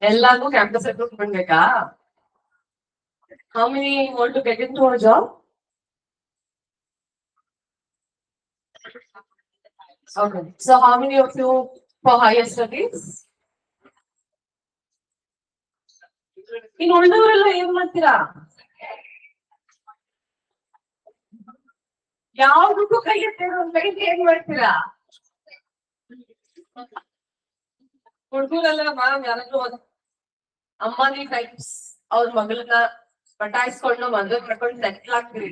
Ellago campus recruitment beka. How many want to get into a job? Okay. So how many of you for higher studies? In ಉಳಿದವರೆಲ್ಲ ಏನ್ ಮಾಡ್ತೀರಾ? ಯಾವ್ದಕ್ಕೂ ಕೈ ಎತ್ತಿರೋ ಬೆಳಿಗ್ಗೆ ಏನ್ ಮಾಡ್ತೀರಾ? ಹುಡುಗರೆಲ್ಲ ಮ್ಯಾಮ್ ಯಾರಾದ್ರೂ ಅಮ್ಮನಿ ಟೈಪ್ಸ್ ಅವ್ರ ಮಗಳನ್ನ ಪಟಾಯಿಸ್ಕೊಂಡು ಮದುವೆ ಮಾಡ್ಕೊಂಡು settle ಆಗ್ತೀರಿ.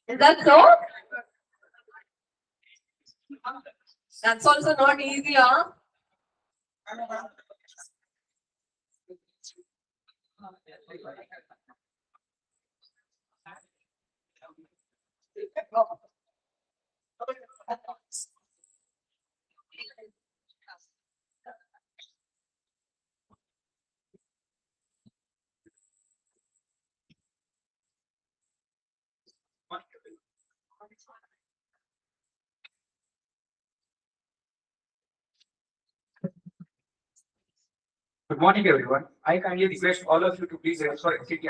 Is that so? That's also not easy, huh? Good morning, everyone. I kindly request all of you to please rise for exit.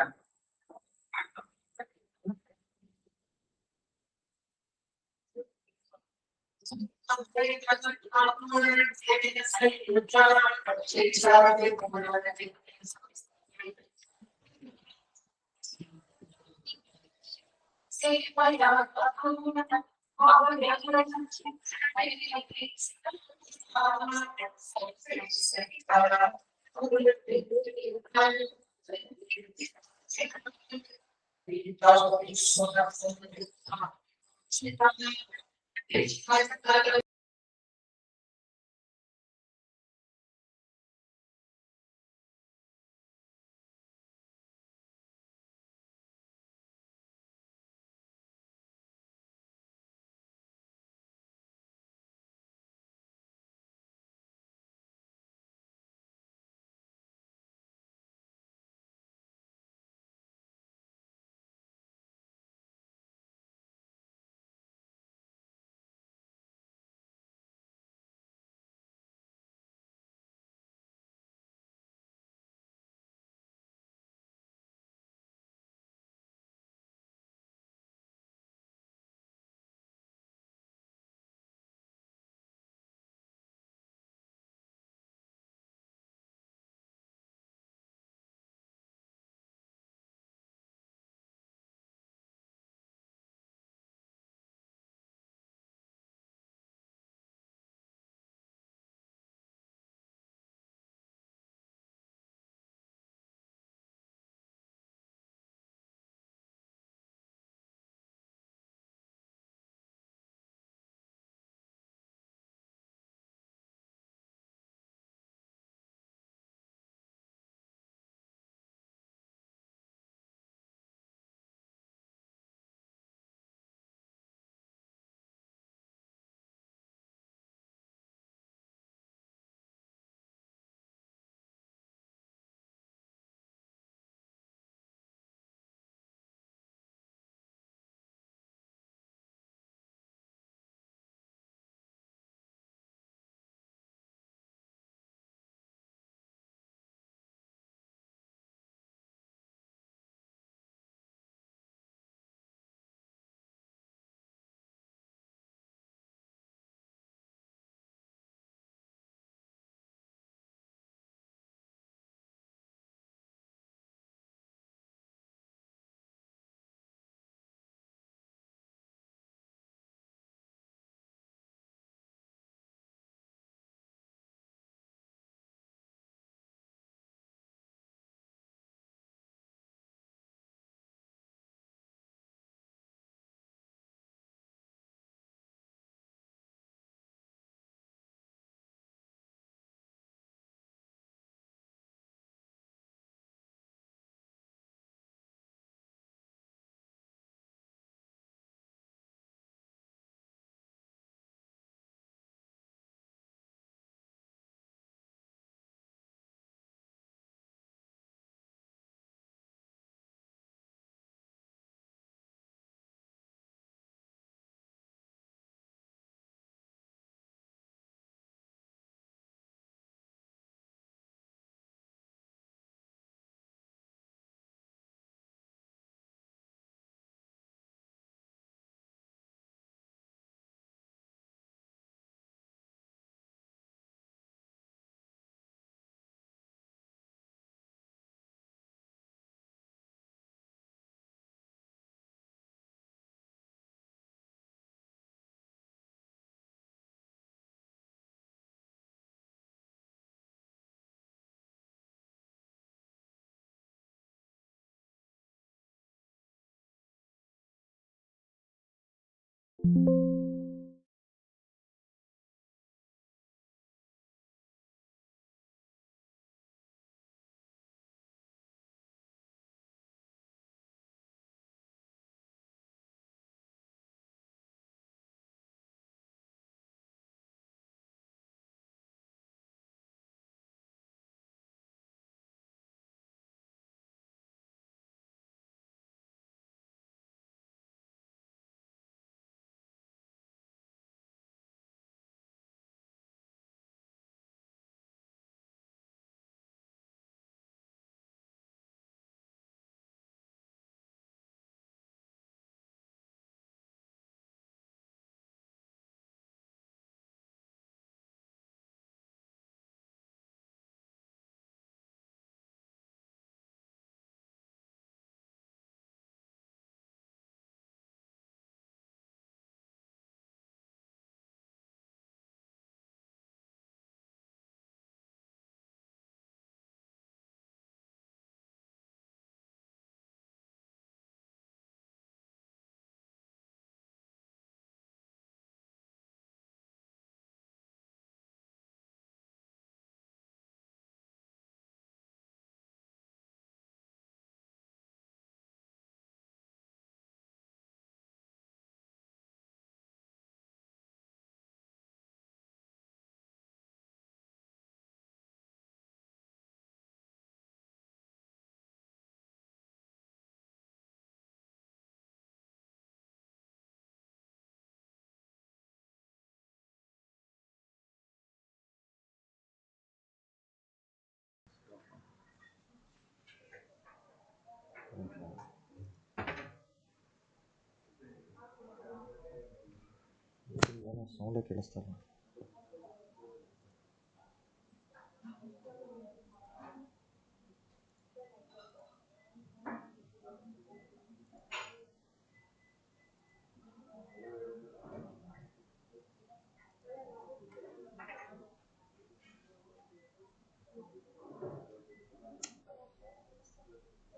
ಸೌಂಡೇ ಕೇಳಿಸ್ತಾ ಇಲ್ಲ.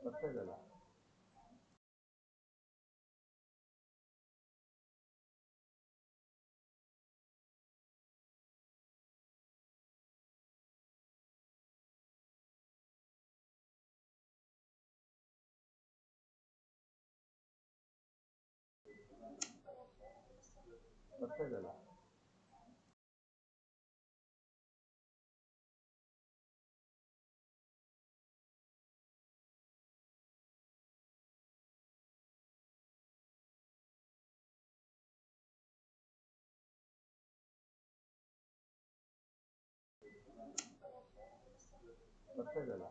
ಬರ್ತಾ ಇದೆಯಲ್ಲ. ಬರ್ತಾ ಇದೆಯಲ್ಲ. ಬರ್ತಾ ಇದೆಯಲ್ಲ.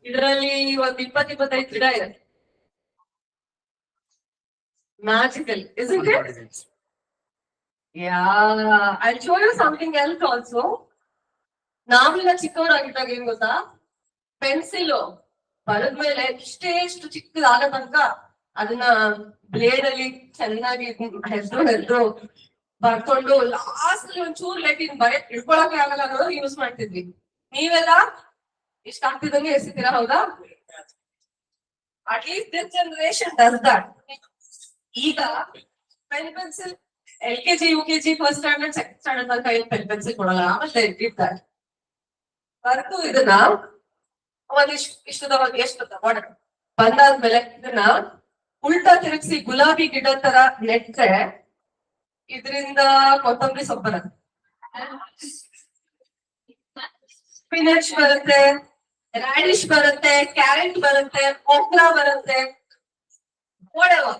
ಇದರಲ್ಲಿ ಒಂದ್ 20-25 ಗಿಡ ಇದೆ. Magical, isn't it? Yeah, I'll show you something else also. ನಾವೆಲ್ಲ ಚಿಕ್ಕವರಾಗಿದ್ದಾಗ ಏನ್ ಗೊತ್ತಾ, ಪೆನ್ಸಿಲ್ ಬರದ್ಮೇಲೆ ಇಷ್ಟು ಚಿಕ್ಕದಾದ ತನಕ ಅದನ್ನ ಬ್ಲೇಡ್ ಅಲ್ಲಿ ಚೆನ್ನಾಗಿ ಹೆಸರು ಬರ್ಕೊಂಡು ಲಾಸ್ಟ್ ಒಂಚೂರು ಲೈಟಿಂಗ್ ಬರೆಕ್ ಇಟ್ಕೊಳಕ್ಕೆ ಆಗಲ್ಲ ಅನ್ನೋದು ಯೂಸ್ ಮಾಡ್ತಿದ್ವಿ. ನೀವೆಲ್ಲ ಇಷ್ಟ ಆಗ್ತಿದಂಗೆ ಎಸಿತೀರಾ, ಹೌದಾ? At least this generation does that. ಈಗ pen pencil LKG UKG first standard second standard ತನಕ ಏನ್ ಪೆನ್ ಪೆನ್ಸಿಲ್ ಕೊಡಲ್ಲ, ಆಮೇಲೆ ಇಟ್ಟಿರ್ತಾರೆ. ಬರ್ತು ಇದನ್ನ ಇಷ್ಟದ ಎಷ್ಟು ಬಂದಾದ್ಮೇಲೆ ಇದನ್ನ ಉಲ್ಟಾ ತಿರುಗಿಸಿ ಗುಲಾಬಿ ಗಿಡ ತರ ನೆಟ್ರೆ ಇದರಿಂದ ಕೊತ್ತಂಬರಿ ಸೊಪ್ಪು ಬರುತ್ತೆ, ಸ್ಪಿನಚ್ ಬರುತ್ತೆ, ರಾಡಿಶ್ ಬರುತ್ತೆ, ಕ್ಯಾರೆಟ್ ಬರುತ್ತೆ, ಓಕ್ರಾ ಬರುತ್ತೆ, whatever.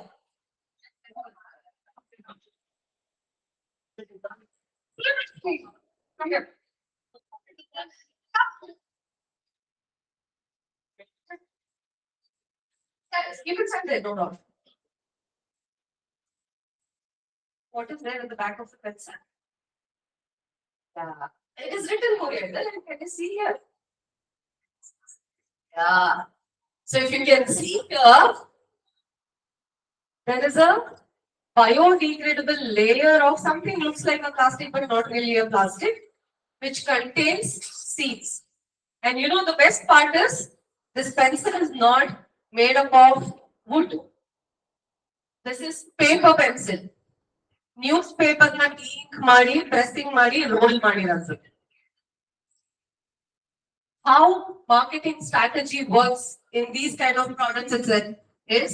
Give it some there, no. What is there at the back of the pencil? Yeah, it is written Korean. Can you see here? Yeah. So if you can see here, there is a biodegradable layer of something looks like a plastic but not really a plastic, which contains seeds. And you know the best part is this pencil is not made up of wood. This is paper pencil. Newspaper na ink ಮಾಡಿ pressing ಮಾಡಿ roll ಮಾಡಿರೋದು. How marketing strategy works in these kind of products is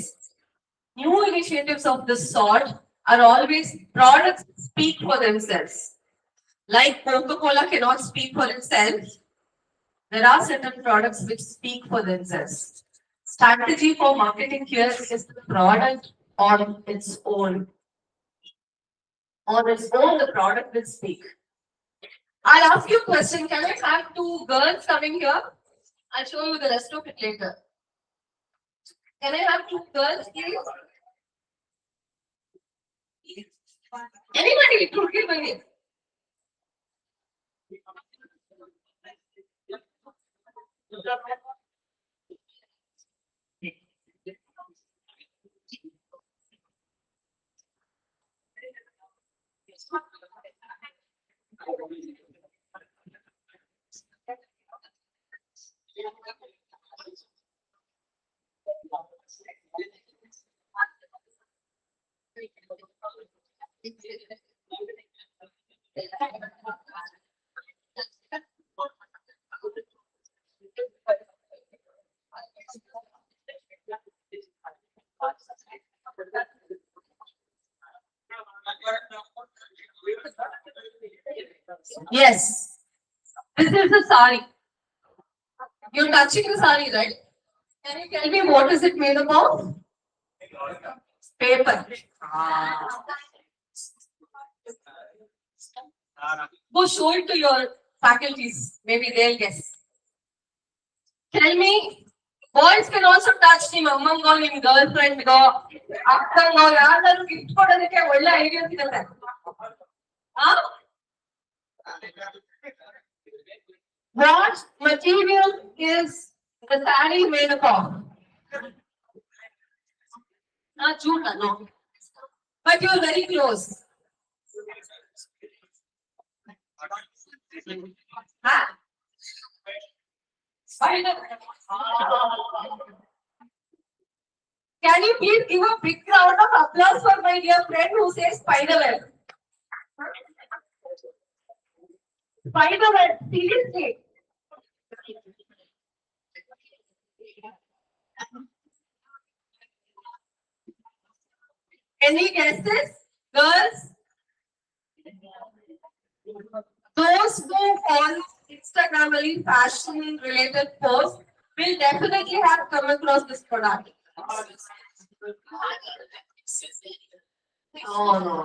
new initiatives of this sort are always products speak for themselves. Like Coca-Cola cannot speak for itself, there are certain products which speak for themselves. Strategy for marketing here is the product on its own. On its own, the product will speak. I'll ask you a question. Can I have 2 girls coming here? I'll show you the rest of it later. Can I have 2 girls, please? Anybody? Give me. Yes, this is the sari. You're touching the sari, right? Can you tell me what is it made up of? Paper. Go show it to your faculties. Maybe they'll guess. Tell me, boys can also touch the mammango, your girlfriend go, akkango, ಯಾರಾದರೂ gift ಕೊಡೋದಕ್ಕೆ ಒಳ್ಳೆ idea ಸಿಗುತ್ತೆ. What material is the saree made up of? Not jute, no. But you're very close. Spider. Can you please give a big round of applause for my dear friend who says spiderweb? Spiderweb, seriously. Any guesses, girls? Those who follow Instagramally fashion-related posts will definitely have come across this product. Oh no.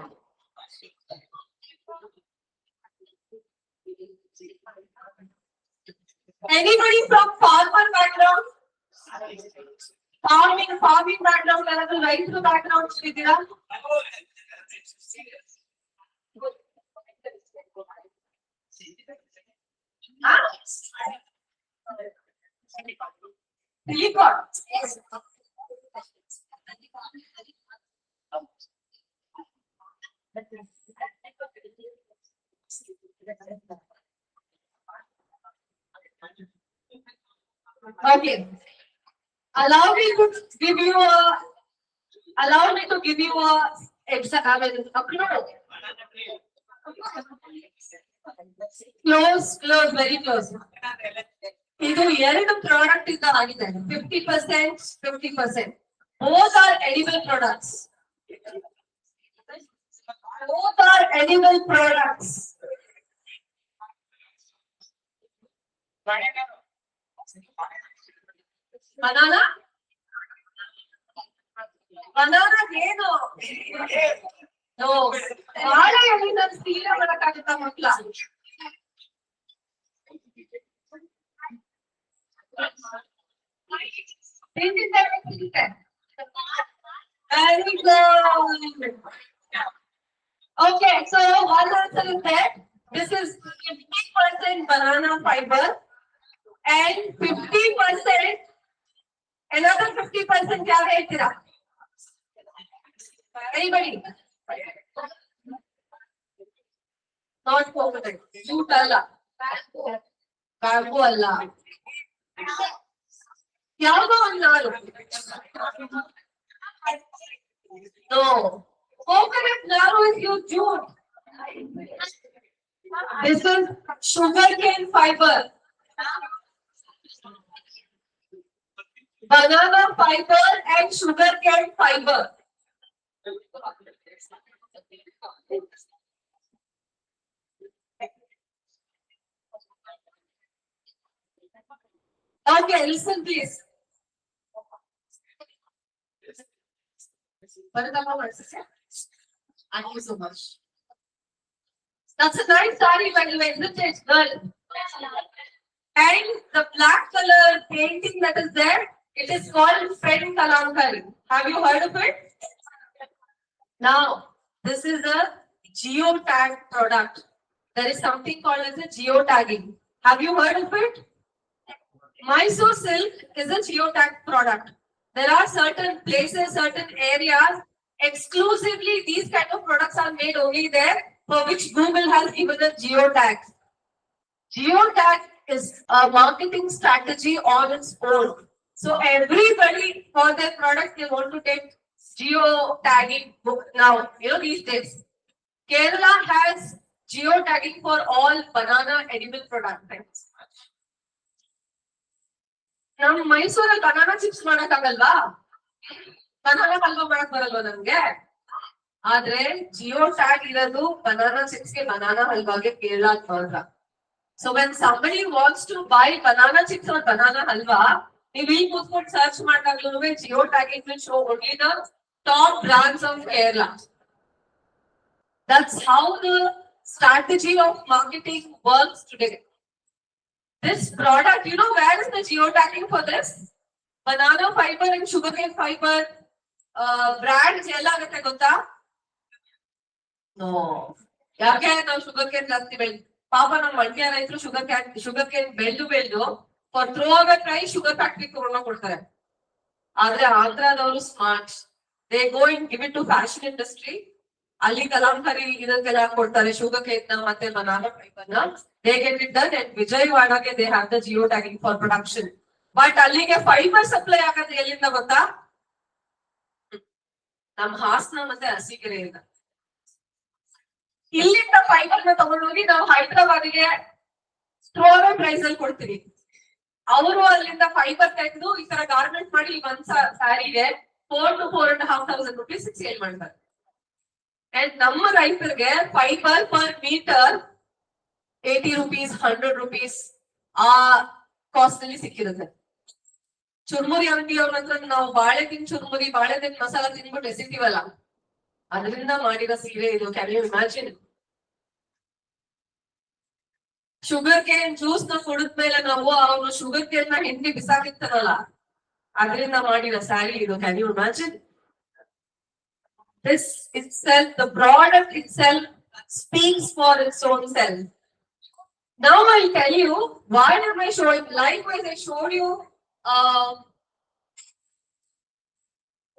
Anybody from farmer background? Farming back ground ಏನಾದ್ರು ರೈತರ back ground ಇದ್ದೀರಾ? Silicon. Okay. Allow me to give you a I mean, a clue. Close, very close. ಇದು ಎರಡು product ಇಂದ ಆಗಿದೆ 50%, 50%. Both are edible products. Both are edible products. Banana? Banana ಏನು? No. ಬಾಳೆ ಎಲೆನ ಸೀರೆ ಮಾಡಕ್ಕಾಗುತ್ತಾ ಮಕ್ಳ? ತಿಂದಿದ್ದೆ. Very good. Okay, so one answer is that this is 50% banana fiber and 50%, another 50% क्या है तेरा? Anybody? Not coconut. Jute alla. Bamboo alla. ಯಾವ್ದೋ ಒಂದು ನಾರು. No. Coconut naru is your jute. This is sugarcane fiber. Banana fiber and sugarcane fiber. Okay, listen please. Thank you so much. That's a nice saree, by the way, isn't it, girl? And the black color painting that is there, it is called Fen Kalankari. Have you heard of it? Now, this is a geotag product. There is something called as a geotagging. Have you heard of it? Mysore silk is a geotag product. There are certain places, certain areas, exclusively these kind of products are made only there, for which Google has given a geotag. Geotag is a marketing strategy on its own. So everybody for their product they want to take geotagging book now. You know these days, Kerala has geotagging for all banana edible products. ನಮ್ಮ ಮೈಸೂರಲ್ಲಿ banana chips ಮಾಡಕ್ಕಾಗಲ್ವಾ? Banana halwa ಮಾಡಕ್ ಬರಲ್ವಾ ನಮ್ಗೆ? ಆದ್ರೆ geo tag ಇರೋದು banana chips ಗೆ banana ಹಲ್ವಾಗೆ Kerala ಮಾತ್ರ. So when somebody wants to buy banana chips or banana halwa, ನೀವು ಇಲ್ಲಿ ಕೂತ್ಕೊಂಡು ಸರ್ಚ್ ಮಾಡಿದಾಗ್ಲೂ geo tagging will show only the top brands of Kerala. That's how the strategy of marketing works today. This product, you know where is the geotagging for this? Banana fiber and sugarcane fiber brands ಎಲ್ಲ ಆಗುತ್ತೆ ಗೊತ್ತಾ? No. ಯಾಕೆ ನಾವು sugarcane ಜಾಸ್ತಿ ಬೆಳೆದು ಪಾಪ ನಮ್ಮ ಮಂಡ್ಯ ರೈತರು sugarcane ಬೆಳೆದು for throw away price sugar factory ತಗೊಂಡು ಕೊಡ್ತಾರೆ. ಆದ್ರೆ ಆಂಧ್ರದವರು smart, they go and give it to fashion industry. ಅಲ್ಲಿ ಕಲಾಂಕರಿ ಇದಕ್ಕೆಲ್ಲ ಕೊಡ್ತಾರೆ sugarcane ನ ಮತ್ತೆ banana fiber ನ. They get it done and Vijayawadaಗೆ they have the geotagging for production. But ಅಲ್ಲಿಗೆ fiber supply ಆಗೋದು ಎಲ್ಲಿಂದ ಗೊತ್ತಾ? ನಮ್ಮ ಹಾಸನ ಮತ್ತೆ ಅರಸೀಕೆರೆಯಿಂದ. ಇಲ್ಲಿಂದ ಫೈಬರ್ ನ ತಗೊಂಡೋಗಿ ನಾವು ಹೈದರಾಬಾದಿಗೆ ಥ್ರೋವೇ ಪ್ರೈಸ್ ಅಲ್ಲಿ ಕೊಡ್ತೀವಿ. ಅವರು ಅಲ್ಲಿಂದ ಫೈಬರ್ ತೆಗೆದು ಈ ತರ ಗಾರ್ಮೆಂಟ್ ಮಾಡಿ ಒಂದ್ ಸ್ಯಾರಿಗೆ 4 to 4,500 rupees ಸೇಲ್ ಮಾಡ್ತಾರೆ. ಅಂಡ್ ನಮ್ಮ ರೈತರಿಗೆ fibre per metre 80 rupees, 100 rupees ಆ ಕಾಸ್ಟ್ ಅಲ್ಲಿ ಸಿಕ್ಕಿರುತ್ತೆ. ಚುರ್ಮುರಿ ಅಂಗಡಿ ಅವ್ರ ಹತ್ರ ನಾವು ಬಾಳೆದಿನ ಚುರ್ಮುರಿ ಬಾಳೆದಿನ ಮಸಾಲ ತಿನ್ಬಿಟ್ಟು ಎಸಿತೀವಲ್ಲ, ಅದರಿಂದ ಮಾಡಿರೋ ಸೀರೆ ಇದು. Can you imagine? Sugar cane juice ನ ಕುಡಿದ್ಮೇಲೆ ನಾವು ಅವನು ಶುಗರ್ ಕೇನ್ ನ ಹಿಂಡಿ ಬಿಸಾಕಿರ್ತಾರಲ್ಲ, ಅದರಿಂದ ಮಾಡಿರೋ ಸ್ಯಾರಿ ಇದು, can you imagine? This itself, the product itself speaks for its own self. Now I'll tell you why am I showing. Likewise, I showed you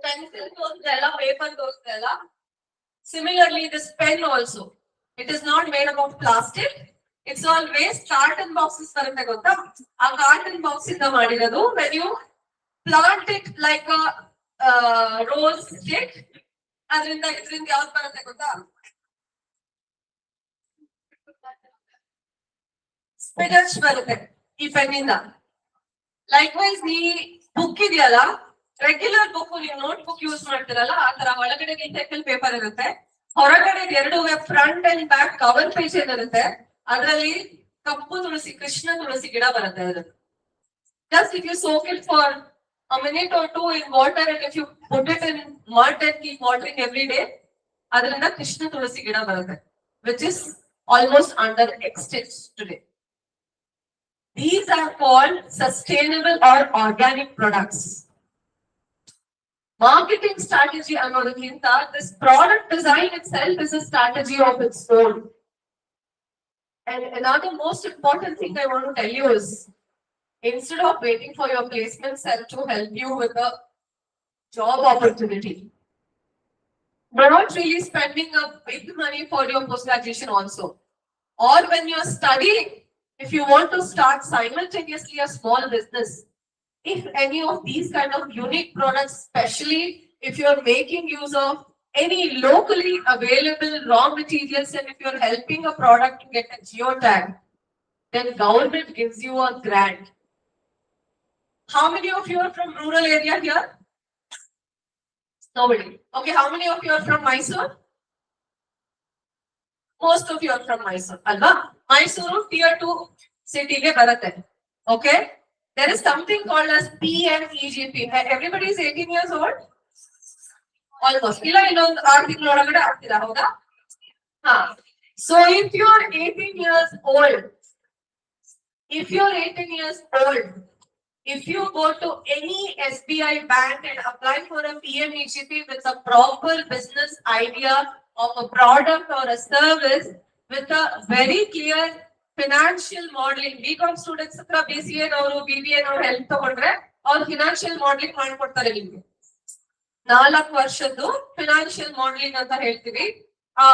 pencil tostella, paper tostella. Similarly, this pen also. It is not made out of plastic. It's always carton boxes ಬರುತ್ತೆ ಗೊತ್ತಾ? ಆ carton box ಇಂದ ಮಾಡಿರೋದು. When you plant it like a rose stick, ಅದರಿಂದ ಇದರಿಂದ ಯಾವ್ದು ಬರುತ್ತೆ ಗೊತ್ತಾ? ಸ್ಪಿನಚ್ ಬರುತ್ತೆ ಈ ಪೆನ್ನಿಂದ. ಲೈಕ್ವೈಸ್ ಈ ಬುಕ್ ಇದೆಯಲ್ಲ, ರೆಗ್ಯುಲರ್ ಬುಕ್ ನೀವು ನೋಟ್ ಬುಕ್ ಯೂಸ್ ಮಾಡ್ತೀರಲ್ಲ, ಆ ತರ ಒಳಗಡೆ ರಿಸೈಕಲ್ ಪೇಪರ್ ಇರುತ್ತೆ, ಹೊರಗಡೆ ಎರಡು front and back cover page ಏನಿರುತ್ತೆ ಅದರಲ್ಲಿ ಕಪ್ಪು ತುಳಸಿ, ಕೃಷ್ಣ ತುಳಸಿ ಗಿಡ ಬರುತ್ತೆ. ಅದು just if you soak it for a minute or two in water and if you put it in mud and keep watering every day, ಅದರಿಂದ ಕೃಷ್ಣ ತುಳಸಿ ಗಿಡ ಬರುತ್ತೆ, which is almost under extinct today. These are called sustainable or organic products. Marketing strategy ಅನ್ನೋದಕ್ಕಿಂತ this product design itself is a strategy of its own. And another most important thing I want to tell you is, instead of waiting for your placement cell to help you with a job opportunity, you're not really spending a big money for your post-graduation also. Or when you're studying, if you want to start simultaneously a small business, if any of these kind of unique products, especially if you're making use of any locally available raw materials and if you're helping a product to get a geotag, then government gives you a grant. How many of you are from rural area here? Nobody. Okay, how many of you are from Mysore? Most of you are from Mysore. Alva? Mysore tier 2 city ge baratte. Okay? There is something called as PMEGP. Everybody is 18 years old? Almost. Illa innondu 6 ತಿಂಗಳ ಒಳಗಡೆ ಆಗ್ತಿರಾ, ಹೌದಾ? ಹಾ. So if you are 18 years old, if you go to any SBI bank and apply for a PMEGP with a proper business idea of a product or a service with a very clear financial modeling, BCom students hatra BCA ನವರು BBA ನವರು help ತಗೊಂಡ್ರೆ ಅವ್ರು financial modelling ಮಾಡ್ಕೊಡ್ತಾರೆ ನಿಮ್ಗೆ. 4 ವರ್ಷದ್ದು financial modelling ಅಂತ ಹೇಳ್ತೀವಿ. ಆ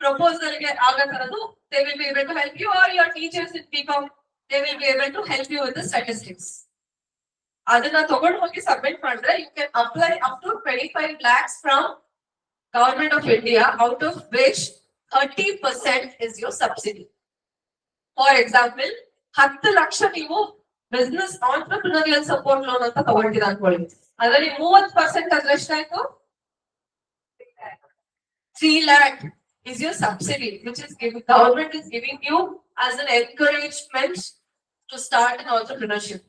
ಪ್ರಪೋಸಲ್ ಗೆ ಆಗೋ ತರದ್ದು they will be able to help you, or your teachers in BCom, they will be able to help you with the statistics. ಅದನ್ನ ತಗೊಂಡು ಹೋಗಿ ಸಬ್ಮಿಟ್ ಮಾಡಿದ್ರೆ you can apply up to 25 lakhs from government of India, out of which 30% is your subsidy. For example, 10 lakh ನೀವು business ಆಂಟ್ರಪ್ರಿನರಿಯಲ್ support loan ಅಂತ ತಗೊಂಡಿರ ಅನ್ಕೊಳ್ಳಿ, ಅದರಲ್ಲಿ 30% ಅಂದ್ರೆ ಎಷ್ಟಾಯ್ತು? 3 lakh is your subsidy, which is government is giving you as an encouragement to start an entrepreneurship.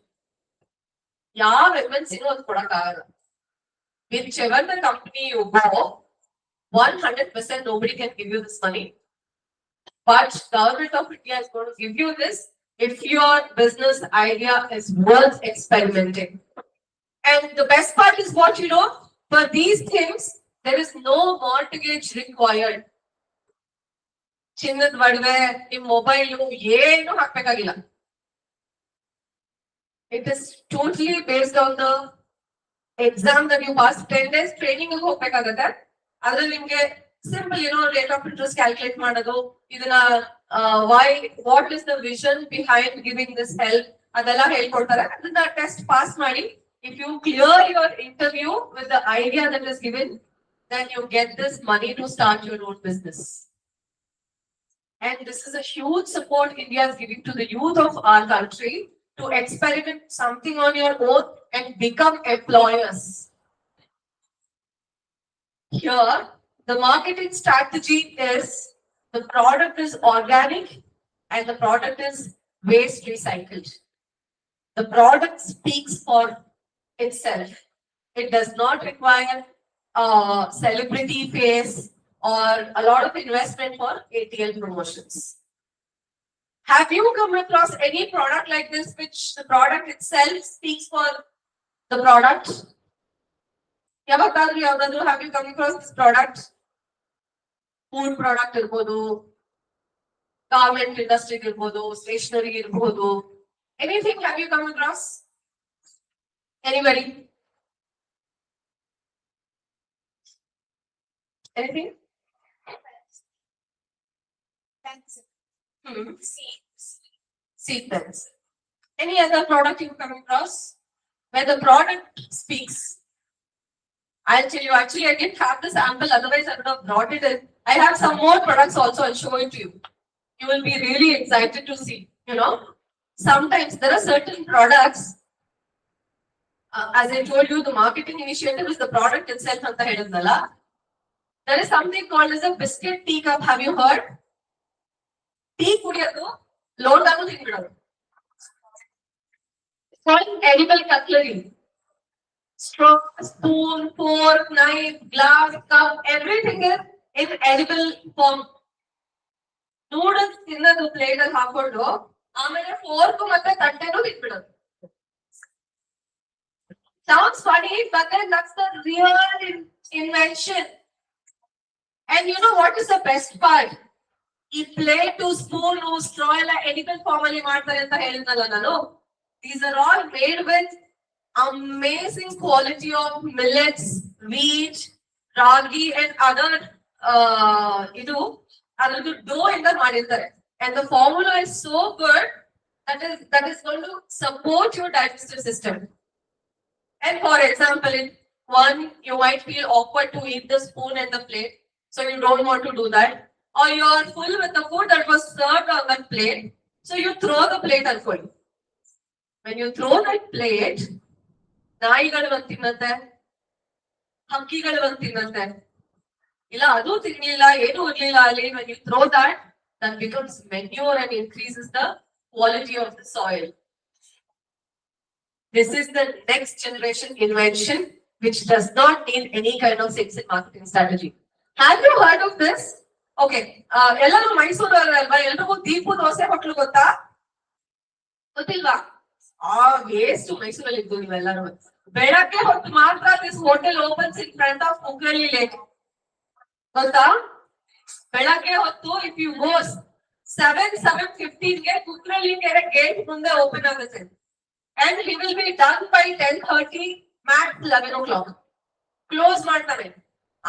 ಯಾವ MNC ಅದು ಕೊಡಕ್ಕಾಗಲ್ಲ. Whichever the company you go, 100% nobody can give you this money. But government of India is going to give you this if your business idea is worth experimenting. And the best part is what you know, for these things, there is no mortgage required. ಚಿನ್ನದ ಒಡವೆ, ನಿಮ್ಮ mobile ಏನು ಹಾಕ್ಬೇಕಾಗಿಲ್ಲ. It is totally based on the exam that you pass. 10 days training ಗೆ ಹೋಗ್ಬೇಕಾಗತ್ತೆ. ಅದ್ರಲ್ಲಿ ನಿಮ್ಗೆ simple, rate of interest calculate ಮಾಡೋದು, ಇದನ್ನ what is the vision behind giving this help, ಅದೆಲ್ಲ ಹೇಳ್ಕೊಡ್ತಾರೆ. ಅದನ್ನ ಟೆಸ್ಟ್ ಪಾಸ್ ಮಾಡಿ, if you clear your interview with the idea that is given, then you get this money to start your own business. And this is a huge support India is giving to the youth of our country to experiment something on your own and become employers. Here, the marketing strategy is the product is organic and the product is waste recycled. The product speaks for itself. It does not require a celebrity face or a lot of investment for ATL promotions. Have you come across any product like this, which the product itself speaks for The product. ಯಾವಾಗಾದ್ರೂ ಯಾವ್ದಾದ್ರು have you come across this product? Food product ಇರ್ಬೋದು, garment industry ಇರ್ಬೋದು, stationery ಇರ್ಬೋದು. Anything have you come across? Anybody? Anything? Hmm. Sequence. Any other product you come across where the product speaks? I'll tell you, actually, I didn't have the sample, otherwise I would have brought it in. I have some more products also, I'll show it to you. You will be really excited to see, you know. Sometimes there are certain products, as I told you, the marketing initiative is the product itself at the head of the la. There is something called as a biscuit teacup, have you heard? Tea ಕುಡಿಯೋದು ಲೋಟನು ತಿನ್ಬಿಡೋದು. It's called edible cutlery. Straw, spoon, fork, knife, glass, cup, everything is in edible form. Noodles ತಿನ್ನೋದು plate ಅಲ್ಲಿ ಹಾಕೊಂಡು ಆಮೇಲೆ fork ಮತ್ತೆ ತಟ್ಟೆನೂ ತಿನ್ಬಿಡೋದು. Sounds funny, but then that's the real invention. And you know what is the best part? ಈ plate spoon straw ಎಲ್ಲ edible form ಅಲ್ಲಿ ಮಾಡ್ತಾರೆ ಅಂತ ಹೇಳಿದ್ನಲ್ಲ ನಾನು. These are all made with amazing quality of millets, wheat, ragi and other ಇದು ಅದ್ರದ್ದು ಡೋ ಇಂದ ಮಾಡಿರ್ತಾರೆ. And the formula is so good that is going to support your digestive system. And for example, in one, you might feel awkward to eat the spoon and the plate, so you don't want to do that. Or you are full with the food that was served on that plate, so you throw the plate and full. When you throw that plate, ನಾಯಿಗಳು ಬಂದು ತಿನ್ನತ್ತೆ, ಹಕ್ಕಿಗಳು ಬಂದು ತಿನ್ನತ್ತೆ. ಇಲ್ಲ ಅದು ತಿನ್ಲಿಲ್ಲ, ಏನು ಇರ್ಲಿಲ್ಲ ಅಲ್ಲಿ. When you throw that, that becomes manure and increases the quality of the soil. This is the next generation invention which does not need any kind of sales and marketing strategy. Have you heard of this? Okay, ಎಲ್ಲರೂ ಮೈಸೂರು ಅಲ್ವಾ, ಎಲ್ರಿಗೂ Deepu dosa hotel ಗೊತ್ತಾ? ಗೊತ್ತಿಲ್ವಾ? Waste ಮೈಸೂರಲ್ಲಿ ಇದ್ದು ನೀವೆಲ್ಲರೂ. ಬೆಳಗ್ಗೆ ಹೊತ್ತು ಮಾತ್ರ this hotel opens in front of Kukkalli lake. ಗೊತ್ತಾ? ಬೆಳಗ್ಗೆ ಹೊತ್ತು ಇಫ್ ಯು ಗೋ 7:15 ಗೆ ಕುಕ್ಕಳ್ಳಿ ಕೆರೆ ಗೇಟ್ ಮುಂದೆ ಓಪನ್ ಆಗುತ್ತೆ. And he will be done by 10:30, max 11 o'clock. Close ಮಾಡ್ತಾನೆ.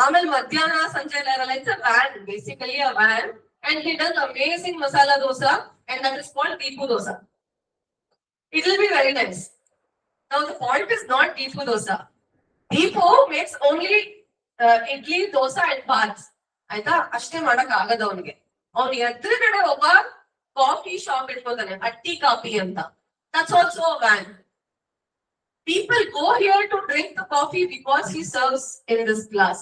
ಆಮೇಲೆ ಮಧ್ಯಾಹ್ನ ಸಂಜೆ ಎಲ್ಲ ಇರಲ್ಲ. It's a van, basically a van, and he does amazing masala dosa, and that is called deepu dosa. It will be very nice. Now the point is not deepu dosa. Deepu makes only idli, dosa and bhats. ಆಯ್ತಾ? ಅಷ್ಟೇ ಮಾಡಕ್ ಆಗದ ಅವನಿಗೆ. ಅವನು ಎದುರುಗಡೆ ಒಬ್ಬ coffee shop ಇಟ್ಕೊತಾನೆ, ಅಟ್ಟಿ coffee ಅಂತ. That's also a van. People go here to drink the coffee because he serves in this glass.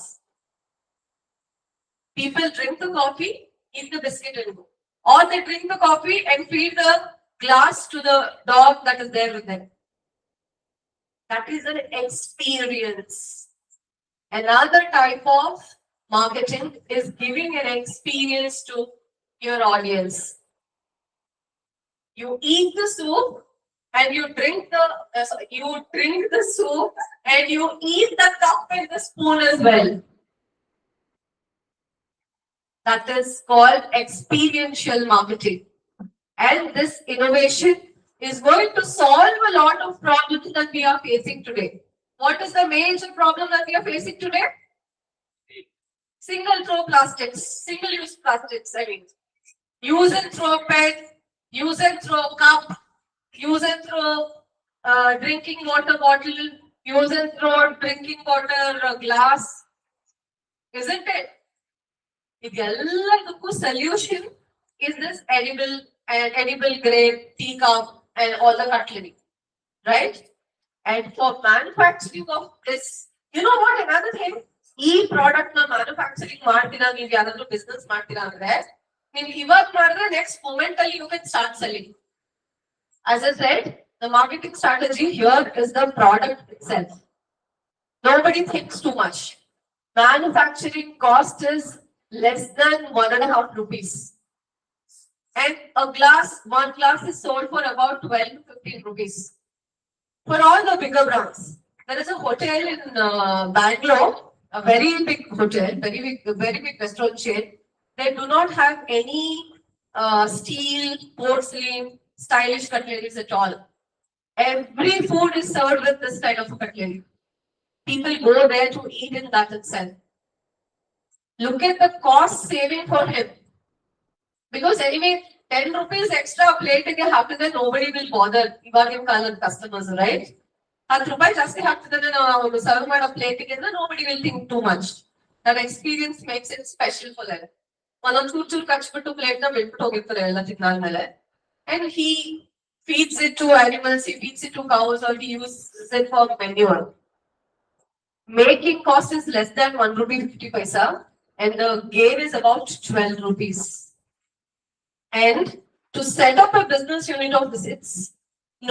People drink the coffee, eat the biscuit and go. Or they drink the coffee and feed the glass to the dog that is there with them. That is an experience. Another type of marketing is giving an experience to your audience. You eat the soup and you drink the soup and you eat the cup with the spoon as well. That is called experiential marketing. And this innovation is going to solve a lot of problems that we are facing today. What is the major problem that we are facing today? Single throw plastics, single use plastics, I mean. Use and throw pen, use and throw cup, use and throw drinking water bottle, use and throw drinking water glass, isn't it? The solution is this edible grade teacup and all the cutlery, right? And for manufacturing of this, you know what? Another thing, product na manufacturing ಮಾಡ್ತೀರಾ, ನೀವು ಯಾರಾದ್ರೂ business ಮಾಡ್ತೀರಾ ಅಂದ್ರೆ, ನೀವು ಇವತ್ತು ಮಾಡಿದ್ರೆ next moment ಅಲ್ಲಿ you can start selling. As I said, the marketing strategy here is the product itself. Nobody thinks too much. Manufacturing cost is less than 1.5 rupees. And one glass is sold for about 12 to 15 rupees. For all the bigger brands. There is a hotel in Bangalore, a very big hotel, very big restaurant chain. They do not have any steel, porcelain, stylish cutleries at all. Every food is served with this kind of cutlery. People go there to eat in that itself. Look at the cost saving for him. Because anyway, 10 rupees extra plate ಗೆ ಹಾಕಿದ್ರೆ nobody will bother. ಇವಾಗಿನ ಕಾಲದ customers, right? 10 ರೂಪಾಯಿ ಜಾಸ್ತಿ ಹಾಕ್ತಿದ್ರೆ ನಾವು serve ಮಾಡೋ ಪ್ಲೇಟಿಗೆ ಅಂದ್ರೆ nobody will think too much. That experience makes it special for them. ಒಂದೊಂದು ಚೂರು ಕಚ್ಬಿಟ್ಟು ಪ್ಲೇಟ್ ನ ಬಿಟ್ಬಿಟ್ಟು ಹೋಗಿರ್ತಾರೆ ಎಲ್ಲ ತಿಂದಾದ್ಮೇಲೆ. And he feeds it to animals, he feeds it to cows, or he uses it for manure. Making cost is less than 1 rupee 50 paisa, and the gain is about 12 rupees. And to set up a business unit of this, it's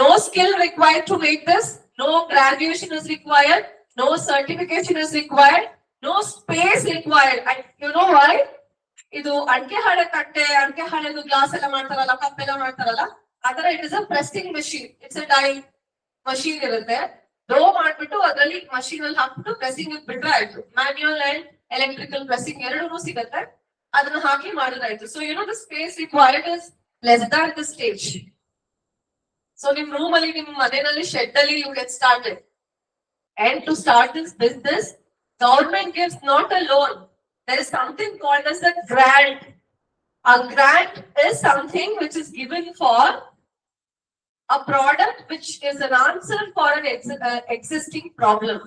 no skill required to make this, no graduation is required, no certification is required, no space required. And you know why? ಇದು ಅಡಿಕೆ ಹಾಳೆ ಕಟ್ಟೆ, ಅಡಿಕೆ ಹಾಳೆದು glass ಎಲ್ಲ ಮಾಡ್ತಾರಲ್ಲ, cup ಎಲ್ಲ ಮಾಡ್ತಾರಲ್ಲ, ಅದರ it is a pressing machine. It's a die machine ಇರುತ್ತೆ. ಡೋ ಮಾಡ್ಬಿಟ್ಟು ಅದರಲ್ಲಿ ಮಷೀನ್ ಅಲ್ಲಿ ಹಾಕ್ಬಿಟ್ಟು ಪ್ರೆಸಿಂಗ್ ಬಿಟ್ರೆ ಆಯ್ತು. ಮ್ಯಾನ್ಯುಯಲ್ ಅಂಡ್ ಎಲೆಕ್ಟ್ರಿಕಲ್ ಪ್ರೆಸಿಂಗ್ ಎರಡೂ ಸಿಗುತ್ತೆ. ಅದನ್ನ ಹಾಕಿ ಮಾಡಿದ್ರಾಯ್ತು. So the space required is less than the stage. So ನಿಮ್ ರೂಮ್ ಅಲ್ಲಿ, ನಿಮ್ ಮನೆಯಲ್ಲಿ ಶೆಡ್ ಅಲ್ಲಿ you get started. And to start this business, government gives not a loan. There is something called as a grant. A grant is something which is given for a product which is an answer for an existing problem.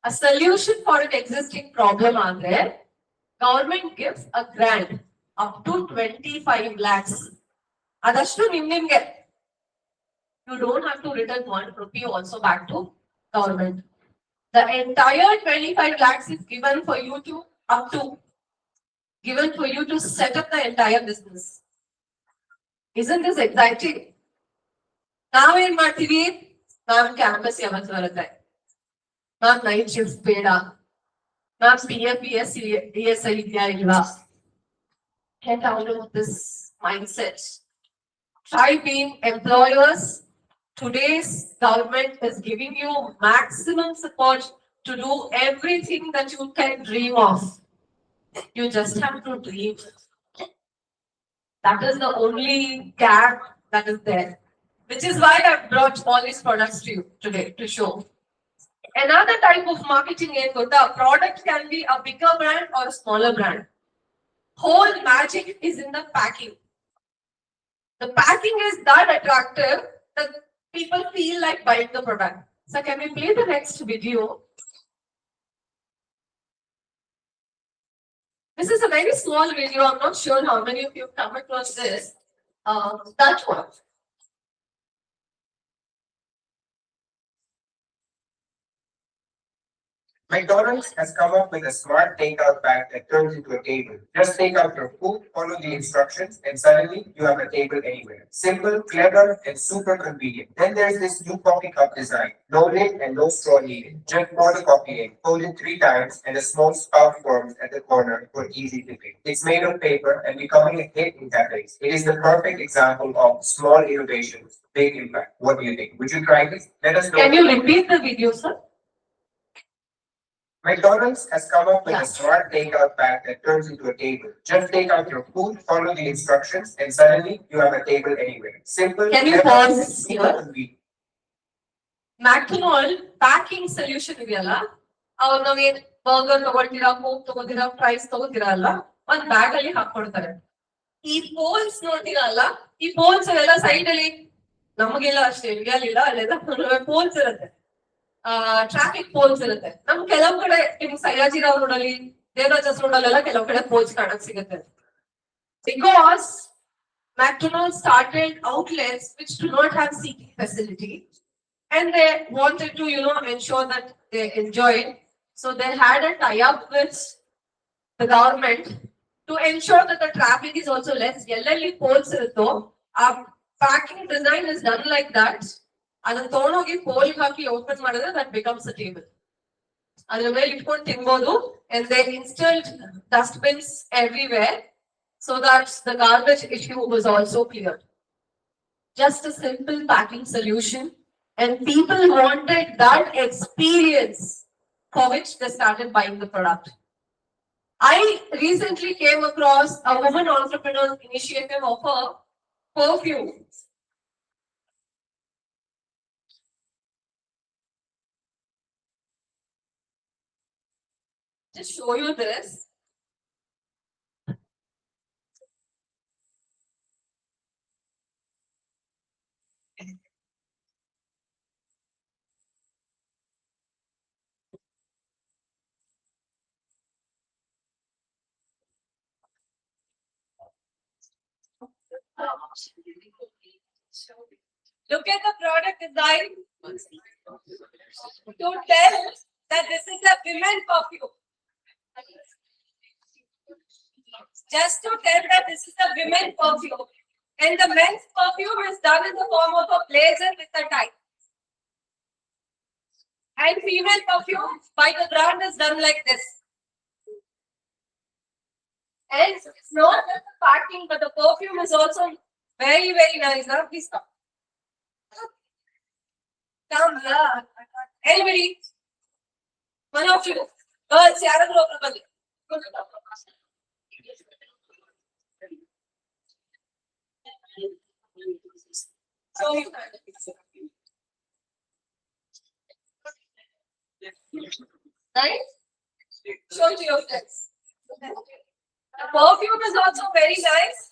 A solution for an existing problem andre government gives a grant up to 25 lakhs. Adashtu nimge. You don't have to return 1 rupee also back to government. The entire 25 lakhs is given for you to set up the entire business. Isn't this exciting? ನಾವೇನ್ ಮಾಡ್ತೀವಿ, ma'am campus ಯಾವತ್ತು ಬರುತ್ತೆ, ma'am night shift ಬೇಡ, ma'am PF DSI ಇದೆಯಾ ಇಲ್ವಾ. Get out of this mindset. Try being employers. Today's government is giving you maximum support to do everything that you can dream of. You just have to dream. That is the only gap that is there. Which is why I've brought all these products to you today to show. Another type of marketing is the product can be a bigger brand or a smaller brand. Whole magic is in the packing. The packing is that attractive that people feel like buying the product. So can we play the next video? This is a very small video. I'm not sure how many of you have come across this. That one. McDonald's has come up with a smart takeout bag that turns into a table. Just take out your food, follow the instructions, and suddenly you have a table anywhere. Simple, clever, and super convenient. Then there's this new coffee cup design. No lid and no straw needed. Just pour the coffee in, hold it 3 times, and a small spout forms at the corner for easy dipping. It's made of paper and becoming a hit in cafes. It is the perfect example of small innovations, big impact. What do you think? Would you try this? Let us know. Can you repeat the video, sir? McDonald's has come up with a smart takeout bag that turns into a table. Just take out your food, follow the instructions, and suddenly you have a table anywhere. Simple. Can you pause here? Convenient. McDonald's packing solution ಇದೆಯಲ್ಲ, ಅವ್ರು ನಾವೇನ್ burger ತಗೊಳ್ತೀರಾ, coke ತಗೋತೀರಾ, fries ತಗೋತೀರಾ ಅಲ್ಲ, ಒಂದ್ bag ಅಲ್ಲಿ ಹಾಕೊಡ್ತಾರೆ. ಈ poles ನೋಡ್ತೀರಲ್ಲ, ಈ poles ಎಲ್ಲ side ಅಲ್ಲಿ ನಮಗೆಲ್ಲ ಅಷ್ಟೇ ಇಂಡಿಯಾಲಿಲ್ಲ, ಅಲ್ಲೆಲ್ಲ ಪೋಲ್ಸ್ ಇರುತ್ತೆ, ಟ್ರಾಫಿಕ್ ಪೋಲ್ಸ್ ಇರುತ್ತೆ. ನಮ್ ಕೆಲವು ಕಡೆ ನಿಮ್ಗೆ ಸಯ್ಯಾಜಿರಾವ್ ರೋಡ್ ಅಲ್ಲಿ, ದೇವರಾಜಸ್ ರೋಡ್ ಅಲ್ಲೆಲ್ಲ ಕೆಲವು ಕಡೆ ಪೋಲ್ಸ್ ಕಾಣಕ್ ಸಿಗುತ್ತೆ. Because McDonald's started outlets which do not have seating facility, and they wanted to, ensure that they enjoyed. So they had a tie-up with the government to ensure that the traffic is also less. Yellow poles iruttho, our packing design is done like that. ಅದನ್ನ ತಗೊಂಡೋಗಿ pole ಹಾಕಿ open ಮಾಡಿದ್ರೆ that becomes a table. ಅದ್ರ ಮೇಲೆ ಇಟ್ಕೊಂಡು ತಿನ್ಬೋದು. And they installed dustbins everywhere so that the garbage issue was also cleared. Just a simple packing solution And people wanted that experience for which they started buying the product. I recently came across a woman entrepreneur initiative of a perfume. Just show you this. Look at the product design to tell that this is a women perfume. Just to tell that this is a women perfume. And the men's perfume is done in the form of a blazer with a tie. And female perfume by the brand is done like this. And it's not just the packing, but the perfume is also very, very nice. Now, please come. Come here. Anybody? One of you. Girls, Sarah, go over there. So, right? Show to your friends. The perfume is also very nice.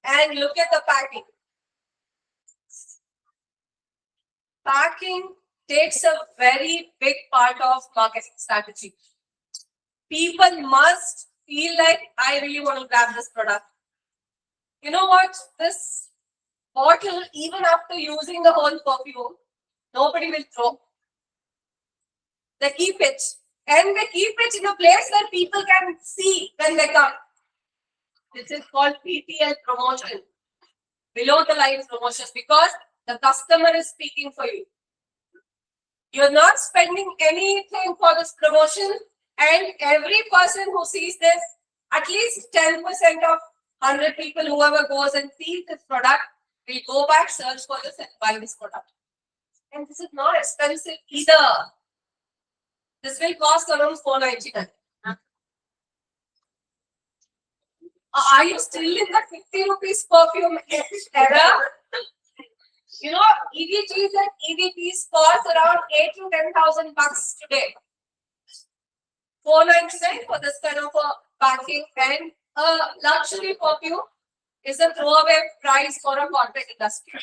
And look at the packing. Packing takes a very big part of marketing strategy. People must feel like I really want to grab this product. You know what? This bottle, even after using the whole perfume, nobody will throw. They keep it. And they keep it in a place where people can see when they come. This is called PTL promotion. Below the line promotions, because the customer is speaking for you. You're not spending anything for this promotion, and every person who sees this, at least 10% of 100 people, whoever goes and sees this product, will go back, search for this and buy this product. And this is not expensive either. This will cost around $4.99. Are you still in the 50 rupees perfume era? You know, EDGs and EDPs cost around 8 to 10,000 bucks today. $4.99 for this kind of a packing, and a luxury perfume is a throwaway price for a corporate industry.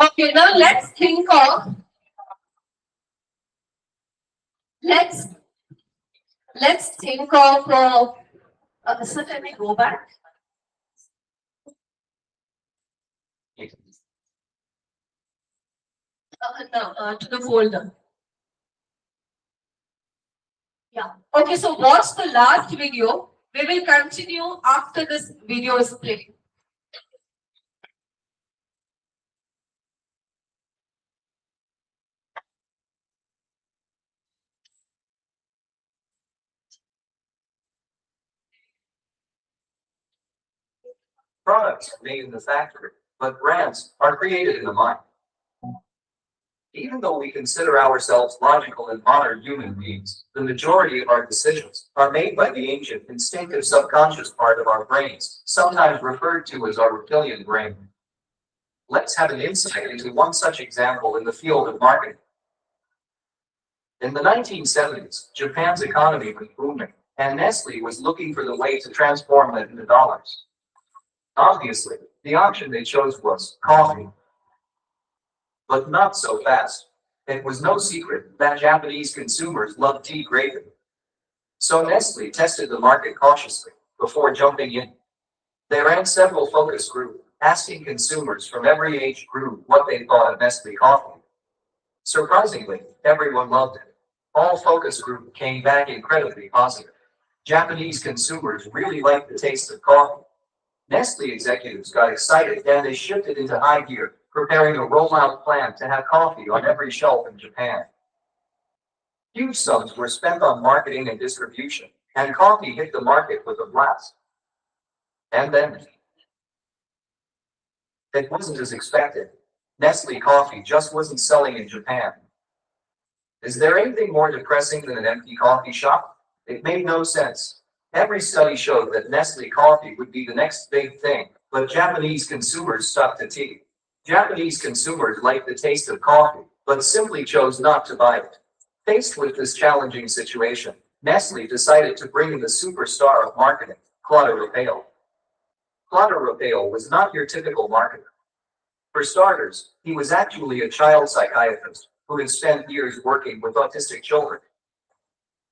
Okay, now let's think of so let me go back. To the folder. Yeah. Okay, so watch the last video. We will continue after this video is played. Products are made in the factory, but brands are created in the mind. Even though we consider ourselves logical and modern human beings, the majority of our decisions are made by the ancient instinctive subconscious part of our brains, sometimes referred to as our reptilian brain. Let's have an insight into one such example in the field of marketing. In the 1970s, Japan's economy was booming, and Nestle was looking for the way to transform that into dollars. Obviously, the option they chose was coffee. But not so fast. It was no secret that Japanese consumers loved tea greatly. So Nestle tested the market cautiously before jumping in. They ran several focus groups, asking consumers from every age group what they thought of Nestle coffee. Surprisingly, everyone loved it. All focus groups came back incredibly positive. Japanese consumers really liked the taste of coffee. Nestle executives got excited and they shifted into high gear, preparing a rollout plan to have coffee on every shelf in Japan. Huge sums were spent on marketing and distribution, and coffee hit the market with a blast. And then, it wasn't as expected. Nestle coffee just wasn't selling in Japan. Is there anything more depressing than an empty coffee shop? It made no sense. Every study showed that Nestle coffee would be the next big thing, but Japanese consumers stuck to tea. Japanese consumers liked the taste of coffee, but simply chose not to buy it. Faced with this challenging situation, Nestle decided to bring in the superstar of marketing, Claude Raphael. Claude Raphael was not your typical marketer. For starters, he was actually a child psychiatrist who had spent years working with autistic children.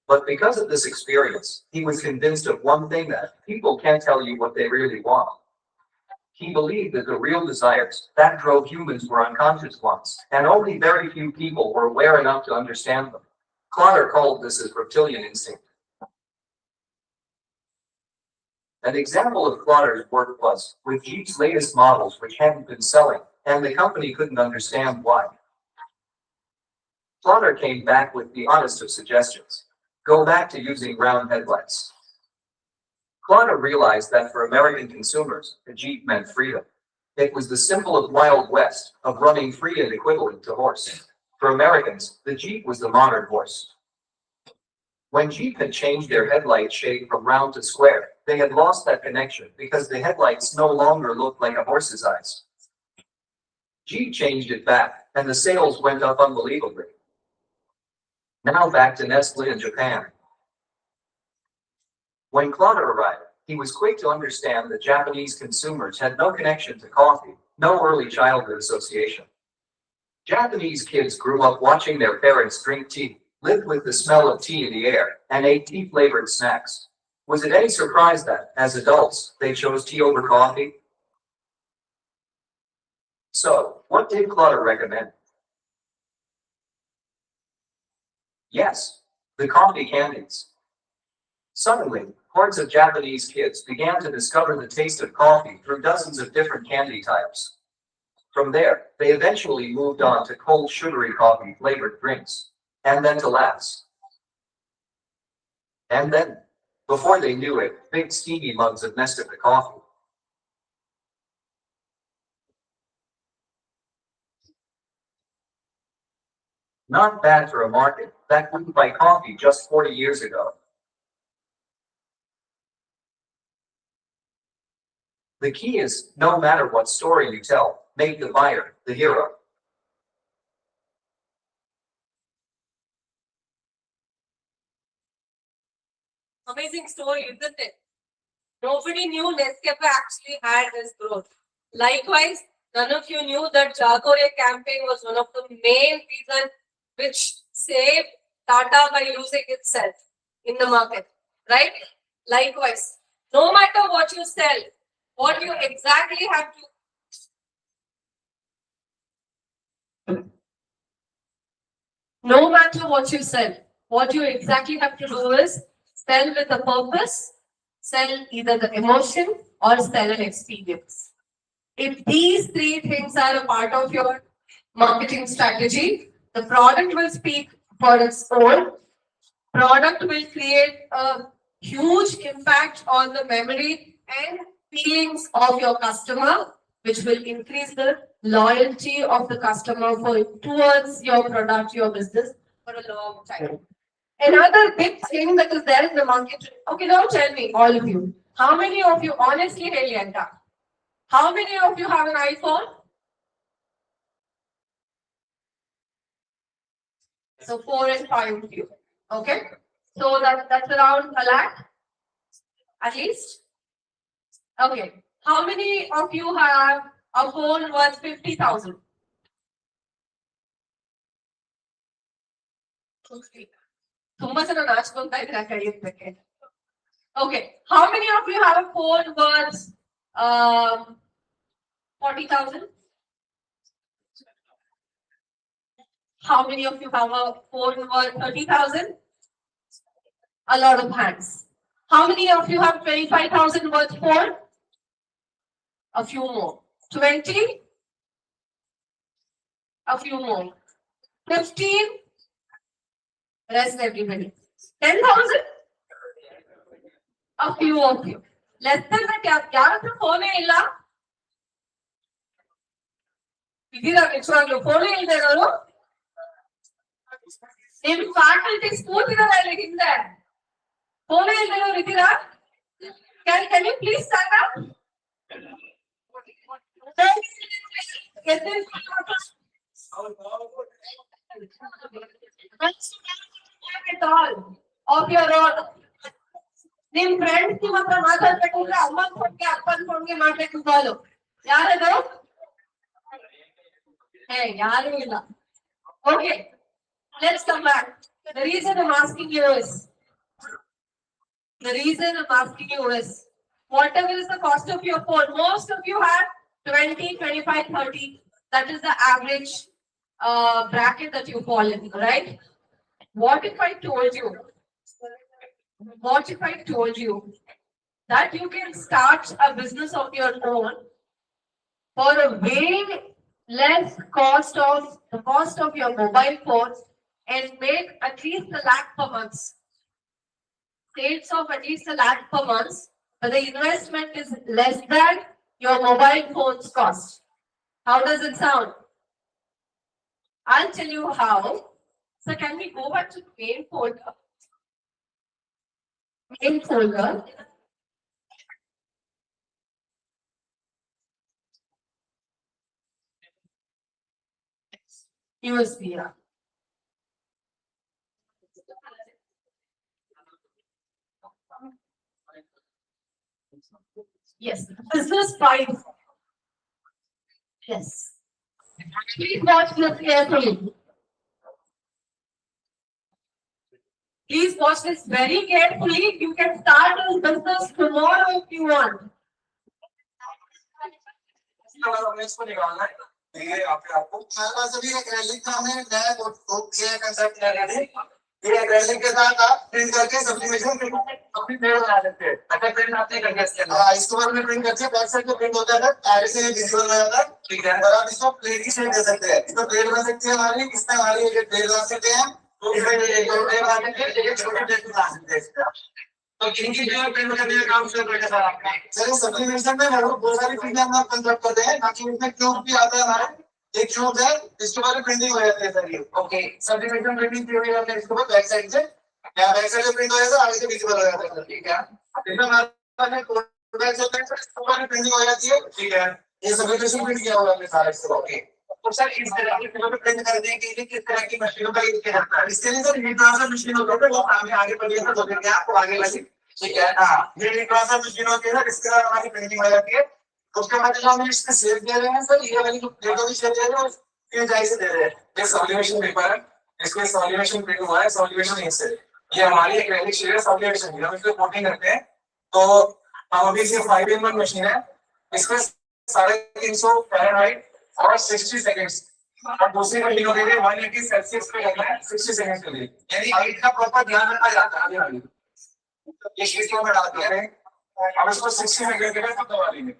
But because of this experience, he was convinced of one thing, that people can't tell you what they really want. He believed that the real desires that drove humans were unconscious ones, and only very few people were aware enough to understand them. Claude called this as reptilian instinct. An example of Claude's work was with Jeep's latest models, which hadn't been selling, and the company couldn't understand why. Claude came back with the honest of suggestions. Go back to using round headlights. Claude realized that for American consumers, a Jeep meant freedom. It was the symbol of Wild West, of running free and equivalent to horse. For Americans, the Jeep was the modern horse. When Jeep had changed their headlight shape from round to square, they had lost that connection because the headlights no longer looked like a horse's eyes. Jeep changed it back, and the sales went up unbelievably. Now back to Nestle in Japan. When Claude arrived, he was quick to understand that Japanese consumers had no connection to coffee, no early childhood association. Japanese kids grew up watching their parents drink tea, lived with the smell of tea in the air, and ate tea-flavored snacks. Was it any surprise that, as adults, they chose tea over coffee? So, what did Claude recommend? Yes, the coffee candies. Suddenly, hordes of Japanese kids began to discover the taste of coffee through dozens of different candy types. From there, they eventually moved on to cold sugary coffee flavored drinks, and then to laughs. And then, before they knew it, big steamy mugs of Nescafe coffee. Not bad for a market that wouldn't buy coffee just 40 years ago. The key is, no matter what story you tell, make the buyer the hero. Amazing story, isn't it? Nobody knew Nescafe actually had this growth. Likewise, none of you knew that Jagore campaign was one of the main reasons which saved Tata by losing itself in the market, right? Likewise, no matter what you sell, what you exactly have to, no matter what you sell, what you exactly have to do is sell with a purpose, sell either the emotion or sell an experience. If these three things are a part of your marketing strategy, the product will speak for its own. Product will create a huge impact on the memory and feelings of your customer, which will increase the loyalty of the customer towards your product, your business for a long time. Another big thing that is there in the market. Okay, now tell me, all of you, how many of you honestly Helianta? How many of you have an iPhone? So 4 and 5 of you. Okay. So that's around a lakh, at least. Okay. How many of you have a phone worth 50,000? Okay. How many of you have a phone worth 40,000? How many of you have a phone worth 30,000? A lot of hands. How many of you have 25,000 worth phone? A few more. 20. A few more. 15. Rest everybody. 10,000. A few of you. Less than that, ಯಾರತ್ರ ಫೋನೇ ಇಲ್ಲ ಇದೀರಾ ನಿಜವಾಗ್ಲು ಫೋನೇ ಇಲ್ಲದೆ ಇರೋರು ನಿಮ್ faculties ಕೂತಿದಾರ ಇಲ್ಲಿ ಹಿಂದೆ ಫೋನೇ ಇಲ್ಲದೆ ಇರೋರು ಇದ್ದೀರಾ can you please stand up get this it all of your own ನಿಮ್ ಫ್ರೆಂಡ್ಸ್ ನಿಮ್ಮ ಹತ್ರ ಮಾತಾಡ್ಬೇಕಂದ್ರೆ ಅಮ್ಮನ ಫೋನ್ಗೆ ಅಪ್ಪನ ಫೋನ್ಗೆ ಮಾಡ್ಬೇಕು ಕಾಲು ಯಾರದು ಹೇ ಯಾರು ಇಲ್ಲ okay let's come back the reason I'm asking you is whatever is the cost of your phone, most of you have 20, 25, 30. That is the average bracket that you fall in, right? What if I told you that you can start a business of your own for a way less cost of the cost of your mobile phones and make at least a lakh per month? Sales of at least a lakh per month, but the investment is less than your mobile phone's cost. How does it sound? I'll tell you how. So can we go back to the main folder? Main folder. USB. Yes, business price. Yes. Please watch this carefully. Please watch this very carefully. You can start this business tomorrow if you want. ये आपको सभी acrylic का हमें नया concept है ये acrylic के साथ आप प्रिंट करके सब्लिमेशन अपनी पेड़ बना सकते हैं अच्छा प्रिंट आपने करके इसके बाद में प्रिंट करके बैक साइड पे प्रिंट होता है आगे से विजुअल हो जाता है ठीक है और आप इसको प्लेट की शेप दे सकते हैं इसको प्लेट बना सकते हैं हमारी इसमें हमारी एक प्लेट बना सकते हैं इसमें एक प्लेट बना सकते हैं एक छोटी प्लेट बना सकते हैं तो इनकी जो प्रिंट करने का काम शुरू करेंगे सर आपका सर सब्लिमेशन में हम लोग बहुत सारी चीजें हम लोग कंसेप्ट करते हैं ताकि उसमें क्यूब भी आता है हमारा एक क्यूब है इसके बाद प्रिंटिंग हो जाती है सर ये ओके सब्लिमेशन प्रिंटिंग थ्योरी हमने इसको बैक साइड से या बैक साइड से प्रिंट हो जाता है आगे से विजिबल हो जाता है सर ठीक है इसमें हमारे बैक साइड से प्रिंटिंग हो जाती है ठीक है ये सब्लिमेशन प्रिंट किया हुआ है सारा इसको ओके तो सर इस तरह की चीजों को प्रिंट करने के लिए किस तरह की मशीनों का यूज किया जाता है इसके लिए सर हीट ट्रांसफर मशीन होती है वो आगे बढ़िए तो देंगे आपको आगे लगी ठीक है हाँ ये हीट ट्रांसफर मशीन होती है इसके बाद हमारी प्रिंटिंग हो जाती है उसके बाद जो हम इसमें शेप दे रहे हैं सर ये वाली जो प्लेटों की शेप दे रहे हैं ये जाई से दे रहे हैं ये सॉल्यूशन पेपर है इसमें सॉल्यूशन प्रिंट हुआ है सॉल्यूशन इससे ये हमारी एक्रेलिक शीट है सॉल्यूशन हम इसको कोटिंग करते हैं तो हम अभी इसे 5-in-1 मशीन है इसमें 350 फ़ारेनहाइट और 60 सेकंड्स और दूसरी मशीनों के लिए 180 सेल्सियस पे करना है 60 सेकंड्स के लिए यानी हाइट का प्रॉपर ध्यान रखा जाता है ये शीट को हम डालते हैं अब इसको 60 सेकंड के लिए दबा देंगे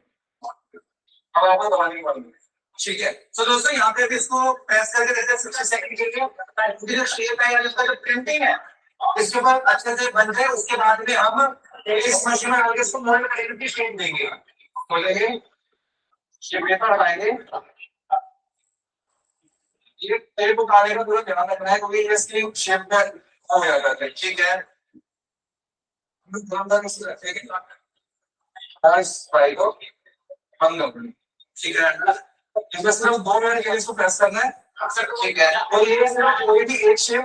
अब आपको दबाने की बात है ठीक है तो दोस्तों यहाँ पे भी इसको प्रेस करके देते हैं 60 सेकंड के लिए जो शेप है या इसका जो प्रिंटिंग है इसके बाद अच्छे से बन जाए उसके बाद में हम इस मशीन में आगे इसको मोल्ड करके शेप देंगे बोलेंगे शेप पेपर लगाएंगे ये टेप उठाने का पूरा ध्यान रखना है क्योंकि ये इसकी शेप में हो जाता है ठीक है ठीक है इसमें सिर्फ 2 मिनट के लिए इसको प्रेस करना है ठीक है और ये सिर्फ कोई भी एक शेप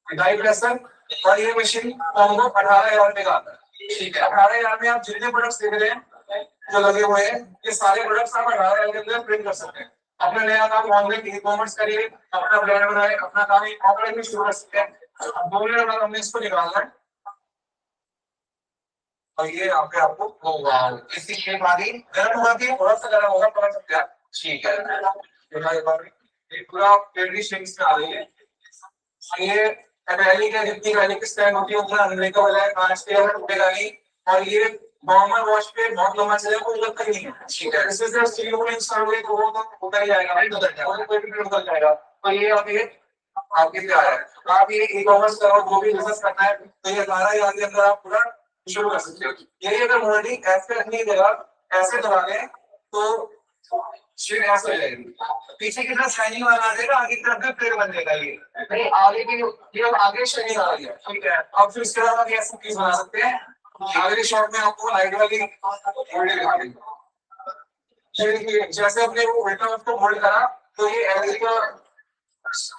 डाई प्रेसर और ये मशीन कॉम्बो 18,000 में आता है ठीक है 18,000 में आप जितने प्रोडक्ट्स देख रहे हैं जो लगे हुए हैं ये सारे प्रोडक्ट्स आप 18,000 के अंदर प्रिंट कर सकते हैं अपना नया काम ऑनलाइन ई कॉमर्स करिए अपना ब्रांड बनाए अपना काम ऑफलाइन में शुरू कर सकते हैं 2 मिनट बाद हमने इसको निकालना है और ये यहाँ पे आपको होगा इसकी शेप आ गई गर्म हुआ थी थोड़ा सा गर्म होगा पता चल गया ठीक है ये पूरा पेड़ी शेप्स में आ गई है ये एक्रेलिक है जितनी एक्रेलिक स्टैंड होती है उतना अनब्रेकेबल है कांच के टूटेगा नहीं और ये नॉर्मल वॉश पे बहुत लंबा चलेगा, कोई लगता ही नहीं है, ठीक है। इसी तरह स्टील को इंस्टॉल हुए तो वो तो उतर ही जाएगा, राइट, उतर जाएगा, वो कोई भी उतर जाएगा। तो ये अभी आपके लिए आया है। तो आप ये ई कॉमर्स करो, जो भी बिजनेस करना है, तो ये 12,000 के अंदर आप पूरा शुरू कर सकते हो। यही अगर मोल्डिंग ऐसे नहीं देगा, ऐसे दबा दें तो शीट ऐसे हो जाएगी, पीछे की तरफ शाइनिंग वाला आ जाएगा, आगे की तरफ भी प्लेट बन जाएगा। ये आगे की, ये आगे शाइनिंग आ रही है, ठीक है। अब फिर इसके बाद आप ऐसे पीस बना सकते हैं। अगले शॉट में आपको लाइट वाली मोल्डिंग दिखा देंगे। जैसे अपने वो उल्टा उसको मोल्ड करा, तो ये एलजी का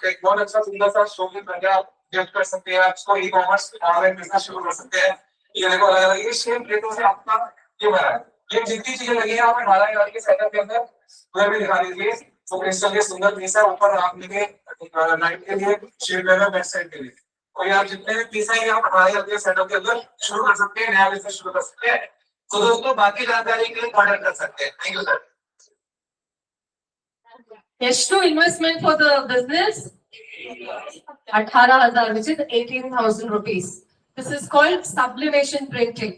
एक बहुत अच्छा सुंदर सा शोकेस बन गया। आप गिफ्ट कर सकते हैं, आप इसको ई कॉमर्स ऑनलाइन बिजनेस शुरू कर सकते हैं। ये देखो अलग अलग ये सेम प्लेटों से आपका ये बना है। ये जितनी चीजें लगी है आप 12,000 के सेटअप के अंदर वह भी दिखा दीजिए। वो क्रिस्टल के सुंदर पीस है, ऊपर आप लेके नाइट के लिए शेड लगा, बैक साइड के लिए। और ये आप जितने भी पीस है ये आप 12,000 के सेटअप के अंदर शुरू कर सकते हैं, नया बिजनेस शुरू कर सकते हैं। तो दोस्तों बाकी जानकारी के लिए ऑर्डर कर सकते हैं। Thank you sir. ಎಷ್ಟು investment for the business? 18,000, which is 18,000 rupees. This is called sublimation printing.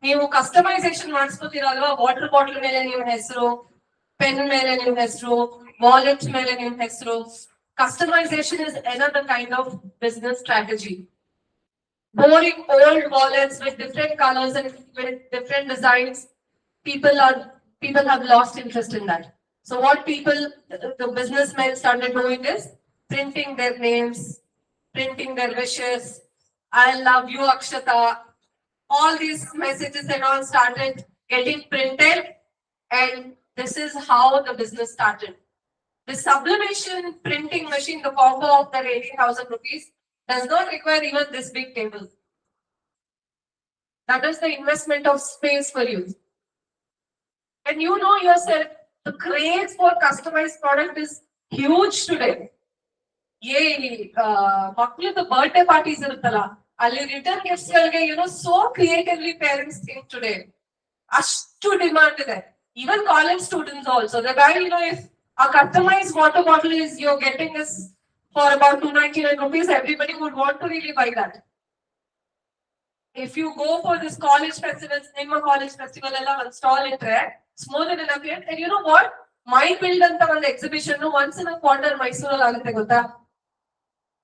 ನೀವು ಕಸ್ಟಮೈಸೇಷನ್ ಮಾಡಿಸ್ಕೊತೀರಲ್ವಾ, ವಾಟರ್ ಬಾಟಲ್ ಮೇಲೆ ನಿಮ್ಮ ಹೆಸರು, ಪೆನ್ ಮೇಲೆ ನಿಮ್ಮ ಹೆಸರು, ವಾಲೆಟ್ ಮೇಲೆ ನಿಮ್ಮ ಹೆಸರು. Customization is another kind of business strategy. Boring old wallets with different colors and with different designs, people have lost interest in that. So what the businessmen started doing is printing their names, printing their wishes. I love you, Akshata. All these messages and all started getting printed, and this is how the business started. The sublimation printing machine, the combo of the 18,000 rupees, does not require even this big table. That is the investment of space for you. And you know yourself, the craze for customized product is huge today. ये ಮಕ್ಕಳದ birthday parties ಇರುತ್ತಲ್ಲ, ಅಲ್ಲಿ return gifts ಗಳಿಗೆ so creatively parents think today. ಅಷ್ಟು demand ಇದೆ. Even college students also, the guy, if a customized water bottle is you're getting this for about 299 rupees, everybody would want to really buy that. If you go for this college festivals, ನಿಮ್ಮ college festival ಎಲ್ಲ ಒಂದು stall ಇಟ್ರೆ small than enough yet. And you know what? My build ಅಂತ ಒಂದು exhibition once in a quarter ಮೈಸೂರಲ್ಲಿ ಆಗುತ್ತೆ ಗೊತ್ತಾ?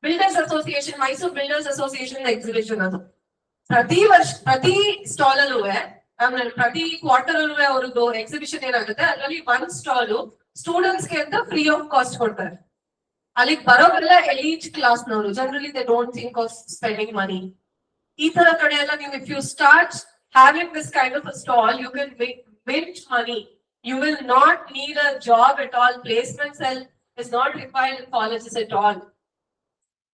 Builders association, Mysuru builders association exhibition ಅದು. ಪ್ರತಿ ಸ್ಟಾಲ್ ಅಲ್ಲೂ ಪ್ರತಿ ಕ್ವಾರ್ಟರ್ ಅಲ್ಲೂ ಅವ್ರದ್ದು ಎಕ್ಸಿಬಿಷನ್ ಏನಾಗುತ್ತೆ, ಅದರಲ್ಲಿ ಒಂದ್ ಸ್ಟಾಲ್ ಸ್ಟೂಡೆಂಟ್ಸ್ ಗೆ ಅಂತ ಫ್ರೀ ಆಫ್ ಕಾಸ್ಟ್ ಕೊಡ್ತಾರೆ. ಅಲ್ಲಿಗೆ ಬರೋರೆಲ್ಲ ಎಲೀಟ್ ಕ್ಲಾಸ್ ನವರು. Generally they don't think of spending money. ಈ ತರ ಕಡೆ ಎಲ್ಲ ನೀವು if you start having this kind of a stall, you can mint money. You will not need a job at all. Placement cell is not required in colleges at all,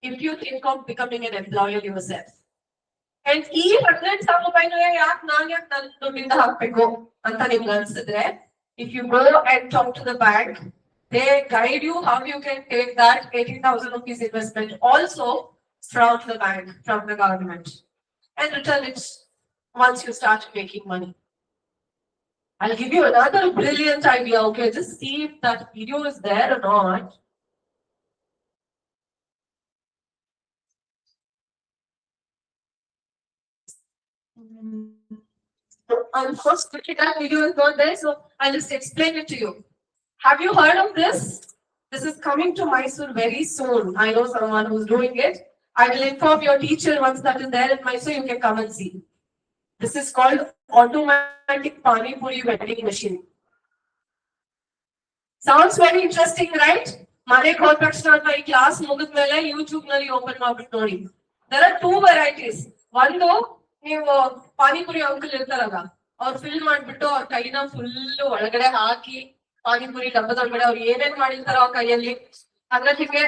if you think of becoming an employer yourself. And ಈ 18,000 ರೂಪಾಯಿನ ಯಾಕೆ ನನ್ನ ದುಡ್ಡಿಂದ ಹಾಕ್ಬೇಕು ಅಂತ ನಿಮ್ಗೆ ಅನ್ಸಿದ್ರೆ, if you go and talk to the bank, they guide you how you can take that 18,000 rupees investment also from the bank, from the government, and return it once you start making money. I'll give you another brilliant idea. Okay, just see if that video is there or not. Unfortunately, that video is not there, so I'll just explain it to you. Have you heard of this? This is coming to Mysore very soon. I know someone who's doing it. I will inform your teacher once that is there in Mysore. You can come and see. This is called automatic pani puri vending machine. Sounds very interesting, right? ಮನೆಗೆ ಹೋದ ತಕ್ಷಣ ಅಥವಾ ಈ class ಮುಗಿದ್ಮೇಲೆ YouTube ನಲ್ಲಿ open ಮಾಡ್ಬಿಟ್ಟು ನೋಡಿ. There are two varieties. ಒಂದು, ನೀವು ಪಾನಿಪುರಿ ಅಂಕಲ್ ಇರ್ತಾರಲ್ಲ, ಅವ್ರು ಫಿಲ್ ಮಾಡ್ಬಿಟ್ಟು ಅವ್ರ ಕೈನ ಫುಲ್ ಒಳಗಡೆ ಹಾಕಿ ಪಾನಿಪುರಿ ಡಬ್ಬದೊಳಗಡೆ ಅವ್ರು ಏನೇನ್ ಮಾಡಿರ್ತಾರೋ ಆ ಕೈಯಲ್ಲಿ ಅದ್ರೊಟ್ಟಿಗೆ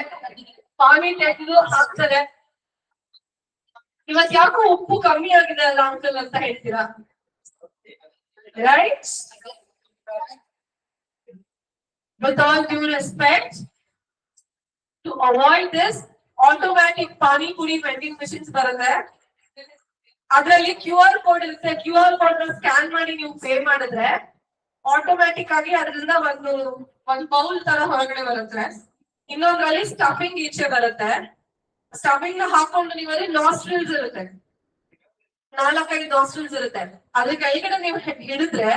ಪಾನಿ ತೆಗೆದು ಹಾಕ್ತಾರೆ. ಇವತ್ ಯಾಕೋ ಉಪ್ಪು ಕಮ್ಮಿ ಆಗಿದೆ ಅಲ್ಲ ಅಂಕಲ್ ಅಂತ ಹೇಳ್ತೀರಾ, right? With all due respect, to avoid this, automatic pani puri vending machines ಬರುತ್ತೆ. ಅದರಲ್ಲಿ QR ಕೋಡ್ ಇರುತ್ತೆ. QR ಕೋಡ್ ಸ್ಕ್ಯಾನ್ ಮಾಡಿ ನೀವು ಪೇ ಮಾಡಿದ್ರೆ ಆಟೋಮ್ಯಾಟಿಕ್ ಆಗಿ ಅದರಿಂದ ಒಂದು ಬೌಲ್ ತರ ಹೊರಗಡೆ ಬರುತ್ತೆ. ಇನ್ನೊಂದ್ರಲ್ಲಿ ಸ್ಟಫಿಂಗ್ ಈಚೆ ಬರುತ್ತೆ. ಸ್ಟಫಿಂಗ್ ನ ಹಾಕೊಂಡು ನೀವಲ್ಲಿ ನಾಸ್ಟ್ರಿಲ್ಸ್ ಇರುತ್ತೆ. 4-5 nostrils ಇರುತ್ತೆ. ಅದ್ರ ಕೆಳಗಡೆ ನೀವು ಹಿಡಿದ್ರೆ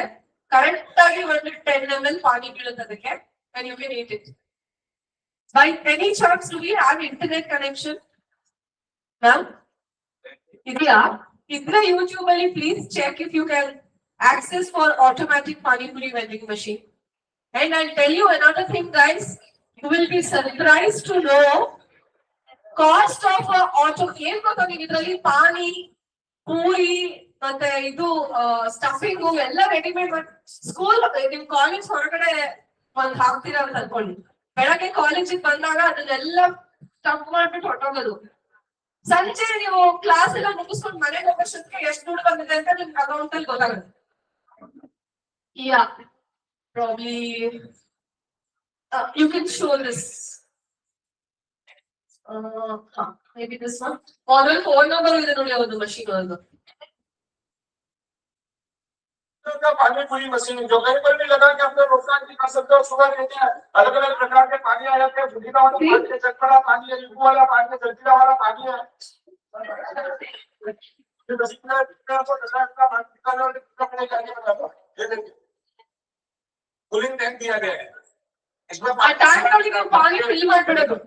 ಕರೆಕ್ಟ್ ಆಗಿ ಒಂದು 10 ml ಪಾನಿ ಬೀಳುತ್ತೆ ಅದಕ್ಕೆ and you can eat it. By any chance do we have internet connection? Ma'am? ಇದೆಯಾ? ಇದ್ರೆ YouTube ಅಲ್ಲಿ please check if you can access for automatic pani puri vending machine. And I'll tell you another thing, guys. You will be surprised to know cost of auto ಏನ್ ಗೊತ್ತಾ ನೀವು ಇದರಲ್ಲಿ ಪಾನಿ ಪೂರಿ ಮತ್ತೆ ಇದು stuffing ಎಲ್ಲ ರೆಡಿಮೇಡ್ ಸ್ಕೂಲ್ ನಿಮ್ college ಹೊರಗಡೆ ಒಂದ್ ಹಾಕ್ತೀರಾ ಅಂತ ಅನ್ಕೊಳ್ಳಿ. ಬೆಳಗ್ಗೆ ಕಾಲೇಜಿಗೆ ಬಂದಾಗ ಅದನ್ನೆಲ್ಲ ಸ್ಟಫ್ ಮಾಡ್ಬಿಟ್ಟು ಹೊಟ್ಟೋಗೋದು. ಸಂಜೆ ನೀವು ಕ್ಲಾಸ್ ಎಲ್ಲ ಮುಗಿಸ್ಕೊಂಡು ಮನೆಗೆ ಹೋಗೋಷ್ಟೊತ್ತಿಗೆ ಎಷ್ಟು ದುಡ್ಡು ಬಂದಿದೆ ಅಂತ ನಿಮ್ಗೆ ಅಕೌಂಟ್ ಅಲ್ಲಿ ಗೊತ್ತಾಗುತ್ತೆ. Yeah probably you can show this. Maybe this one. Or phone number ಇದೆ ನೋಡಿ ಒಂದು machine ಒಂದು. पानी पूरी मशीन जो कहीं पर भी लगा के अपने नुकसान भी कर सकते हो. सुबह रहते हैं अलग अलग प्रकार के पानी आ जाते हैं. पुदीना वाला पानी है, चटपटा पानी है, नींबू वाला पानी है, जलजीरा वाला पानी है. ये मशीन में आपको दशा का पानी निकालने वाले कपड़े जाने बताता. ये देखिए कूलिंग टैंक दिया गया है. इसमें ಆ ಟ್ಯಾಂಕ್ ಒಳಗೆ ಪಾನಿ ಫಿಲ್ ಮಾಡ್ಬಿಡೋದು.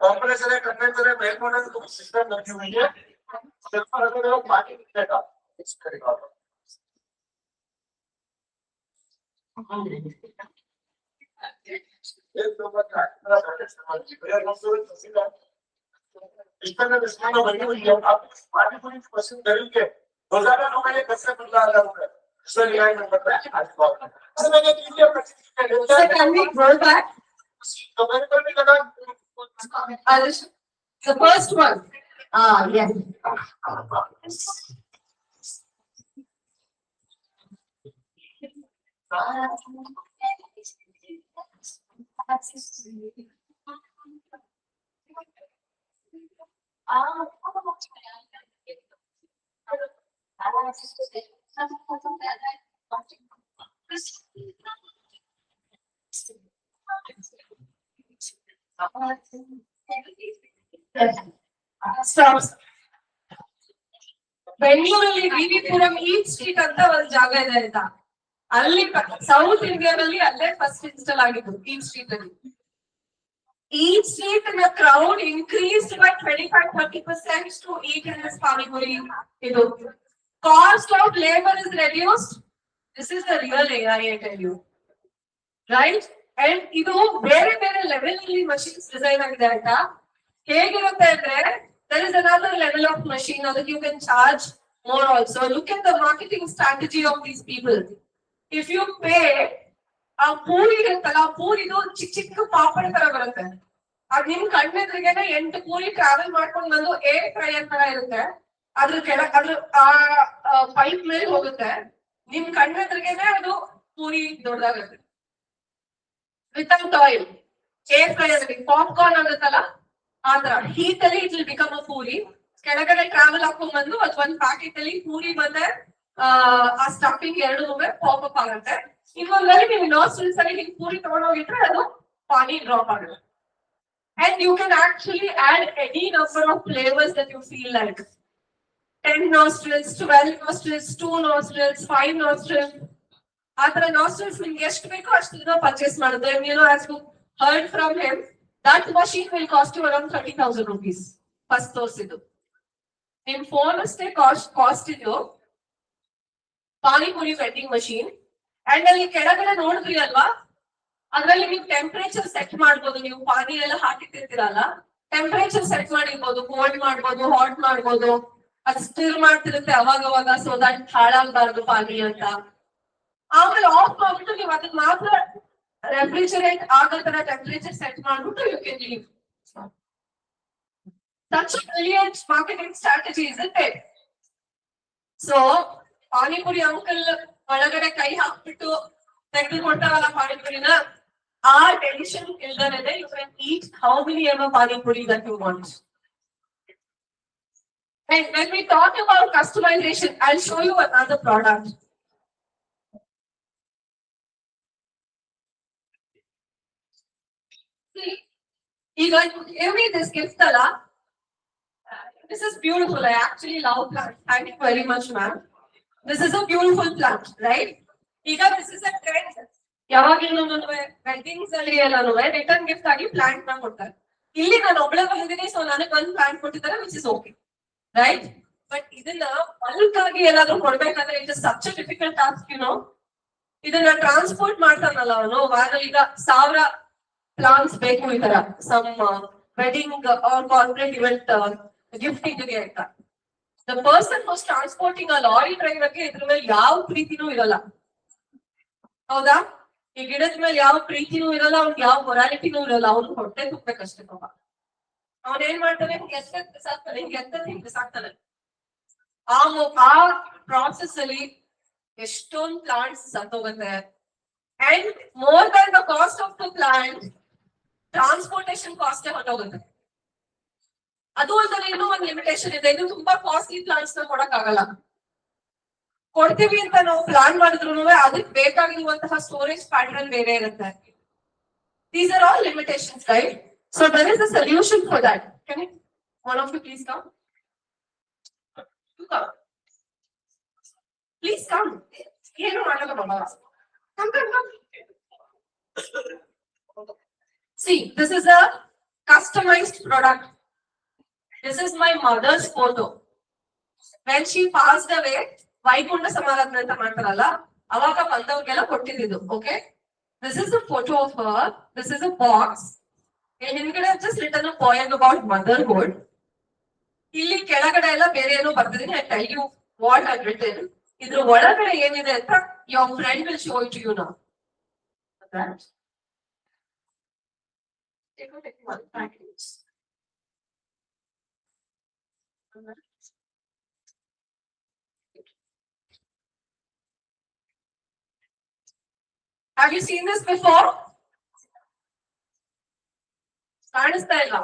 कंप्रेसर है, कंडेंसर है, बैक मोटर की सिस्टम लगी हुई है. सिर्फ अलग अलग पानी निकलेगा. इस तरीका से एक दो बार इस्तेमाल इसमें बनी हुई है. आप पानी पूरी मशीन खरीद के रोजाना लोग ये 10 से 15,000 रुपए इसमें रियायत नंबर पे आज बात So can we go back? तो मेरे पर भी लगा The first one. Yes. Stops. ಬೆಂಗಳೂರಲ್ಲಿ ವಿವಿಪುರಂ ಈಟ್ ಸ್ಟ್ರೀಟ್ ಅಂತ ಒಂದು ಜಾಗ ಇದೆ ಆಯ್ತಾ, ಅಲ್ಲಿ ಸೌತ್ ಇಂಡಿಯಾದಲ್ಲಿ ಅಲ್ಲೇ ಫಸ್ಟ್ ಇನ್ಸ್ಟಾಲ್ ಆಗಿದ್ದು ಈಟ್ ಸ್ಟ್ರೀಟ್ ಅಲ್ಲಿ. ಈಟ್ ಸ್ಟ್ರೀಟ್ ನ crowd increased by 25-30% to eat in this panipuri. ಇದು cost of labour is reduced. This is the real I tell you right. And ಇದು ಬೇರೆ ಬೇರೆ ಲೆವೆಲ್ ಅಲ್ಲಿ ಮಷೀನ್ಸ್ ಡಿಸೈನ್ ಆಗಿದೆ ಆಯ್ತಾ. ಹೇಗಿರುತ್ತೆ ಅಂದ್ರೆ there is another level of machine that you can charge more also. Look at the marketing strategy of these people. If you pay a puri irutala puri idu chik chik papad tara barutte, adu nim kannedirgene 8 puri travel ಮಾಡ್ಕೊಂಡು ಬಂದು air fryer ತರ ಇರುತ್ತೆ. ಅದ್ರ ಕೆಳಗೆ ಆ pipe ಮೇಲೆ ಹೋಗುತ್ತೆ, ನಿಮ್ ಕಣ್ಣೆದ್ರಿಗೆನೆ ಅದು ಪೂರಿ ದೊಡ್ಡದಾಗುತ್ತೆ. Without oil air fryer popcorn ಆಗುತ್ತಲ್ಲ ಆತರ ಹೀಟ್ ಅಲ್ಲಿ it will become a puri. ಕೆಳಗಡೆ ಟ್ರಾವೆಲ್ ಹಾಕೊಂಡ್ ಬಂದು ಅದು ಒಂದ್ ಪ್ಯಾಕೆಟ್ ಅಲ್ಲಿ ಪೂರಿ ಮತ್ತೆ ಆ ಸ್ಟಫಿಂಗ್ ಎರಡು ಪಾಪ್ ಅಪ್ ಆಗುತ್ತೆ. ಇನ್ನೊಂದ್ರಲ್ಲಿ ನೀವು ನಾಸ್ಟ್ರಿಲ್ಸ್ ಅಲ್ಲಿ ಹಿಂಗ್ ಪೂರಿ ತಗೊಂಡೋಗಿದ್ರೆ ಅದು ಪಾನಿ ಡ್ರಾಪ್ ಆಗುತ್ತೆ. And you can actually add any number of flavours that you feel like. 10 nostrils, 12 nostrils, 2 nostrils, 5 nostrils. ಆತರ ನಾಸ್ಟ್ರಿಲ್ಸ್ ನಿಮ್ಗೆ ಎಷ್ಟು ಬೇಕೋ ಅಷ್ಟು ಪರ್ಚೇಸ್ ಮಾಡಿದ್ರೆ, as you heard from him, that machine will cost you around 30,000 rupees. First ತೋರಿಸಿದ್ದು ನಿಮ್ phone ಅಷ್ಟೇ cost ಇದು ಪಾನಿಪುರಿ ವೆಂಡಿಂಗ್ ಮಷೀನ್. ಅಂಡ್ ಅಲ್ಲಿ ಕೆಳಗಡೆ ನೋಡಿದ್ರಿ ಅಲ್ವಾ, ಅದ್ರಲ್ಲಿ ನೀವು ಟೆಂಪರೇಚರ್ ಸೆಟ್ ಮಾಡ್ಬೋದು. ನೀವು ಪಾನಿ ಎಲ್ಲ ಹಾಕಿರ್ತೀರಲ್ಲ, ಟೆಂಪರೇಚರ್ ಸೆಟ್ ಮಾಡಿರ್ಬೋದು, ಕೋಲ್ಡ್ ಮಾಡ್ಬೋದು, ಹಾಟ್ ಮಾಡ್ಬೋದು. ಅದು ಸ್ಟಿರ್ ಮಾಡ್ತಿರುತ್ತೆ ಅವಾಗ ಸೊ ದಟ್ ಹಾಳಾಗಬಾರ್ದು ಪಾನಿ ಅಂತ. ಆಮೇಲೆ ಆಫ್ ಮಾಡ್ಬಿಟ್ಟು ನೀವು ಅದನ್ನ ಮಾತ್ರ ರೆಫ್ರಿಜರೇಟ್ ಆಗೋ ತರ ಟೆಂಪರೇಚರ್ ಸೆಟ್ ಮಾಡ್ಬಿಟ್ಟು you can leave. Such a brilliant marketing strategy, isn't it? So panipuri uncle ಒಳಗಡೆ ಕೈ ಹಾಕ್ಬಿಟ್ಟು ತೆಗೆದು ಕೊಡ್ತಾರಲ್ಲ ಪಾನಿಪುರಿನ, ಆ ಟೆನ್ಷನ್ ಇಲ್ದನೆ you can eat how many ever panipuri that you want. And when we talk about customization, I'll show you another product. See, ಈಗ give me this gift ಅಲ್ಲ, This is beautiful. I actually love plant. Thank you very much, ma'am. This is a beautiful plant, right? Because this is a trend. ಯಾವಾಗಲೂ weddings ಅಲ್ಲಿ ಎಲ್ಲಾನು return gift ಆಗಿ plant ನ ಕೊಡ್ತಾರೆ. ಇಲ್ಲಿ ನಾನು ಒಬ್ಳೆ ಬಂದಿದ್ದೀನಿ, ಸೊ ನನಗೆ ಒಂದು ಪ್ಲಾಂಟ್ ಕೊಟ್ಟಿದ್ದಾರೆ, which is okay, right? But ಇದನ್ನ ಬಲ್ಕ್ ಆಗಿ ಎಲ್ಲಾದ್ರೂ ಕೊಡ್ಬೇಕಾದ್ರೆ it is such a difficult task, ಇದನ್ನ ಟ್ರಾನ್ಸ್ಪೋರ್ಟ್ ಮಾಡ್ತಾನಲ್ಲ ಅವನು, ಈಗ 1000 ಪ್ಲಾಂಟ್ಸ್ ಬೇಕು ಈ ತರ some wedding or corporate event gifting ಗೆ ಅಂತ. ದ ಪರ್ಸನ್ ವಾಸ್ ಟ್ರಾನ್ಸ್ಪೋರ್ಟಿಂಗ್ ಆ ಲಾರಿ ಡ್ರೈವರ್ಗೆ ಇದ್ರ ಮೇಲೆ ಯಾವ ಪ್ರೀತಿನೂ ಇರಲ್ಲ, ಹೌದಾ? ಈ ಗಿಡದ ಮೇಲೆ ಯಾವ ಪ್ರೀತಿನೂ ಇರಲ್ಲ, ಅವ್ನಿಗೆ ಯಾವ ಮೊರಾಲಿಟಿನೂ ಇರಲ್ಲ, ಅವ್ನು ಹೊಟ್ಟೆ ತುಂಬಬೇಕಷ್ಟೇ ಪಾಪ. ಅವನ್ ಏನ್ ಮಾಡ್ತಾನೆ, ಬಿಸಾಕ್ತಾನೆ. ಆ ಪ್ರಾಸೆಸ್ ಅಲ್ಲಿ ಎಷ್ಟೊಂದು ಪ್ಲಾಂಟ್ಸ್ ಸತ್ತೋಗುತ್ತೆ. And more than the cost of the plant, transportation cost ಹೊಟ್ಟೋಗುತ್ತೆ. ಅದು ಅಲ್ಲದೆ ಇನ್ನೂ ಒಂದು ಲಿಮಿಟೇಷನ್ ಇದೆ, ಇದು ತುಂಬಾ ಕಾಸ್ಟ್ಲಿ ಪ್ಲಾಂಟ್ಸ್ ನ ಕೊಡಕ್ ಆಗಲ್ಲ. ಕೊಡ್ತೀವಿ ಅಂತ ನಾವು ಪ್ಲಾನ್ ಮಾಡಿದ್ರು ಅದಕ್ಕೆ ಬೇಕಾಗಿರುವಂತಹ ಸ್ಟೋರೇಜ್ ಪ್ಯಾಟರ್ನ್ ಬೇರೆ ಇರುತ್ತೆ. These are all limitations, right? So there is a solution for that. Can it, one of you please come? You come. Please come. ಏನು ಮಾಡಲ್ಲ ಬಾಬಾ. Come. See, this is a customized product. This is my mother's photo. When she passed away, Vaikuntha ಸಮಾರಾಧನೆ ಅಂತ ಮಾಡ್ತಾರಲ್ಲ, ಅವಾಗ ಬಂದವ್ರಿಗೆಲ್ಲ ಕೊಟ್ಟಿದ್ದು. Okay, this is a photo of her. This is a box. ಹಿಂದ್ಗಡೆ just return a poem about motherhood. ಇಲ್ಲಿ ಕೆಳಗಡೆ ಎಲ್ಲ ಬೇರೆ ಏನೋ ಬರ್ತಿದ್ದೀನಿ. I tell you what I written. ಇದ್ರ ಒಳಗಡೆ ಏನಿದೆ ಅಂತ your friend will show it you now. Have you seen this before? ಕಾಣಿಸ್ತಾ ಇಲ್ಲ.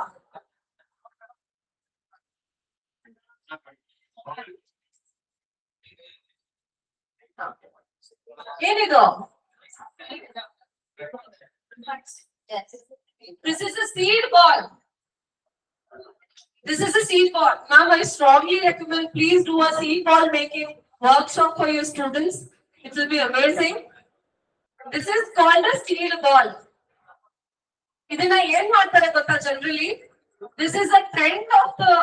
ಏನಿದು? This is a seed ball. This is a seed ball. Ma'am, I strongly recommend please do a seed ball making workshop for your students. It will be amazing. This is called a seed ball. ಇದನ್ನ ಏನ್ ಮಾಡ್ತಾರೆ ಗೊತ್ತಾ generally? This is a trend of the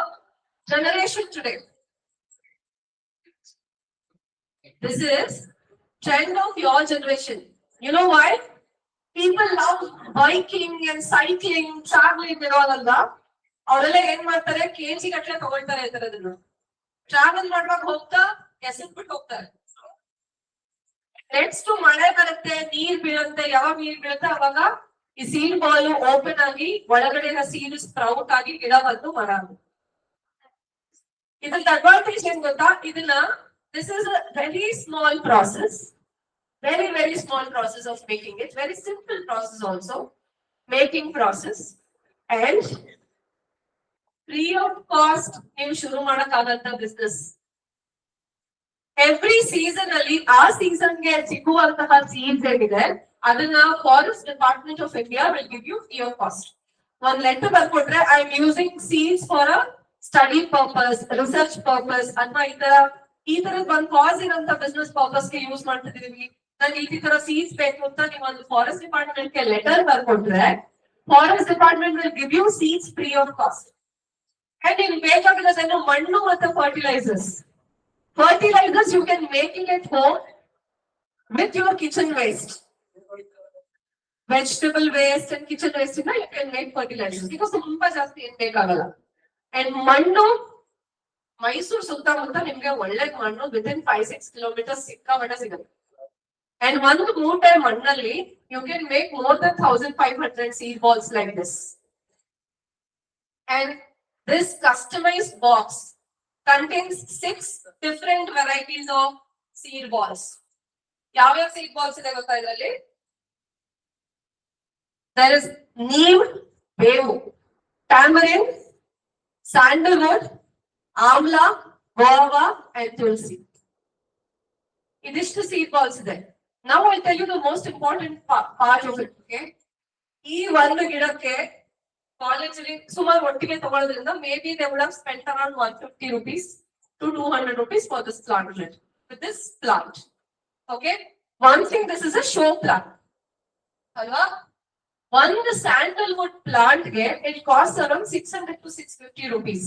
generation today. This is trend of your generation. You know why? People love biking and cycling, traveling and all ಅಲ್ವಾ? ಅವರೆಲ್ಲ ಏನ್ ಮಾಡ್ತಾರೆ, KG ಗಟ್ಟಲೆ ತಗೊಳ್ತಾರೆ ಈ ತರದನ್ನ. ಟ್ರಾವೆಲ್ ಮಾಡುವಾಗ ಹೋಗ್ತಾ ಎಸೆದ್ಬಿಟ್ಟು ಹೋಗ್ತಾರೆ. ನೆಕ್ಸ್ಟ್ ಮಳೆ ಬರುತ್ತೆ, ನೀರ್ ಬೀಳುತ್ತೆ. ಯಾವಾಗ ನೀರ್ ಬೀಳುತ್ತೆ ಅವಾಗ ಈ ಸೀಡ್ ಬಾಲ್ ಓಪನ್ ಆಗಿ ಒಳಗಡೆ ಸೀಡ್ ಸ್ಪ್ರೌಟ್ ಆಗಿ ಗಿಡ ಬಂದು ಮರ. ಇದ್ರದ್ದು ಅಡ್ವಾಂಟೇಜ್ ಏನ್ ಗೊತ್ತಾ? ಇದನ್ನ this is a very small process, very small process of making it, very simple process also, making process, and free of cost ನೀವು ಶುರು ಮಾಡಕ್ಕಾಗಂತ ಬಿಸ್ನೆಸ್. ಎವ್ರಿ ಸೀಸನ್ ಅಲ್ಲಿ ಆ ಸೀಸನ್ ಗೆ ಸಿಗುವಂತಹ ಸೀಡ್ಸ್ ಏನಿದೆ ಅದನ್ನ forest department of India will give you free of cost. ಒಂದ್ letter ಬರ್ಕೊಟ್ರೆ I am using seeds for a study purpose, research purpose ಅಥವಾ ಈ ತರದ ಒಂದ್ ಕಾಸ್ ಇರೋಂತ ಬಿಸ್ನೆಸ್ ಪರ್ಪಸ್ ಗೆ ಯೂಸ್ ಮಾಡ್ತಿದೀವಿ, ನಂಗೆ ಈ ತರ ಸೀಡ್ಸ್ ಬೇಕು ಅಂತ ನೀವು ಒಂದು ಫಾರೆಸ್ಟ್ ಡಿಪಾರ್ಟ್ಮೆಂಟ್ ಗೆ ಲೆಟರ್ ಬರ್ಕೊಟ್ರೆ forest department will give you seeds free of cost. And ನಿಮ್ಗೆ ಬೇಕಾಗಿರೋದೇನು ಮಣ್ಣು ಮತ್ತು fertilizers. Fertilizers you can make it at home with your kitchen waste, vegetable waste and kitchen waste. You can make fertilizers because ತುಂಬಾ ಜಾಸ್ತಿ ಏನ್ ಬೇಕಾಗಲ್ಲ. And ಮಣ್ಣು ಮೈಸೂರು ಸುತ್ತಮುತ್ತ ನಿಮ್ಗೆ ಒಳ್ಳೆ ಮಣ್ಣು ವಿತಿನ್ 5-6 ಕಿಲೋಮೀಟರ್ಸ್ ಸಿಕ್ಕಾಪಟ್ಟೆ ಸಿಗುತ್ತೆ. And ಒಂದು ಮೂಟೆ ಮಣ್ಣಲ್ಲಿ you can make more than 1500 seed balls like this. And this customized box contains 6 different varieties of seed balls. ಯಾವ್ಯಾವ seed balls ಇದೆ ಗೊತ್ತಾ ಇದರಲ್ಲಿ? There is neem, ಬೇವು, tamarind, sandalwood, amla, guava and tulsi. ಇದಿಷ್ಟು seed balls ಇದೆ. Now I'll tell you the most important part of it. Okay, ಈ ಒಂದು ಗಿಡಕ್ಕೆ ಕಾಲೇಜ್ ಅಲ್ಲಿ ಸುಮಾರು ಒಟ್ಟಿಗೆ ತಗೊಳ್ಳೋದ್ರಿಂದ maybe they would have spent around 150 rupees to 200 rupees for this plant with this plant. Okay, one thing, this is a show plant. Alva, one sandalwood plant ಗೆ it costs around 600 to 650 rupees.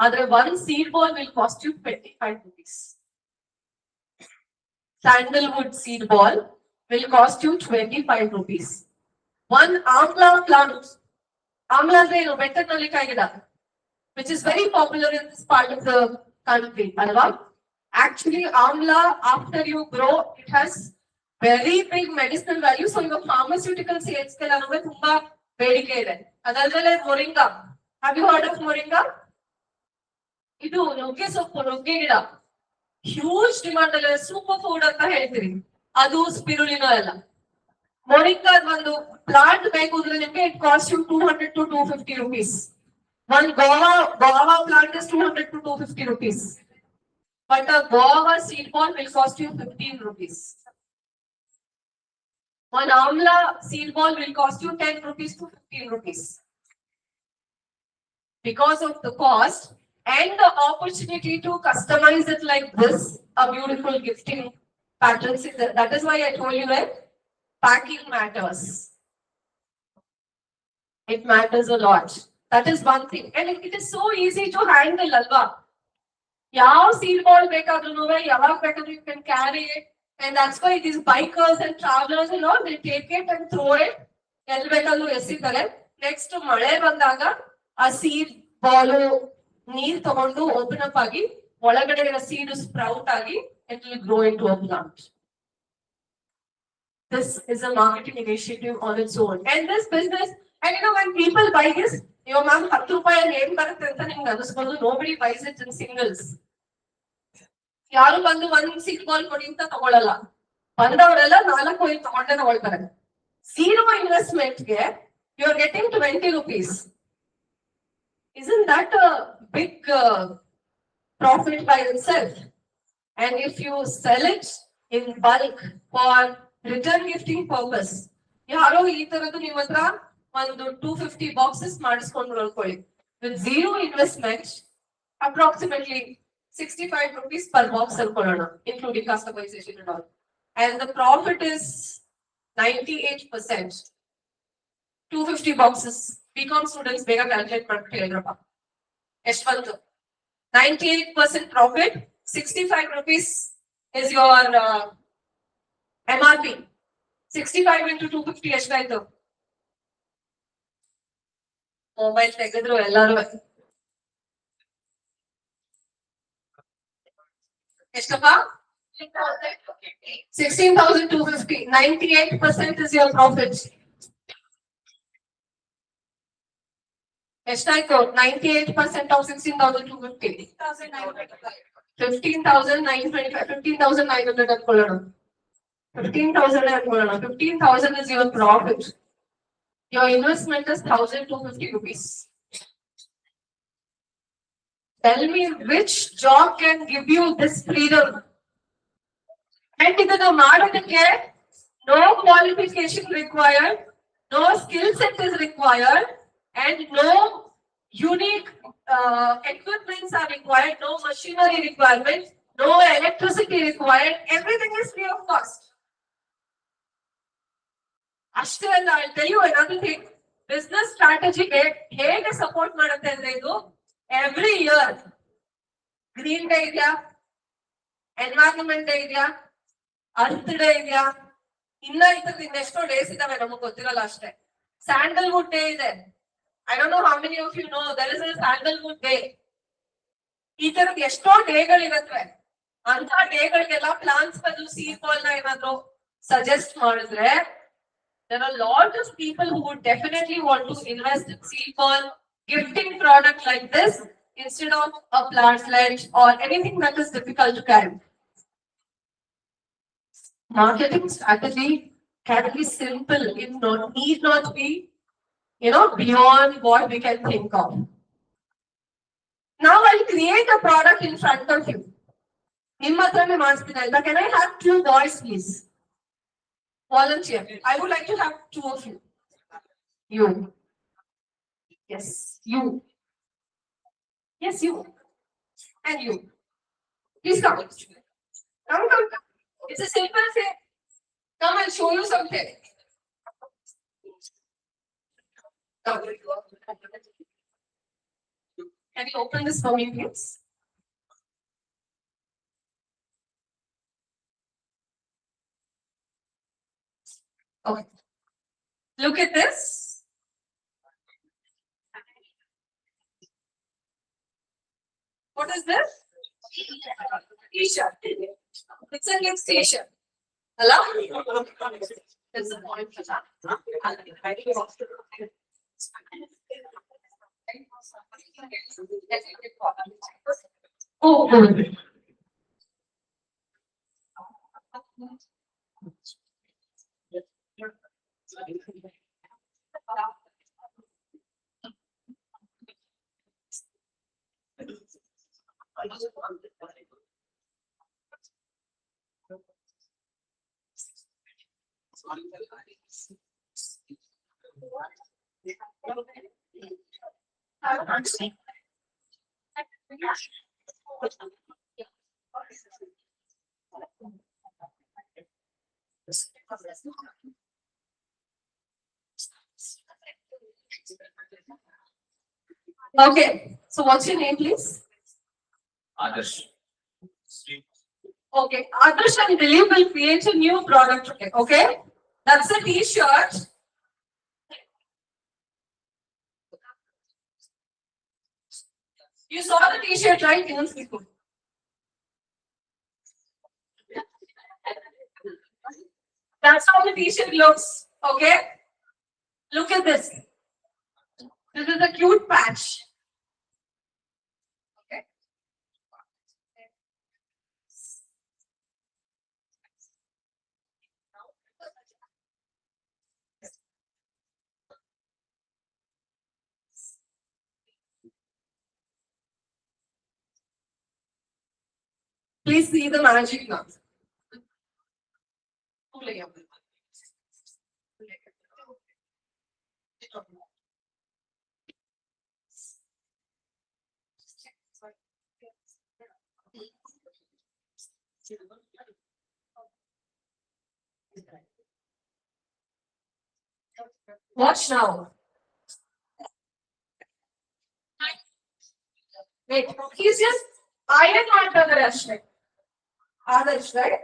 Adre one seed ball will cost you 25 rupees. Sandalwood seed ball will cost you 25 rupees. One amla plant, amla ಅಂದ್ರೆ ಏನು ಬೆಟ್ಟನಲ್ಲಿಕಾಯಿ ಗಿಡ, which is very popular in this part of the country. Alva, actually amla, after you grow, it has very big medicinal value. So your pharmaceutical sales ಗೆಲ್ಲ ತುಂಬಾ ಬೇಡಿಕೆ ಇದೆ. ಅದಾದ್ಮೇಲೆ moringa, have you heard of moringa? ಇದು ನುಗ್ಗೆ ಸೊಪ್ಪು, ನುಗ್ಗೆ ಗಿಡ ಹ್ಯೂಜ್ ಡಿಮಾಂಡ್ ಅಲ್ಲ, ಸೂಪರ್ ಫುಡ್ ಅಂತ ಹೇಳ್ತೀವಿ. ಅದು ಸ್ಪಿರುಲಿನಾ ಎಲ್ಲ. ಮೊರಿಂಗಾ ಒಂದು ಪ್ಲಾಂಟ್ ಬೇಕು ಅಂದ್ರೆ ನಿಮ್ಗೆ it cost you 200 to 250 rupees. One guava plant is 200 to 250 rupees. But a guava seed ball will cost you 15 rupees. One amla seed ball will cost you 10 rupees to 15 rupees. Because of the cost and the opportunity to customize it like this, a beautiful gifting patterns. That is why I told you that packing matters. It matters a lot. That is one thing. And it is so easy to handle, alva. Yav seed ball bekadru yav bekadru you can carry it. And that's why these bikers and travelers and all, they take it and throw it. Ell bekadru esitare. Next male bandaga a seed ball ನೀರ್ ತಗೊಂಡು open up ಆಗಿ ಒಳಗಡೆ ಇರೋ seed sprout ಆಗಿ it will grow into a plant. This is a marketing initiative on its own. And this business, and you know, when people buy this, your ma'am 10 ರೂಪಾಯಿ ಅಲ್ಲಿ ಏನ್ ಬರುತ್ತೆ ಅಂತ ನಿಮ್ಗೆ ಅನಿಸ್ಬೋದು. Nobody buys it in singles. ಯಾರು ಬಂದು ಒಂದ್ seed ball ಕೊಡಿ ಅಂತ ತಗೊಳ್ಳಲ್ಲ. ಬಂದವರೆಲ್ಲ 4-5 ತಗೊಂಡೇ ತಗೊಳ್ತಾರೆ. Zero investment ಗೆ you are getting 20 rupees. Isn't that a big profit by itself? And if you sell it in bulk for return gifting purpose, ಯಾರೋ ಈ ತರದ್ದು ನಿಮ್ಮ ಹತ್ರ ಒಂದು 250 boxes ಮಾಡಿಸ್ಕೊಂಡು ನೋಡ್ಕೊಳ್ಳಿ. With zero investment, approximately 65 rupees per box ಅನ್ಕೊಳ್ಳೋಣ, including customization and all. And the profit is 98%. 250 boxes. BCom students ಬೇಗ calculate ಮಾಡ್ಬಿಟ್ಟು ಹೇಳಿದ್ರಪ್ಪ ಎಷ್ಟು ಬಂತು. 98% profit, 65 rupees is your MRP. 65 into 250 ಎಷ್ಟಾಯ್ತು? ಮೊಬೈಲ್ ತೆಗೆದ್ರು ಎಲ್ಲರೂ. ಎಷ್ಟಪ್ಪ? 16,250. 98% is your profit. ಎಷ್ಟಾಯ್ತು? 98% of 16,250. 15,925. 15,900 ಅನ್ಕೊಳ್ಳೋಣ. 15,000 ಅನ್ಕೊಳ್ಳೋಣ. 15,000 is your profit. Your investment is 1,250 rupees. Tell me which job can give you this freedom? And ಇದನ್ನ ಮಾಡೋದಕ್ಕೆ no qualification required, no skill set is required, and no unique equipments are required, no machinery requirement, no electricity required. Everything is free of cost. ಅಷ್ಟೇ ಅಲ್ಲ, I'll tell you another thing. Business strategy ಹೇಗೆ support ಮಾಡುತ್ತೆ ಅಂದ್ರೆ ಇದು every year green day ಇದೆಯಾ, environment day ಇದೆಯಾ, earth day ಇದೆಯಾ, ಇನ್ನ ಇದ್ರದ್ದು ಇನ್ನೆಷ್ಟೋ ಡೇಸ್ ಇದಾವೆ ನಮಗ್ ಗೊತ್ತಿರಲ್ಲ ಅಷ್ಟೇ. ಸ್ಯಾಂಡಲ್ವುಡ್ ಡೇ ಇದೆ. I don't know how many of you know there is a sandalwood day. ಈ ತರದ ಎಷ್ಟೋ ಡೇಗಳಿರತ್ವೆ. ಅಂತ ಡೇಗಳಿಗೆಲ್ಲ ಪ್ಲಾನ್ಸ್ ಬದಲು ಸೀಡ್ ಬಾಲ್ ನ ಏನಾದ್ರು ಸಜೆಸ್ಟ್ ಮಾಡಿದ್ರೆ there are a lot of people who would definitely want to invest in seed ball gifting product like this instead of a plant sledge or anything that is difficult to carry. Marketing strategy can be simple. It need not be, beyond what we can think of. Now I'll create a product in front of you. Can I have 2 boys, please? Volunteer. I would like to have 2 of you. You. Yes, you. Yes, you. And you. Please come. Come, come, come. It's a simple thing. Come, I'll show you something. Come. Can you open this for me, please? Okay. Look at this. What is this? T-shirt. It's a gift t-shirt. Hello? There's a point for that. Oh, good. Okay, so what's your name, please? Adarsh. Okay, Adarsh and Dilip will create a new product today, okay? That's a t-shirt. You saw the t-shirt, right? Even people. That's how the t-shirt looks, okay? Look at this. This is a cute patch. Okay. Please see the magic now. Watch now. Wait, he's just iron not the rest. Others, right?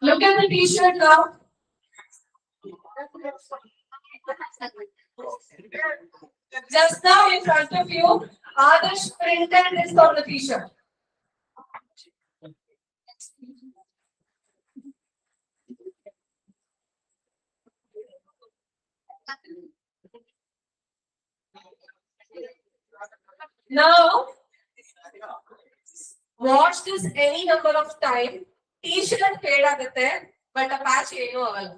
Look at the t-shirt now. Just now in front of you, Adarsh printed this on the t-shirt. Now, watch this any number of time. T-shirt fade agate, but a patch ಏನು ಆಗಲ್ಲ.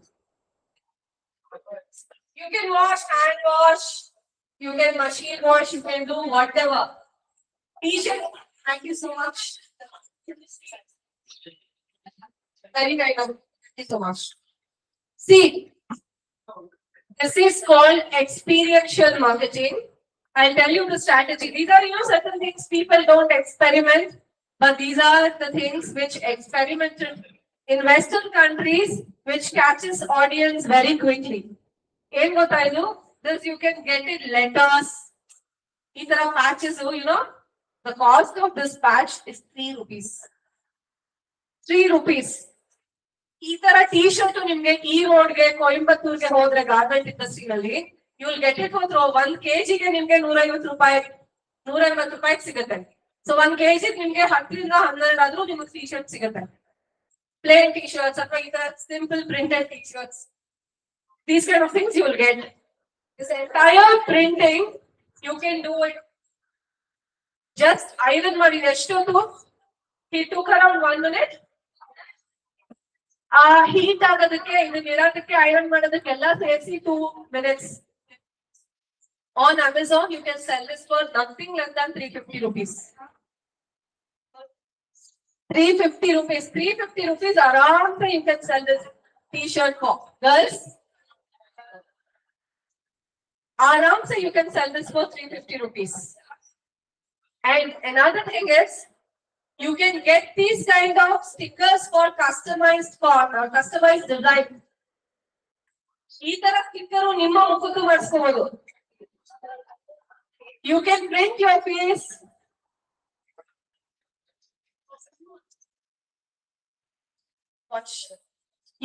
You can wash, hand wash, you can machine wash, you can do whatever. T-shirt, thank you so much. Very kind of, thank you so much. See, this is called experiential marketing. I'll tell you the strategy. These are, certain things people don't experiment. But these are the things which experimented in Western countries, which catches audience very quickly. ಏನ್ ಗೊತ್ತಾಯ್ತು? This you can get in letters. ಈ ತರ patches, the cost of this patch is 3 rupees. 3 rupees. ಈ ತರ T shirt ನಿಮ್ಗೆ ಈ ರೋಡ್ಗೆ ಕೊಯಂಬತ್ತೂರ್ಗೆ ಹೋದ್ರೆ ಗಾರ್ಮೆಂಟ್ ಇಂಡಸ್ಟ್ರಿನಲ್ಲಿ you will get it for 1 kg ನಿಮ್ಗೆ 150 ರೂಪಾಯಿ 150 ರೂಪಾಯಿಗೆ ಸಿಗುತ್ತೆ. ಸೊ 1 kg ನಿಮ್ಗೆ 10 ರಿಂದ 12 ಆದ್ರೂ ನಿಮಗೆ ಟೀ ಶರ್ಟ್ ಸಿಗುತ್ತೆ. ಪ್ಲೇನ್ ಟೀ ಶರ್ಟ್ಸ್ ಅಥವಾ ಈ ತರ simple printed T shirts. These kind of things you will get. This entire printing you can do it. Just iron ಮಾಡಿ ಎಷ್ಟೊತ್ತು? He took around 1 minute. Heat ಆಗೋದಕ್ಕೆ ಇದನ್ನ ಇರೋದಕ್ಕೆ ಐರನ್ ಮಾಡೋದಕ್ಕೆಲ್ಲ ಸೇರಿಸಿ 2 minutes. On Amazon you can sell this for nothing less than 350 rupees. 350 rupees. 350 rupees around you can sell this t-shirt for. Girls, around you can sell this for 350 rupees. And another thing is, you can get these kind of stickers for customized design. ಈ ತರ sticker ನಿಮ್ಮ ಮುಖಕ್ಕೂ ಮಾಡಿಸ್ಕೋಬಹುದು. You can print your face. Watch.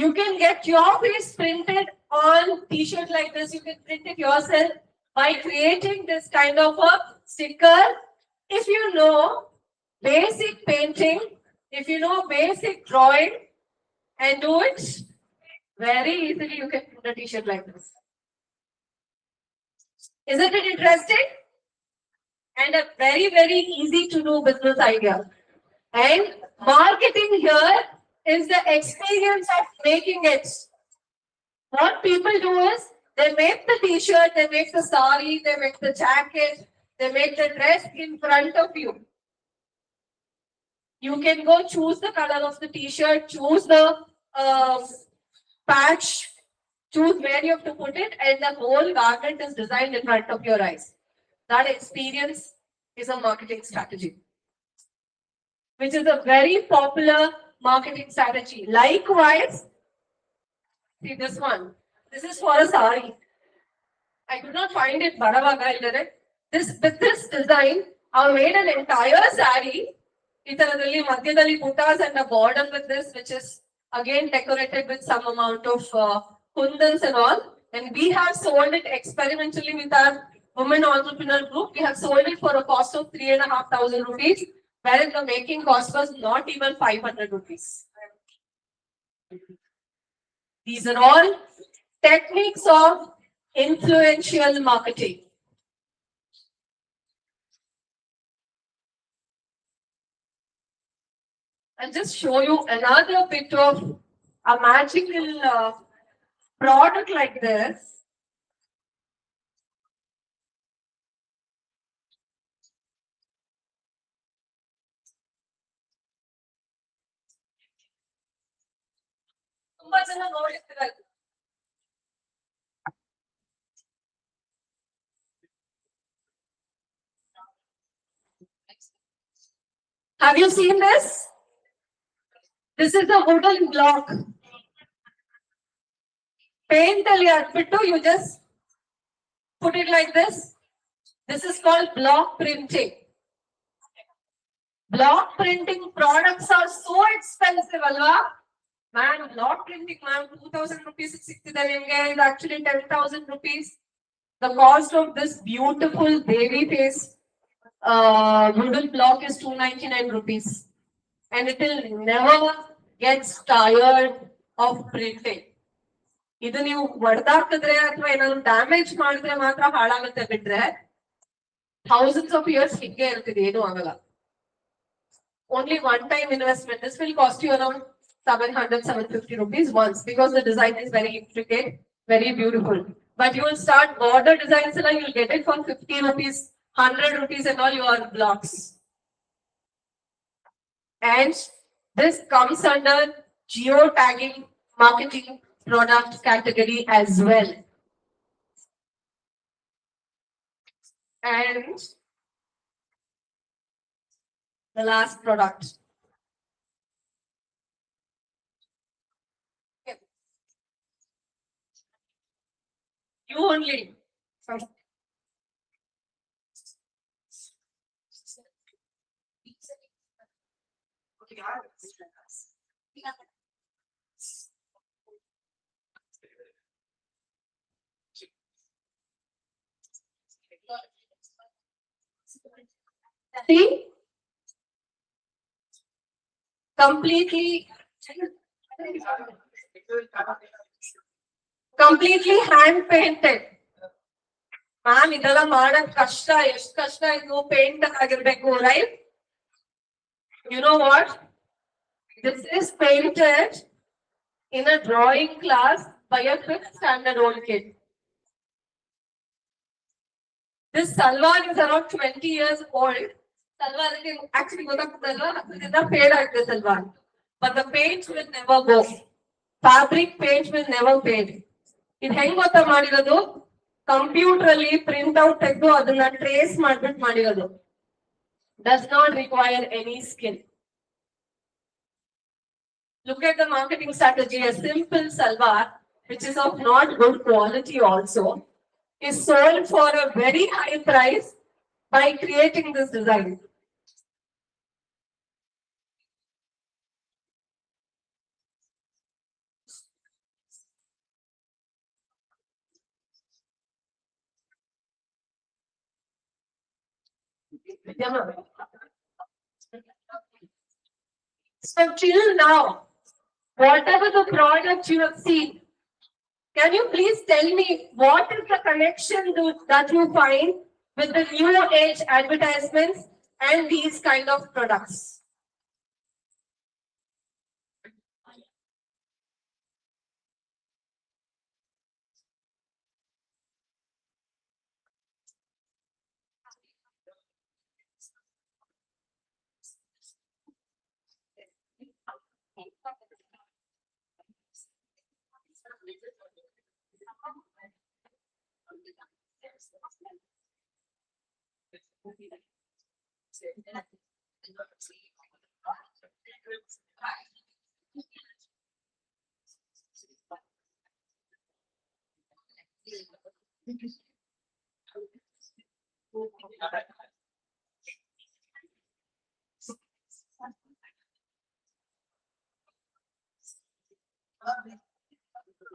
You can get your face printed on t-shirt like this. You can print it yourself by creating this kind of a sticker. If you know basic painting, if you know basic drawing and do it very easily, you can put a t-shirt like this. Isn't it interesting? And a very, very easy to do business idea. And marketing here is the experience of making it. What people do is, they make the t-shirt, they make the sari, they make the jacket, they make the dress in front of you. You can go choose the color of the t-shirt, choose the patch, choose where you have to put it, and the whole garment is designed in front of your eyes. That experience is a marketing strategy, which is a very popular marketing strategy. Likewise, see this one. This is for a sari. I could not find it. With this design, I made an entire sari. Itaradalli madhyadalli buttas and a border with this, which is again decorated with some amount of kundans and all. And we have sold it experimentally with our women entrepreneur group. We have sold it for a cost of 3,500 rupees, whereas the making cost was not even 500 rupees. These are all techniques of influential marketing. I'll just show you another bit of a magical product like this. ತುಂಬಾ ಜನ ನೋಡಿರ್ತೀರ. Have you seen this? This is a wooden block. Paint ಅಲ್ಲಿ ಹಾಕ್ಬಿಟ್ಟು you just put it like this. This is called block printing. Block printing products are so expensive, alva? Man, block printing, man, 2,000 rupees is actually 10,000 rupees. The cost of this beautiful baby face wooden block is 299 rupees. And it will never get tired of printing. ಇದು ನೀವು ಹೊಡೆದಾಕಿದ್ರೆ ಅಥವಾ ಏನಾದ್ರು damage ಮಾಡಿದ್ರೆ ಮಾತ್ರ ಹಾಳಾಗುತ್ತೆ ಬಿಟ್ರೆ thousands of years ಹೀಗೆ ಇರ್ತಿದೆ, ಏನು ಆಗಲ್ಲ. Only one time investment. This will cost you around 700-750 rupees once, because the design is very intricate, very beautiful. But you will start border designs and you will get it for 50 rupees, 100 rupees and all your blocks. And this comes under geo-tagging marketing product category as well. And The last product. Okay. You only. See? Completely hand painted. Ma'am, ಇದೆಲ್ಲ ಮಾಡಕ್ ಕಷ್ಟ ಎಷ್ಟು ಕಷ್ಟ ಇದು paint ಆಗಿರ್ಬೇಕು right? You know what? This is painted in a drawing class by a 5th standard old kid. This salwar is around 20 years old. Salwar actually fade out the salwar. But the paint will never go. Fabric paint will never fade. ಇದು ಹೆಂಗ್ ಗೊತ್ತಾ ಮಾಡಿರೋದು computer ಅಲ್ಲಿ print out ತೆಗೆದು ಅದನ್ನ trace ಮಾಡ್ಬಿಟ್ಟು ಮಾಡಿರೋದು does not require any skill. Look at the marketing strategy. A simple salwar, which is of not good quality also, is sold for a very high price by creating this design. So till now, whatever the product you have seen, can you please tell me what is the connection that you find with the new age advertisements and these kind of products?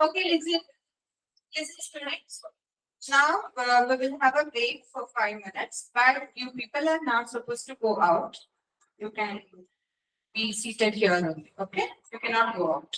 Okay, is it correct? Now we will have a break for 5 minutes, but you people are not supposed to go out. You can be seated here only. Okay, you cannot go out.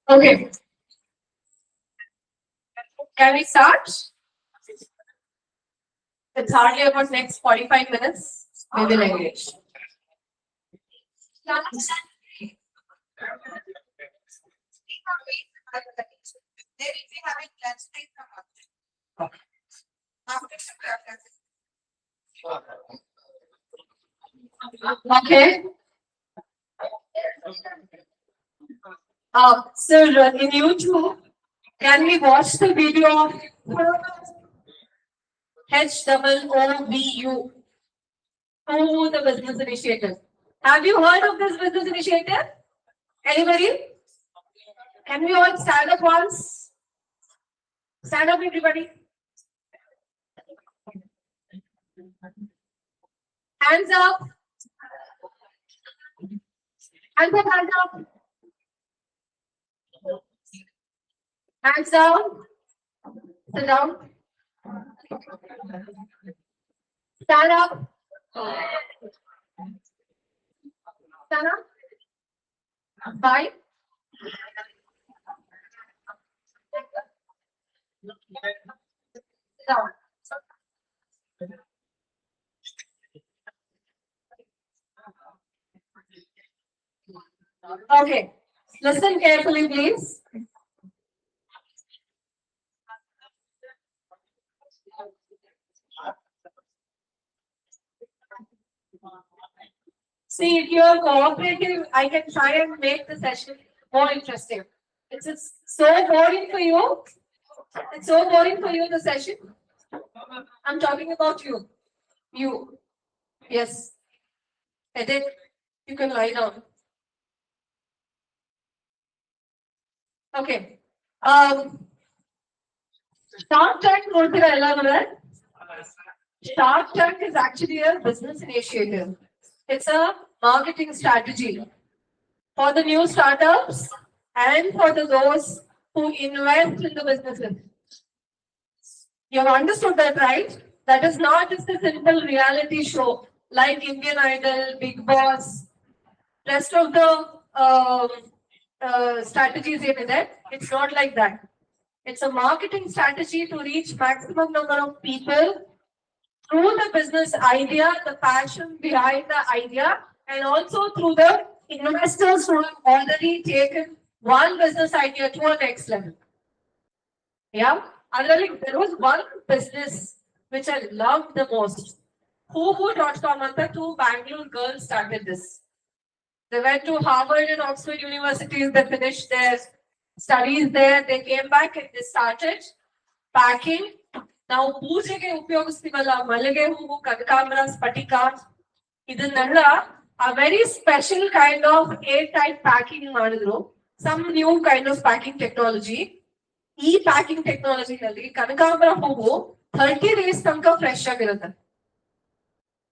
Okay. Can we start? It's hardly about next 45 minutes. We will engage. Okay. Sir, in YouTube, can we watch the video of HOOBU? Who the business initiative? Have you heard of this business initiative? Anybody? Can we all stand up once? Stand up, everybody. Hands up. Hands up, hands up. Hands down. Sit down. Stand up. Stand up. Bye. Down. Okay. Listen carefully, please. See, if you are cooperative, I can try and make the session more interesting. It's so boring for you. It's so boring for you, the session. I'm talking about you. You. Yes. Edit. You can lie down. Okay. Shark Tank ನೋಡ್ತೀರಾ ಎಲ್ಲಾರು? Shark Tank is actually a business initiative. It's a marketing strategy for the new startups and for those who invest in the businesses. You have understood that, right? That is not just a simple reality show like Indian Idol, Big Boss, rest of the strategies in it. It's not like that. It's a marketing strategy to reach maximum number of people through the business idea, the passion behind the idea, and also through the investors who have already taken one business idea to a next level. Yeah, there was one business which I loved the most. Who.com and the two Bangalore girls started this. They went to Harvard and Oxford universities, they finished their studies there, they came back and they started packing. Now, ಪೂಜೆಗೆ ಉಪಯೋಗಿಸ್ತೀವಲ್ಲ ಮಲ್ಲಿಗೆ ಹೂವು ಕನಕಾಂಬರ ಸ್ಫಟಿಕ ಇದನ್ನೆಲ್ಲ a very special kind of airtight packing ಮಾಡಿದ್ರು. Some new kind of packing technology. ಈ packing ಟೆಕ್ನಾಲಜಿನಲ್ಲಿ ಕನಕಾಂಬರ ಹೂವು 30 days ತನಕ ಫ್ರೆಶ್ ಆಗಿರುತ್ತೆ.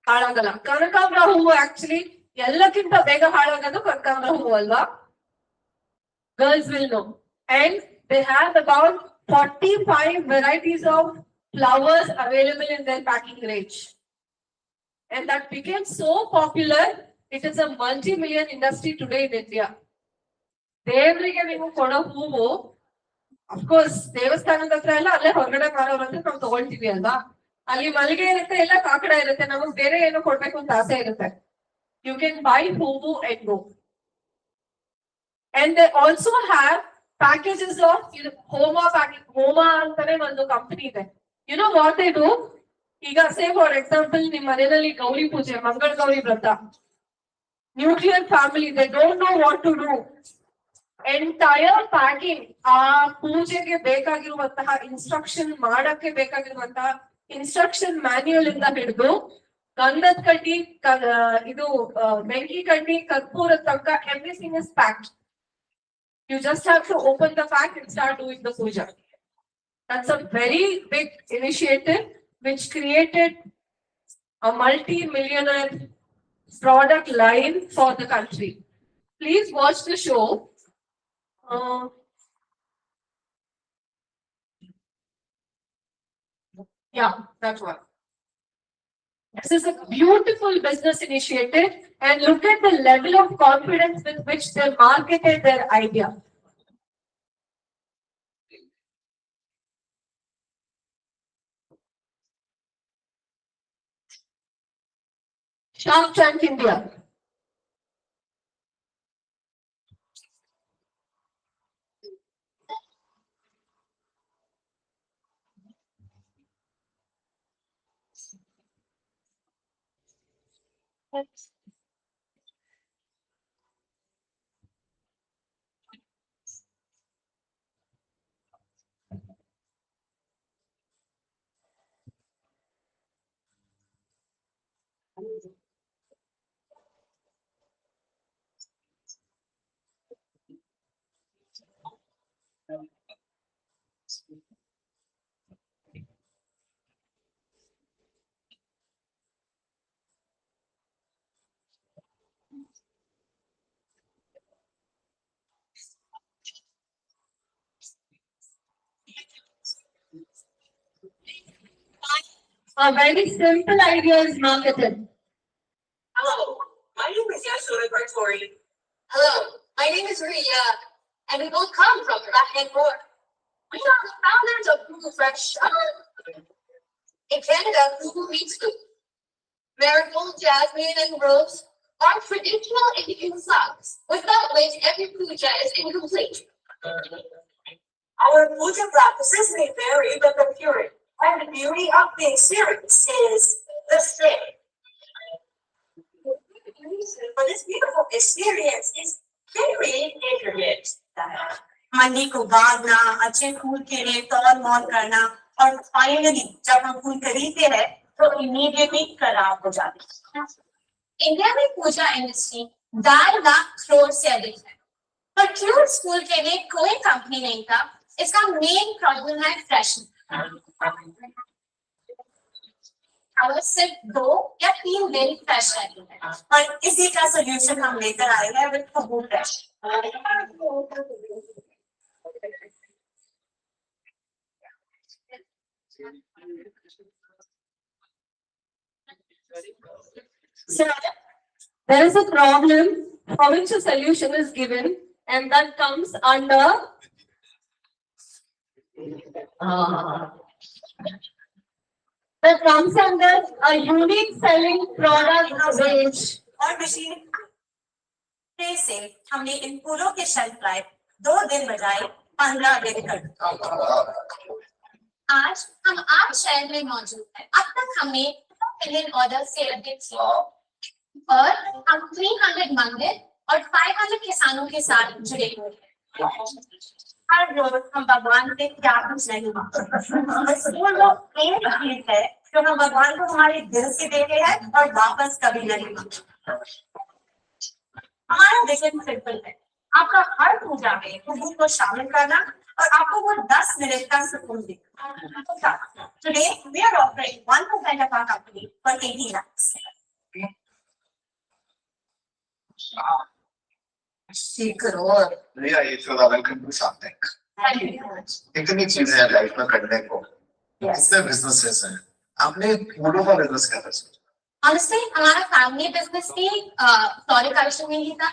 ಹಾಳಾಗಲ್ಲ. ಕನಕಾಂಬರ ಹೂವು ಆಕ್ಚುಲಿ ಎಲ್ಲಕ್ಕಿಂತ ಬೇಗ ಹಾಳಾಗೋದು ಕನಕಾಂಬರ ಹೂವು ಅಲ್ವಾ? Girls will know. And they have about 45 varieties of flowers available in their packing range. And that became so popular, it is a multi-million industry today in India. ದೇವರಿಗೆ ನೀವು ಕೊಡೋ ಹೂವು ಅಫ್ಕೋರ್ಸ್ ದೇವಸ್ಥಾನದ ಹತ್ರ ಎಲ್ಲ ಅಲ್ಲೇ ಹೊರಗಡೆ ಮಾರೋರಂದ್ರೆ ನಾವು ತಗೊಳ್ತೀವಿ ಅಲ್ವಾ? ಅಲ್ಲಿ ಮಲ್ಲಿಗೆ ಇರುತ್ತೆ, ಎಲ್ಲ ಕಾಕಡ ಇರುತ್ತೆ, ನಮಗ್ ಬೇರೆ ಏನೋ ಕೊಡ್ಬೇಕು ಅಂತ ಆಸೆ ಇರುತ್ತೆ. You can buy ಹೂವು and go. And they also have packages of Homa package. Homa ಅಂತಾನೆ ಒಂದು ಕಂಪನಿ ಇದೆ. You know what they do? ಈಗ say for example ನಿಮ್ಮ ಮನೆಯಲ್ಲಿ ಗೌರಿ ಪೂಜೆ, ಮಂಗಳ ಗೌರಿ ವ್ರತ, nuclear family, they don't know what to do. Entire packing ಆ ಪೂಜೆಗೆ ಬೇಕಾಗಿರುವಂತಹ ಇನ್ಸ್ಟ್ರಕ್ಷನ್ ಮಾಡಕ್ಕೆ ಬೇಕಾಗಿರುವಂತಹ ಇನ್ಸ್ಟ್ರಕ್ಷನ್ ಮ್ಯಾನ್ಯುಯಲ್ ಇಂದ ಹಿಡಿದು ಗಂಧದ ಕಡ್ಡಿ, ಇದು ಬೆಂಕಿ ಕಡ್ಡಿ, ಕರ್ಪೂರದ ತನಕ everything is packed. You just have to open the pack and start doing the puja. That's a very big initiative which created a multi-millionaire product line for the country. Please watch the show. Yeah, that one. This is a beautiful business initiative, and look at the level of confidence with which they marketed their idea. Shark Tank India. A very simple idea is marketed. Hello, my name is Yashua Bartori. Hello, my name is Ria, and we both come from Lahore. We are the founders of Google Fresh. In Canada, Google means food. Marigold, jasmine, and rose are traditional Indian songs, without which every puja is incomplete. Our puja practices may vary, but the purity and the beauty of the experience is the same. But this beautiful experience is very intricate. मंडी को बांधना, अच्छे फूल के लिए तौल मोल करना, और finally जब हम फूल खरीदते हैं तो इमीडिएटली खराब हो जाते हैं. इंडिया में पूजा इंडस्ट्री 4 लाख करोड़ से अधिक है, पर क्यों स्कूल के लिए कोई कंपनी नहीं था? इसका मेन प्रॉब्लम है फैशन. और सिर्फ 2 या 3 दिन फ्रेश रहती है, और इसी का सोल्यूशन हम लेकर आए हैं with food fresh. So there is a problem for which a solution is given, and that comes under a unique selling product range. और मशीन से हमने इन फूलों के शेल्फ लाइफ 2 दिन बजाय 15 दिन कर दिया. आज हम 8 शहर में मौजूद हैं. अब तक हमने 2 मिलियन ऑर्डर से अधिक किए और हम 300 मंदिर और 500 किसानों के साथ जुड़े हुए हैं. हर रोज हम भगवान से क्या कुछ नहीं मांगते. वो लोग एक चीज है जो हम भगवान को हमारे दिल से देते हैं और वापस कभी नहीं मांगते. हमारा विजन सिंपल है, आपका हर पूजा में प्रभु को शामिल करना और आपको वो 10 मिनट का सुकून देगा। Today we are offering 1% of our company for 80 lakhs. भैया ये थोड़ा welcome to shark Thank you very much. इतनी चीजें हैं लाइफ में करने को Yes. कितने बिजनेसेस हैं आपने फूलों का बिजनेस क्या था Honestly, हमारा फैमिली बिजनेस भी सॉरी कलेक्शन में ही था।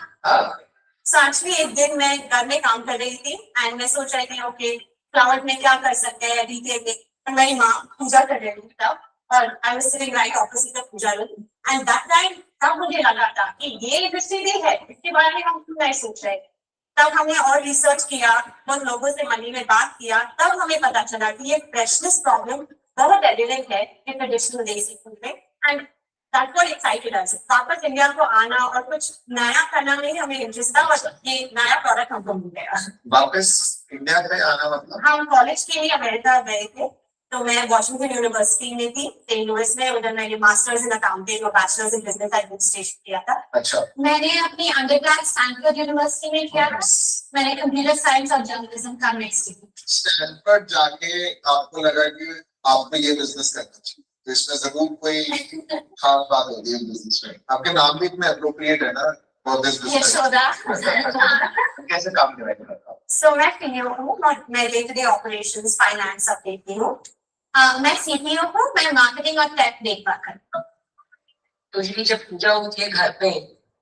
So actually एक दिन मैं घर में काम कर रही थी एंड मैं सोच रही थी ओके फ्लावर में क्या कर सकते हैं रिटेल में। मेरी माँ पूजा कर रही थी तब और I was sitting right opposite the puja room and that time तब मुझे लगा था कि ये इंडस्ट्री भी है, इसके बारे में हम क्यों नहीं सोच रहे। तब हमने और रिसर्च किया, बहुत लोगों से मंडी में बात किया, तब हमें पता चला कि ये फ्रेशनेस प्रॉब्लम बहुत एविडेंट है इन ट्रेडिशनल देसी फूड में एंड दैट व्हाट एक्साइटेड अस। वापस इंडिया को आना और कुछ नया करना में हमें इंटरेस्ट था और ये नया प्रोडक्ट हमको मिल गया। वापस इंडिया में आना मतलब हम कॉलेज के लिए अमेरिका गए थे, तो मैं वॉशिंगटन यूनिवर्सिटी में थी सेंट लुइस में, उधर मैंने मास्टर्स इन अकाउंटिंग और बैचलर्स इन बिजनेस एडमिनिस्ट्रेशन किया था। अच्छा मैंने अपनी अंडरग्रेड स्टैनफोर्ड यूनिवर्सिटी में किया था। मैंने कंप्यूटर साइंस और जर्नलिज्म का मिक्स किया। स्टैनफोर्ड जाके आपको लगा कि आपको ये बिजनेस करना चाहिए तो इसमें जरूर कोई खास बात होगी इस बिजनेस में। आपके नाम भी इतने अप्रोप्रिएट है ना फॉर दिस बिजनेस। यशोदा। कैसे काम करेंगे सो मैं सीईओ हूँ और मैं day to day operations finance सब देखती हूँ। मैं सीईओ हूँ, मैं मार्केटिंग और टेक देखभाल करती हूँ। तो ये जब पूजा होती है घर पे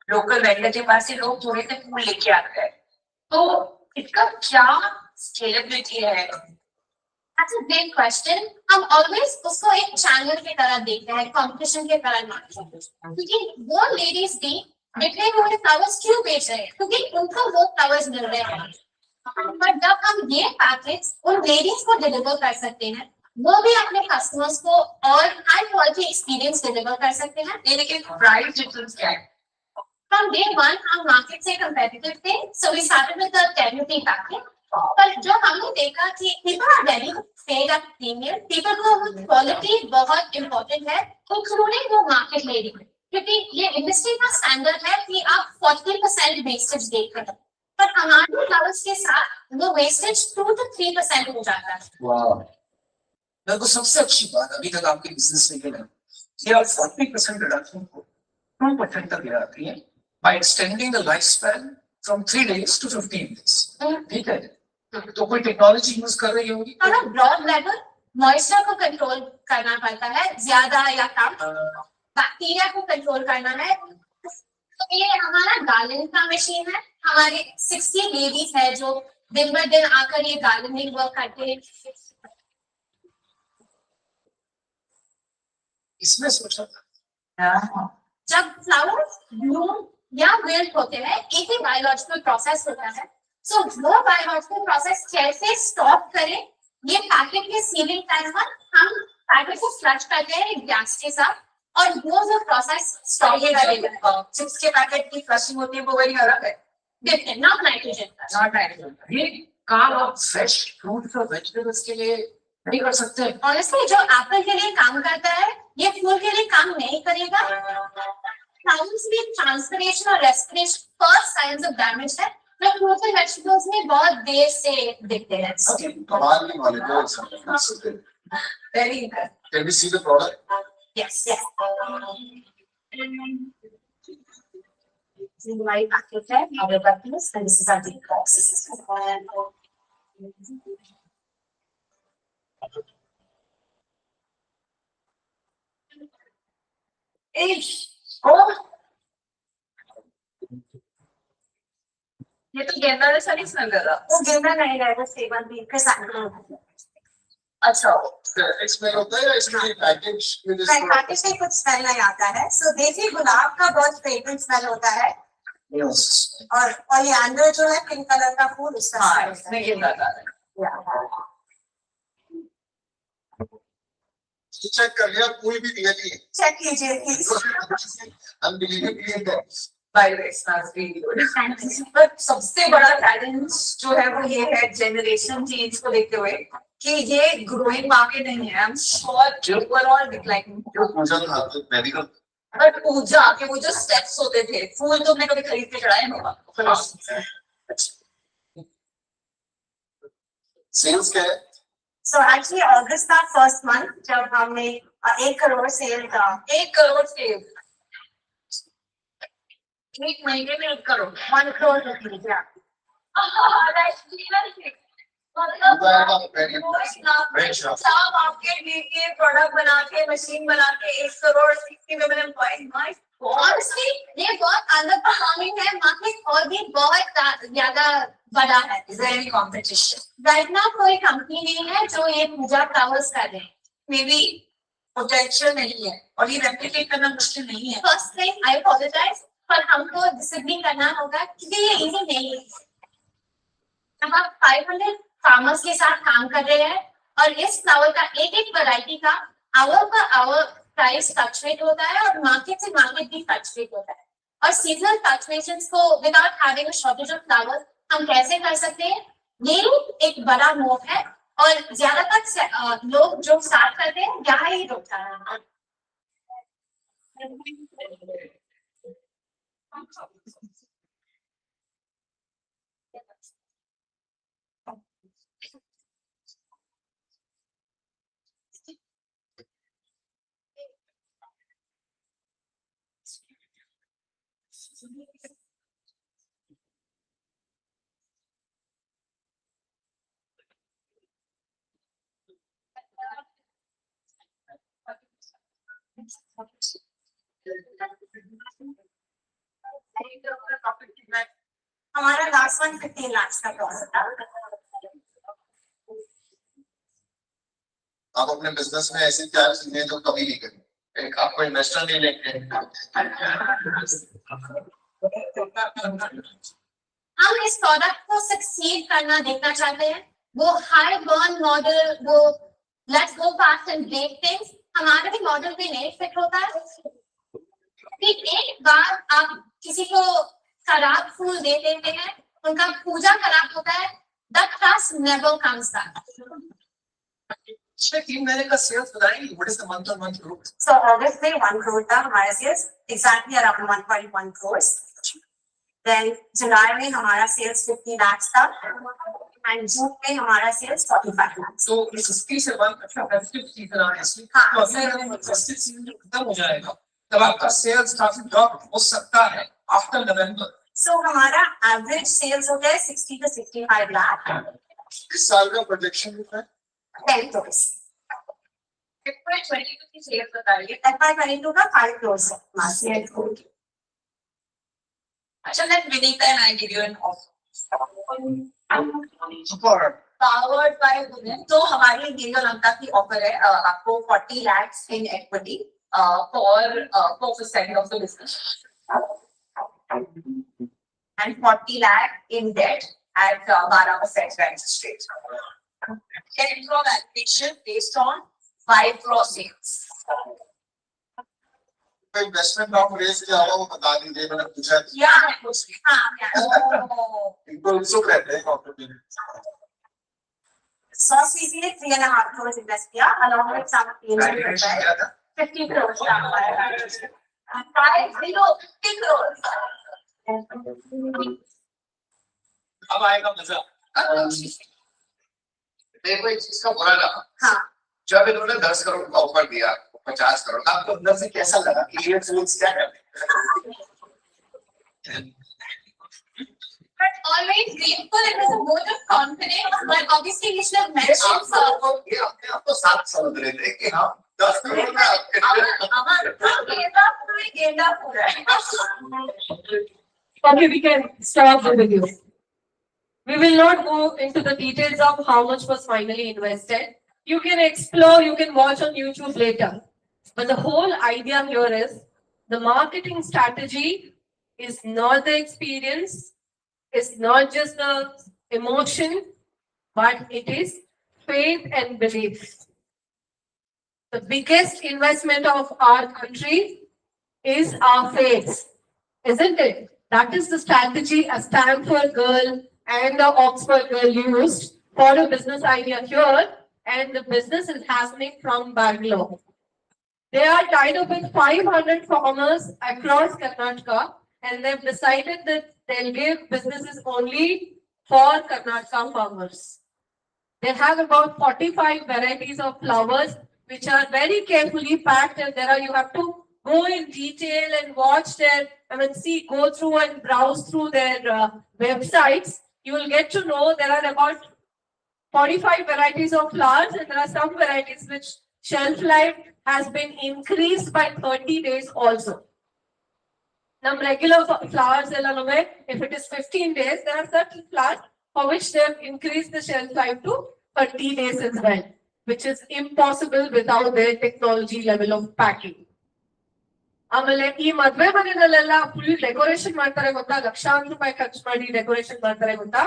लोकल वेंडर के पास से लोग थोड़े से फूल लेके आते हैं, तो इसका क्या स्केलेबिलिटी है? That's a great question. हम always उसको एक चैनल की तरह देखते हैं, कंपटीशन की तरह नहीं, क्योंकि वो लेडीज भी बिकने वाले फ्लावर्स क्यों बेच रहे हैं, क्योंकि उनको वो फ्लावर्स मिल रहे हैं। पर जब हम ये पैकेज उन लेडीज को डिलीवर कर सकते हैं, वो भी अपने कस्टमर्स को और हाई क्वालिटी एक्सपीरियंस डिलीवर कर सकते हैं। लेकिन प्राइस डिफरेंस क्या है? From day one हम मार्केट से competitive थे, so we started with the 10 rupee package. पर जो हमने देखा कि people are ready to pay that premium, people को क्वालिटी बहुत इम्पोर्टेंट है, including वो मार्केट लेडी, क्योंकि ये इंडस्ट्री का स्टैंडर्ड है कि आप 40% वेस्टेज देख रहे हैं, पर हमारे फ्लावर्स के साथ वो वेस्टेज 2 to 3% हो जाता है। वाह, मेरे को सबसे अच्छी बात अभी तक आपके बिजनेस में है कि आप 40% रिडक्शन को 2% तक ले आती है by extending the lifespan from 3 days to 15 days. ठीक है, तो कोई टेक्नोलॉजी यूज कर रही होगी? थोड़ा ब्रॉड लेवल मॉइस्चर को कंट्रोल करना पड़ता है, ज्यादा या कम बैक्टीरिया को कंट्रोल करना है। तो ये हमारा गार्डनिंग का मशीन है, हमारे 60 लेडीज है जो दिन ब दिन आकर ये गार्डनिंग वर्क करते हैं। इसमें सोचा जब फ्लावर्स ब्लूम या विल्ट होते हैं, एक ही बायोलॉजिकल प्रोसेस होता है, सो वो बायोलॉजिकल प्रोसेस कैसे स्टॉप करें, ये पैकेट के सीलिंग टाइम पर हम पैकेट को फ्लश करते हैं गैस के साथ और वो जो प्रोसेस स्टॉप करेगा। चिप्स के पैकेट की फ्लशिंग होती है वो वेरी अलग है, different, not nitrogen. Not nitrogen. ये काम आप फ्रेश फ्रूट्स और वेजिटेबल्स के लिए नहीं कर सकते? ऑनेस्टली जो एप्पल के लिए काम करता है, ये फूल के लिए काम नहीं करेगा। फ्लावर्स में ट्रांसपिरेशन और respiration first science of damage है, जो फ्रूट्स एंड वेजिटेबल्स में बहुत देर से दिखते हैं। कमाल की मॉलिक्यूल्स हैं। Very Can we see the product? Yes, yes. This is my packet है, our buttons, and this is our deep boxes. ये तो गेंदा जैसा नहीं लग रहा। वो गेंदा नहीं रहेगा, सेवन भी के साथ। अच्छा, इसमें होता है या इसमें पैकेज में पैकेज में कुछ स्मेल नहीं आता है, सो देसी गुलाब का बहुत फ्रेग्रेंट स्मेल होता है और ओलियंडर जो है पिंक कलर का फूल उसका हाँ, smell इसमें गेंदा का है। चेक कर लिया, कोई भी रियली चेक कीजिए please. Unbelievably By the way, smells really good. पर सबसे बड़ा चैलेंज जो है वो ये है जनरेशन चेंज को देखते हुए कि ये ग्रोइंग मार्केट नहीं है। I'm sure overall declining. जो पूजा था मेडिकल बट पूजा के वो जो स्टेप्स होते थे, फूल तो मैं कभी खरीद के चढ़ाया नहीं। सेल्स क्या है? So actually August था first month जब हमने 1 crore sale था. 1 crore sale. एक महीने में 1 crore. 1 crore rupees, yeah. That's fantastic. मतलब Very sharp. सब आपके लिए प्रोडक्ट बना के मशीन बना के 1 crore 60 million employees. My Honestly, ये बहुत अंडर परफॉर्मिंग है. मार्केट और भी बहुत ज्यादा बड़ा है. very competition. राइट नाउ कोई कंपनी नहीं है जो ये पूजा कवर्स कर रहे हैं. Maybe potential नहीं है और ये replicate करना मुश्किल नहीं है. फर्स्ट थिंग आई अपोलोजाइज, पर हमको डिसिप्लिन करना होगा क्योंकि ये इजी नहीं है. हम 500 फार्मर्स के साथ काम कर रहे हैं और इस फ्लावर का एक एक वैरायटी का आवर प्राइस फ्लक्चुएट होता है और मार्केट से मार्केट भी फ्लक्चुएट होता है. और सीजनल फ्लक्चुएशंस को without having a shortage of flowers हम कैसे कर सकते हैं? ये एक बड़ा मूव है और ज्यादातर लोग जो स्टार्ट करते हैं यहाँ ही रुकता है. हमारा लास्ट वन 15 लाख का प्रॉफिट था. आप अपने बिजनेस में ऐसी क्या चीजें जो कभी नहीं करी? एक आपको इन्वेस्टर नहीं लेंगे. हम इस प्रोडक्ट को सक्सीड करना देखना चाहते हैं. वो हाई बर्न मॉडल, वो let's go fast and break things हमारे भी मॉडल पे नहीं फिट होता है. कि एक बार आप किसी को खराब फूल दे देते हैं, उनका पूजा खराब होता है, the trust never comes back. पिछले 3 महीने का सेल्स बताएंगे. What is the month on month growth? So August में 1 crore था हमारा sales, exactly around 1.1 crores. Then जुलाई में हमारा सेल्स 50 lakhs था and जून में हमारा सेल्स 45 lakhs. तो इस 60 से 1 अच्छा फेस्टिव सीजन आ है. हाँ. तो अभी अगर फेस्टिव सीजन खत्म हो जाएगा तब आपका सेल्स काफी ड्रॉप हो सकता है आफ्टर नवंबर. So हमारा एवरेज सेल्स होता है 60 to 65 लाख. इस साल का प्रोजेक्शन कितना है? 10 crores. FY22 की सेल्स बताइए. FY22 का 5 crores है हमारा. अच्छा, let Vinita and I give you an offer. Super. Powered by women. तो हमारी गिरियो लंका की ऑफर है आपको 40 lakhs in equity for 4% of the business and 40 lakh in debt at 12% interest rate. 10 crore allocation based on 5 crore sales. Investment of race क्या हुआ वो बता दीजिए. मैंने पूछा Yeah, हाँ, इनको उत्सुक रहते हैं कॉम्पिटिशन. So CC ने 3.5 crores इन्वेस्ट किया along with some angel investor. 50 crores का हमारा. 50 crores. अब आएगा मजा. देखो एक चीज का बुरा लगा. हाँ. जब इन्होंने 10 करोड़ का ऑफर दिया 50 करोड़, आपको अंदर से कैसा लगा कि ये फूल्स क्या है? But always grateful, it was a vote of confidence, but obviously we should have mentioned so. ये अपने आप को साथ समझ रहे थे कि हाँ 10 करोड़ में आपके गेंदा पूरा है. Okay, we can stop the video. We will not go into the details of how much was finally invested. You can explore, you can watch on YouTube later. But the whole idea here is the marketing strategy is not the experience, it's not just the emotion, but it is faith and belief. The biggest investment of our country is our faith, isn't it? That is the strategy a Stanford girl and the Oxford girl used for a business idea here, and the business is happening from Bangalore. They are tied up with 500 farmers across Karnataka, and they've decided that they'll give businesses only for Karnataka farmers. They have about 45 varieties of flowers which are very carefully packed, and you have to go in detail and watch their, go through and browse through their websites. You will get to know there are about 45 varieties of flowers, and there are some varieties which shelf life has been increased by 30 days also. Now, regular flowers, if it is 15 days, there are certain flowers for which they have increased the shelf life to 30 days as well, which is impossible without their technology level of packing. ಆಮೇಲೆ ಈ ಮದ್ವೆ ಮನೆಗಳಲ್ಲೆಲ್ಲ full decoration ಮಾಡ್ತಾರೆ ಗೊತ್ತಾ, ಲಕ್ಷಾಂತರ ರೂಪಾಯಿ ಖರ್ಚು ಮಾಡಿ decoration ಮಾಡ್ತಾರೆ ಗೊತ್ತಾ.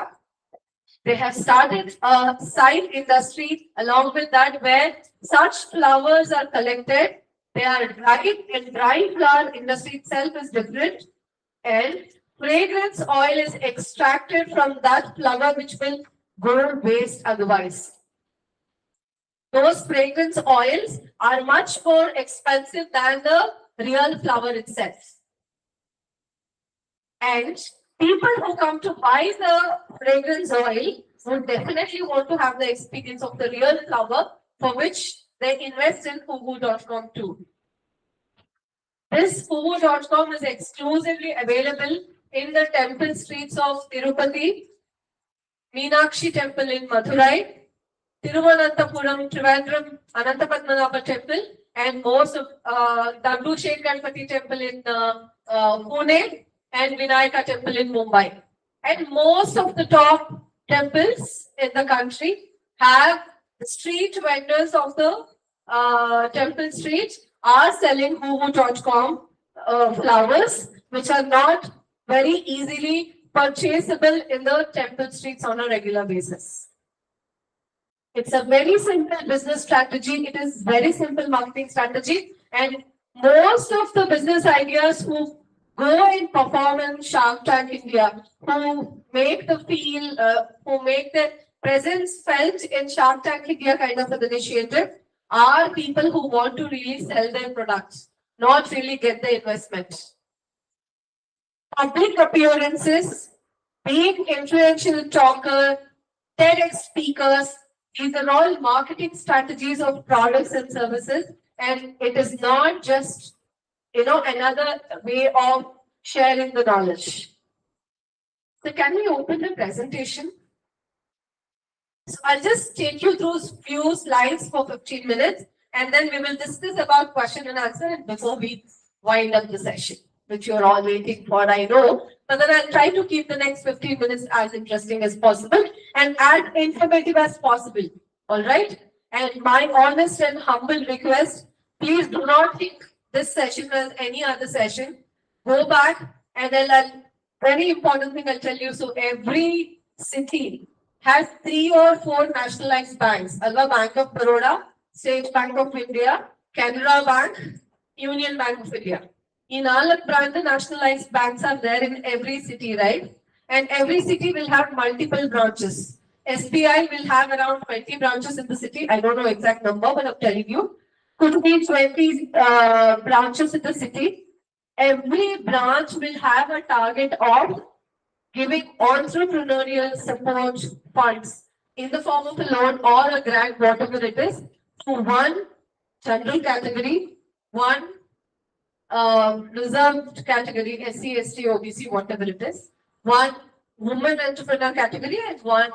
They have started a side industry along with that where such flowers are collected. They are dried, and dry flower industry itself is different, and fragrance oil is extracted from that flower which will go waste otherwise. Those fragrance oils are much more expensive than the real flower itself. And people who come to buy the fragrance oil would definitely want to have the experience of the real flower, for which they invest in fugu.com too. This fugu.com is exclusively available in the temple streets of Tirupati, Meenakshi temple in Madurai, Tiruvananthapuram, Trivandrum, Anantapadmanabha temple, and most of Dandu Sheikh Ganpati temple in Pune, and Vinayaka temple in Mumbai. And most of the top temples in the country have the street vendors of the temple street are selling fugu.com flowers, which are not very easily purchasable in the temple streets on a regular basis. It's a very simple business strategy. It is very simple marketing strategy, and most of the business ideas who go and perform in Shark Tank India, who make the presence felt in Shark Tank India kind of an initiative, are people who want to really sell their products, not really get the investment. Public appearances, being influential talker, TEDx speakers, these are all marketing strategies of products and services, and it is not just another way of sharing the knowledge. So can we open the presentation? So I'll just take you through few slides for 15 minutes, and then we will discuss about question and answer, and before we wind up the session, which you're all waiting for, I know. But then I'll try to keep the next 15 minutes as interesting as possible and as informative as possible. All right? And my honest and humble request, please do not think this session as any other session. Go back, and then very important thing I'll tell you. So every city has 3 or 4 nationalized banks. Alva Bank of Baroda, State Bank of India, Canara Bank, Union Bank of India. In all brand nationalized banks are there in every city, right? And every city will have multiple branches. SBI will have around 20 branches in the city. I don't know exact number, but I'm telling you. Could be 20 branches in the city. Every branch will have a target of giving entrepreneurial support funds in the form of a loan or a grant, whatever it is, to one general category, one reserved category, SC, ST, OBC, whatever it is, one woman entrepreneur category, and one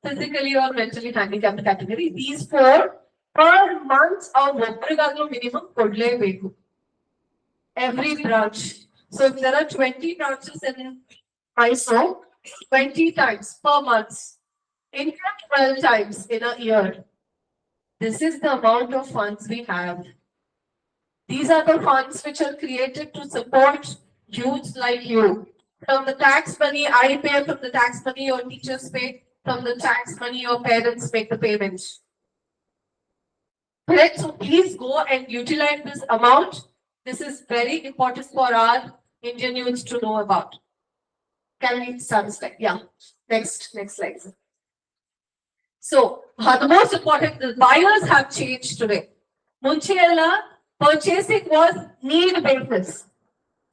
physically or mentally handicapped category. These 4 per month of minimum kodlebeku. Every branch. So if there are 20 branches in Mysore, 20 times per month, in 12 times in a year. This is the amount of funds we have. These are the funds which are created to support youths like you. From the tax money I pay, from the tax money your teachers pay, from the tax money your parents make the payments. Correct? So please go and utilize this amount. This is very important for our Indian youths to know about. Can we start the slide? Yeah. Next slide. So, the most important, the buyers have changed today. Munchella, purchasing was need basis.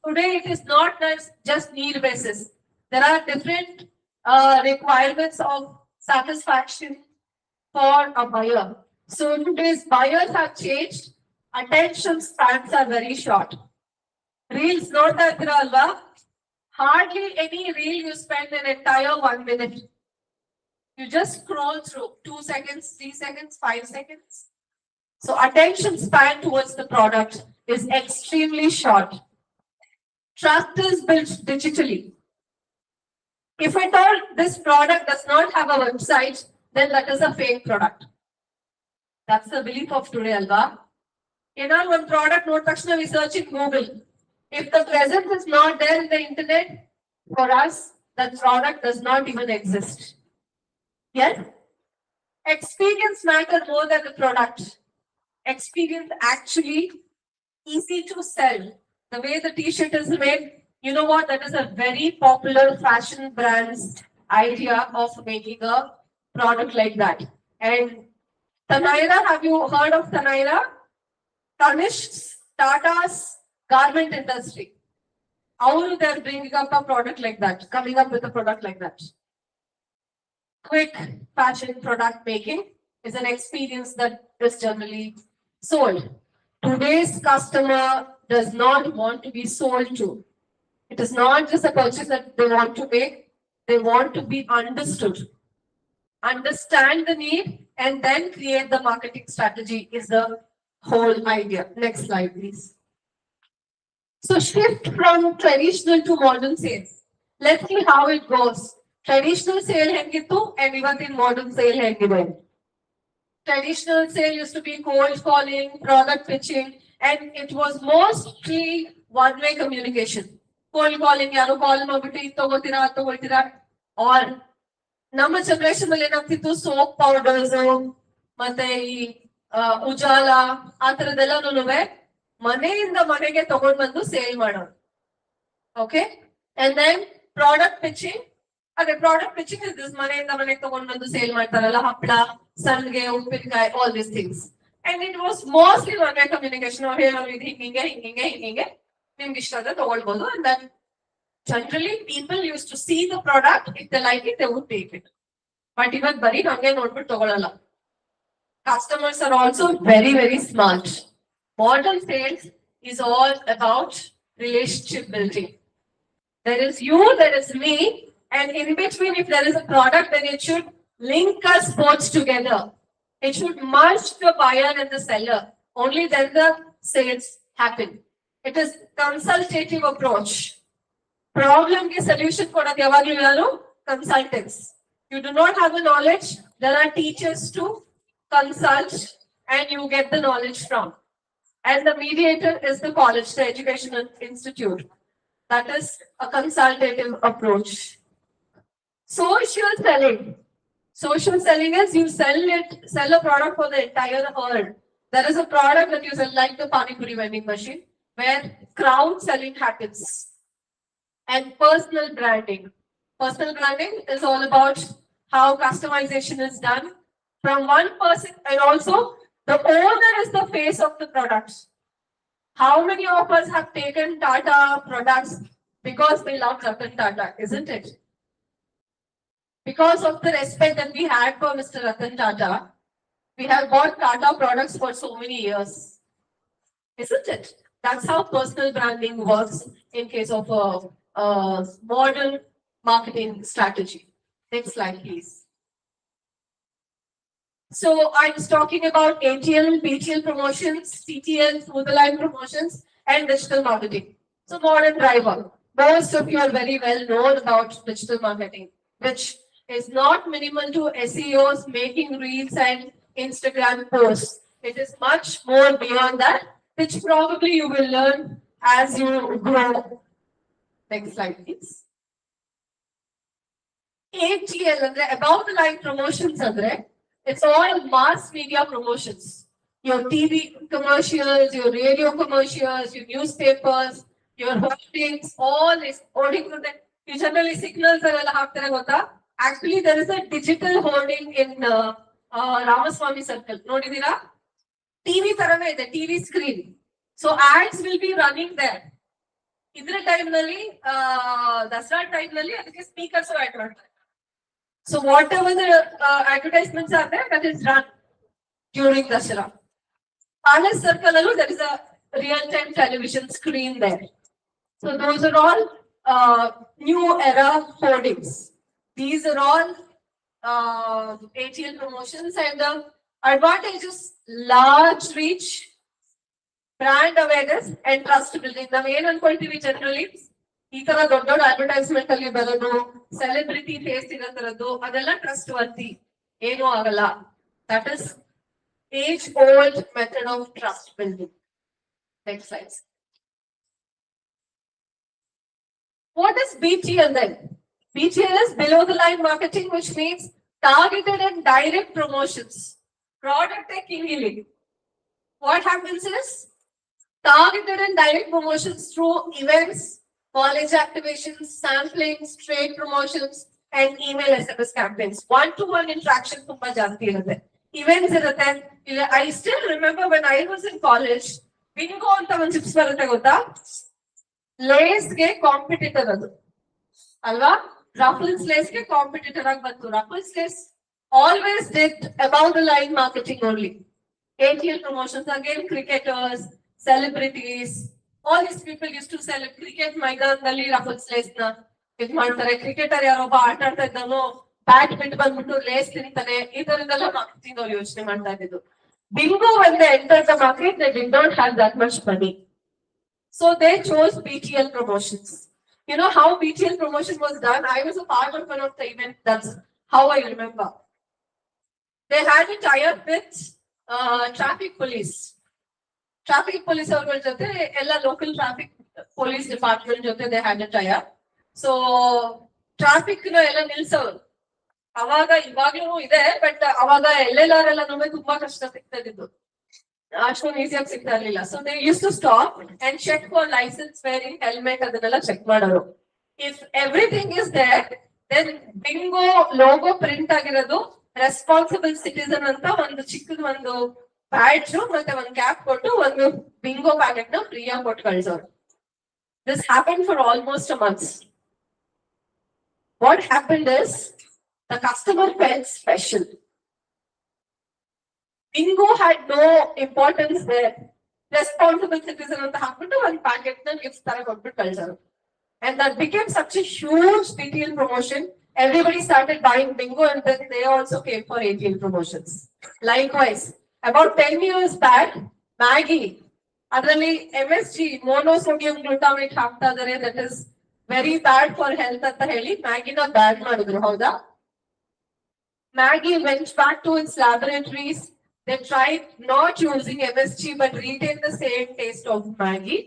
Today, it is not just need basis. There are different requirements of satisfaction, for a buyer. So today's buyers have changed. Attention spans are very short. Reels ನೋಡ್ತಾ ಅಲ್ವಾ? Hardly any reel you spend an entire 1 minute. You just scroll through 2 seconds, 3 seconds, 5 seconds. So attention span towards the product is extremely short. Trust is built digitally. If at all this product does not have a website, then that is a fake product. That's the belief of today, Alva. One product, no takshana we search in Google. If the presence is not there in the internet, for us, that product does not even exist. Yes? Experience matters more than the product. Experience actually easy to sell. The way the t-shirt is made, you know what? That is a very popular fashion brand's idea of making a product like that. And Tanaira, have you heard of Tanaira? Tanishq's, Tata's garment industry. How they're bringing up a product like that, coming up with a product like that. Quick fashion product making is an experience that is generally sold. Today's customer does not want to be sold to. It is not just a purchase that they want to make, they want to be understood. Understand the need and then create the marketing strategy is the whole idea. Next slide, please. So shift from traditional to modern sales. Let's see how it goes. Traditional sale hengitu and even in modern sale hengide. Traditional sale used to be cold calling, product pitching, and it was mostly one-way communication. Cold calling, yaro call mabiti togotira, or ನಮ್ಮ generation ಅಲ್ಲಿ ಏನಾಗ್ತಿತ್ತು soap powders ಮತ್ತೆ ಈ ಉಜಾಲ ಆ ತರದೆಲ್ಲನೂ ಮನೆಯಿಂದ ಮನೆಗೆ ತಗೊಂಡ್ ಬಂದು ಸೇಲ್ ಮಾಡೋದು. Okay, and then product pitching. ಅದೇ ಪ್ರಾಡಕ್ಟ್ ಪಿಚಿಂಗ್ ಇಸ್ ದಿಸ್, ಮನೆಯಿಂದ ಮನೆಗೆ ತಗೊಂಡ್ ಬಂದು ಸೇಲ್ ಮಾಡ್ತಾರಲ್ಲ, ಹಪ್ಪಳ, ಸಂಡ್ಗೆ, ಉಪ್ಪಿನಕಾಯಿ, all this things. And it was mostly one way communication. ಅವ್ರು ಹೇಳೋರು ಇದು ಹಿಂಗೆ ನಿಮ್ಗೆ ಇಷ್ಟ ಆದ್ರೆ ತಗೊಳ್ಬಹುದು. And then generally people used to see the product, if they like it they would take it, but even bari hange nodbit tagolala. Customers are also very very smart. Modern sales is all about relationship building. There is you, there is me, and in between if there is a product, then it should link us both together. It should merge the buyer and the seller. Only then the sales happen. It is consultative approach. Problem ke solution kodadu yavaglu yaru consultants. You do not have the knowledge, there are teachers to consult and you get the knowledge from. And the mediator is the college, the educational institute. That is a consultative approach. Social selling. Social selling is you sell a product for the entire world. There is a product that you sell like the Pani Puri vending machine where crowd selling happens. And personal branding. Personal branding is all about how customization is done from one person, and also the owner is the face of the products. How many of us have taken Tata products because we love Ratan Tata, isn't it? Because of the respect that we had for Mr. Ratan Tata, we have bought Tata products for so many years, isn't it? That's how personal branding works in case of a modern marketing strategy. Next slide, please. So I was talking about ATL, BTL promotions, CTL, through the line promotions, and digital marketing. So modern driver. Most of you are very well known about digital marketing, which is not minimal to SEOs, making reels and Instagram posts. It is much more beyond that, which probably you will learn as you grow. Next slide, please. ATL, above the line promotions, it's all mass media promotions. Your TV commercials, your radio commercials, your newspapers, your hoardings, all is hoarding. You generally signals are actually there is a digital hoarding in Ramaswamy Circle. Nodidira? TV tarane ide, TV screen. So ads will be running there. ಇದರ time ನಲ್ಲಿ Dasara time ನಲ್ಲಿ ಅದಕ್ಕೆ speakers add ಮಾಡ್ತಾರೆ. So whatever the advertisements are there, that is run during Dasara. Palace Circle, there is a real-time television screen there. So those are all new era hoardings. These are all ATL promotions, and the advantage is large reach, brand awareness and trust building. ನಾವು ಏನ್ ಅನ್ಕೊಳ್ತೀವಿ generally ಈ ತರ ದೊಡ್ಡ ದೊಡ್ಡ advertisement ಅಲ್ಲಿ ಬರೋದು, celebrity face ಇರೋ ತರದ್ದು, ಅದೆಲ್ಲ ಟ್ರಸ್ಟ್ ವರ್ತಿ ಏನೂ ಆಗಲ್ಲ. That is age old method of trust building. Next slide. What is BTL then? BTL is below the line marketing, which means targeted and direct promotions. Product healing. What happens is targeted and direct promotions through events, college activations, samplings, trade promotions, and email SMS campaigns. One-to-one interaction ತುಂಬಾ ಜಾಸ್ತಿ ಇರುತ್ತೆ. Events ಇರುತ್ತೆ. I still remember when I was in college, bingo ಅಂತ ಒಂದು chips ಬರುತ್ತೆ ಗೊತ್ತಾ? ಲೇಸ್ಗೆ competitor ಅದು ಅಲ್ವಾ? ರಫಲ್ಸ್ ಲೇಸ್ಗೆ ಕಾಂಪಿಟೇಟರ್ ಆಗಿ ಬಂತು. Ruffles Lay's always did above the line marketing only. ATL promotions, again cricketers, celebrities, all these people used to sell cricket ಮೈದಾನದಲ್ಲಿ ruffles lace ನ ಇದ್ ಮಾಡ್ತಾರೆ. ಕ್ರಿಕೆಟರ್ ಯಾರೊಬ್ಬ ಆಟ ಆಡ್ತಾ ಇದ್ದಾನೋ ಬ್ಯಾಟ್ ಬಿಟ್ಟು ಬಂದ್ಬಿಟ್ಟು ಲೇಸ್ ತಿಂತಾನೆ, ಈ ತರದೆಲ್ಲ ಮಾರ್ಕೆಟಿಂಗ್ ಅವ್ರು ಯೋಚನೆ ಮಾಡ್ತಾ ಇದ್ದು. Bingo, when they entered the market, they did not have that much money. So they chose BTL promotions. You know how BTL promotion was done? I was a part of one of the events. That's how I remember. They had a tie-up with traffic police. Traffic police ಅವ್ರ ಜೊತೆ ಎಲ್ಲ local traffic police department ಜೊತೆ they had a tie-up. So traffic ನ ಎಲ್ಲ ನಿಲ್ಸೋರು. ಅವಾಗ ಇವಾಗ್ಲೂ ಇದೆ, but ಅವಾಗ LLR ಎಲ್ಲ ನಮಗೆ ತುಂಬಾ ಕಷ್ಟ ಸಿಗ್ತದಿದ್ದು. ಅಷ್ಟೊಂದು ಈಸಿಯಾಗಿ ಸಿಗ್ತಾ ಇರ್ಲಿಲ್ಲ. So they use to stop and check for licence, wearing helmet, ಅದನ್ನೆಲ್ಲ ಚೆಕ್ ಮಾಡೋರು. If everything is there, then bingo logo print ಆಗಿರೋದು ರೆಸ್ಪಾನ್ಸಿಬಲ್ ಸಿಟಿಸನ್ ಅಂತ ಒಂದು ಚಿಕ್ಕದ ಒಂದು ಬ್ಯಾಡ್ಜ್ ಮತ್ತೆ ಒಂದು ಕ್ಯಾಪ್ ಕೊಟ್ಟು ಒಂದು ಬಿಂಗೋ ಪ್ಯಾಕೆಟ್ ನ ಫ್ರೀಯಾಗಿ ಕೊಟ್ಟು ಕಳ್ಸೋರು. This happen for almost a month. What happened is the customer felt special. Bingo had no importance there. Responsible citizen ಅಂತ ಹಾಕ್ಬಿಟ್ಟು ಒಂದು ಪ್ಯಾಕೆಟ್ ನ ಗಿಫ್ಟ್ ತರ ಕೊಟ್ಬಿಟ್ಟು ಕಳ್ಸೋರು. And that became such a huge BTL promotion. Everybody started buying bingo, and then they also came for ATL promotions. Likewise, about 10 years back, Maggie, ಅದರಲ್ಲಿ MSG, monosodium glutamate ಹಾಕ್ತಾ ಇದಾರೆ, that is very bad for health ಅಂತ ಹೇಳಿ ಮ್ಯಾಗಿನ ban ಮಾಡಿದ್ರು. ಹೌದಾ? Maggie went back to its laboratories. They tried not using MSG but retain the same taste of Maggie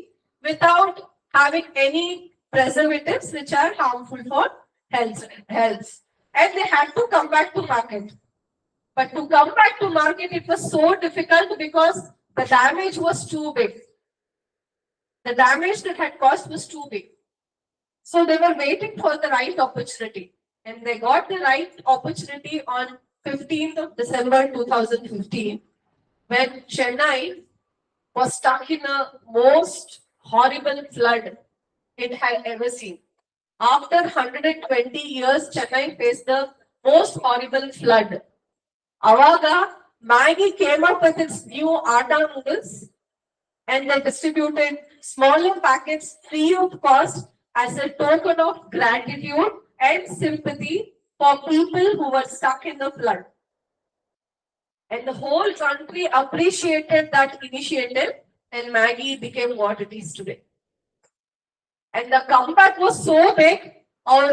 without having any preservatives which are harmful for health. And they had to come back to market. But to come back to market, it was so difficult because the damage was too big. The damage that had caused was too big. So they were waiting for the right opportunity. And they got the right opportunity on 15th of December 2015, when Chennai was stuck in a most horrible flood it had ever seen. After 120 years, Chennai faced the most horrible flood. Avaga, Maggie came up with its new atta noodles, and they distributed smaller packets free of cost as a token of gratitude and sympathy for people who were stuck in the flood. And the whole country appreciated that initiative, and Maggie became what it is today. And the comeback was so big, our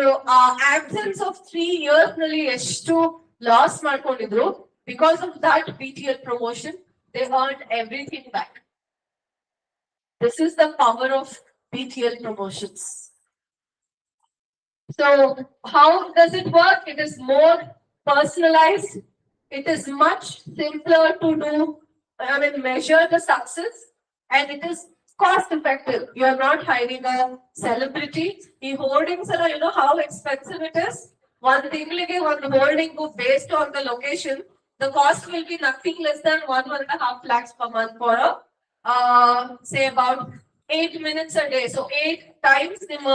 absence of 3 years nalli eshtu loss ಮಾಡ್ಕೊಂಡಿದ್ರು. Because of that BTL promotion, they earned everything back. This is the power of BTL promotions. So how does it work? It is more personalized. It is much simpler to do, measure the success, and it is cost effective. You are not hiring a celebrity. The hoardings are, you know how expensive it is. One thing like one hoarding book based on the location, the cost will be nothing less than 1.5 lakhs per month for a say about 8 minutes a day. So 8 times ನಿಮ್ಮ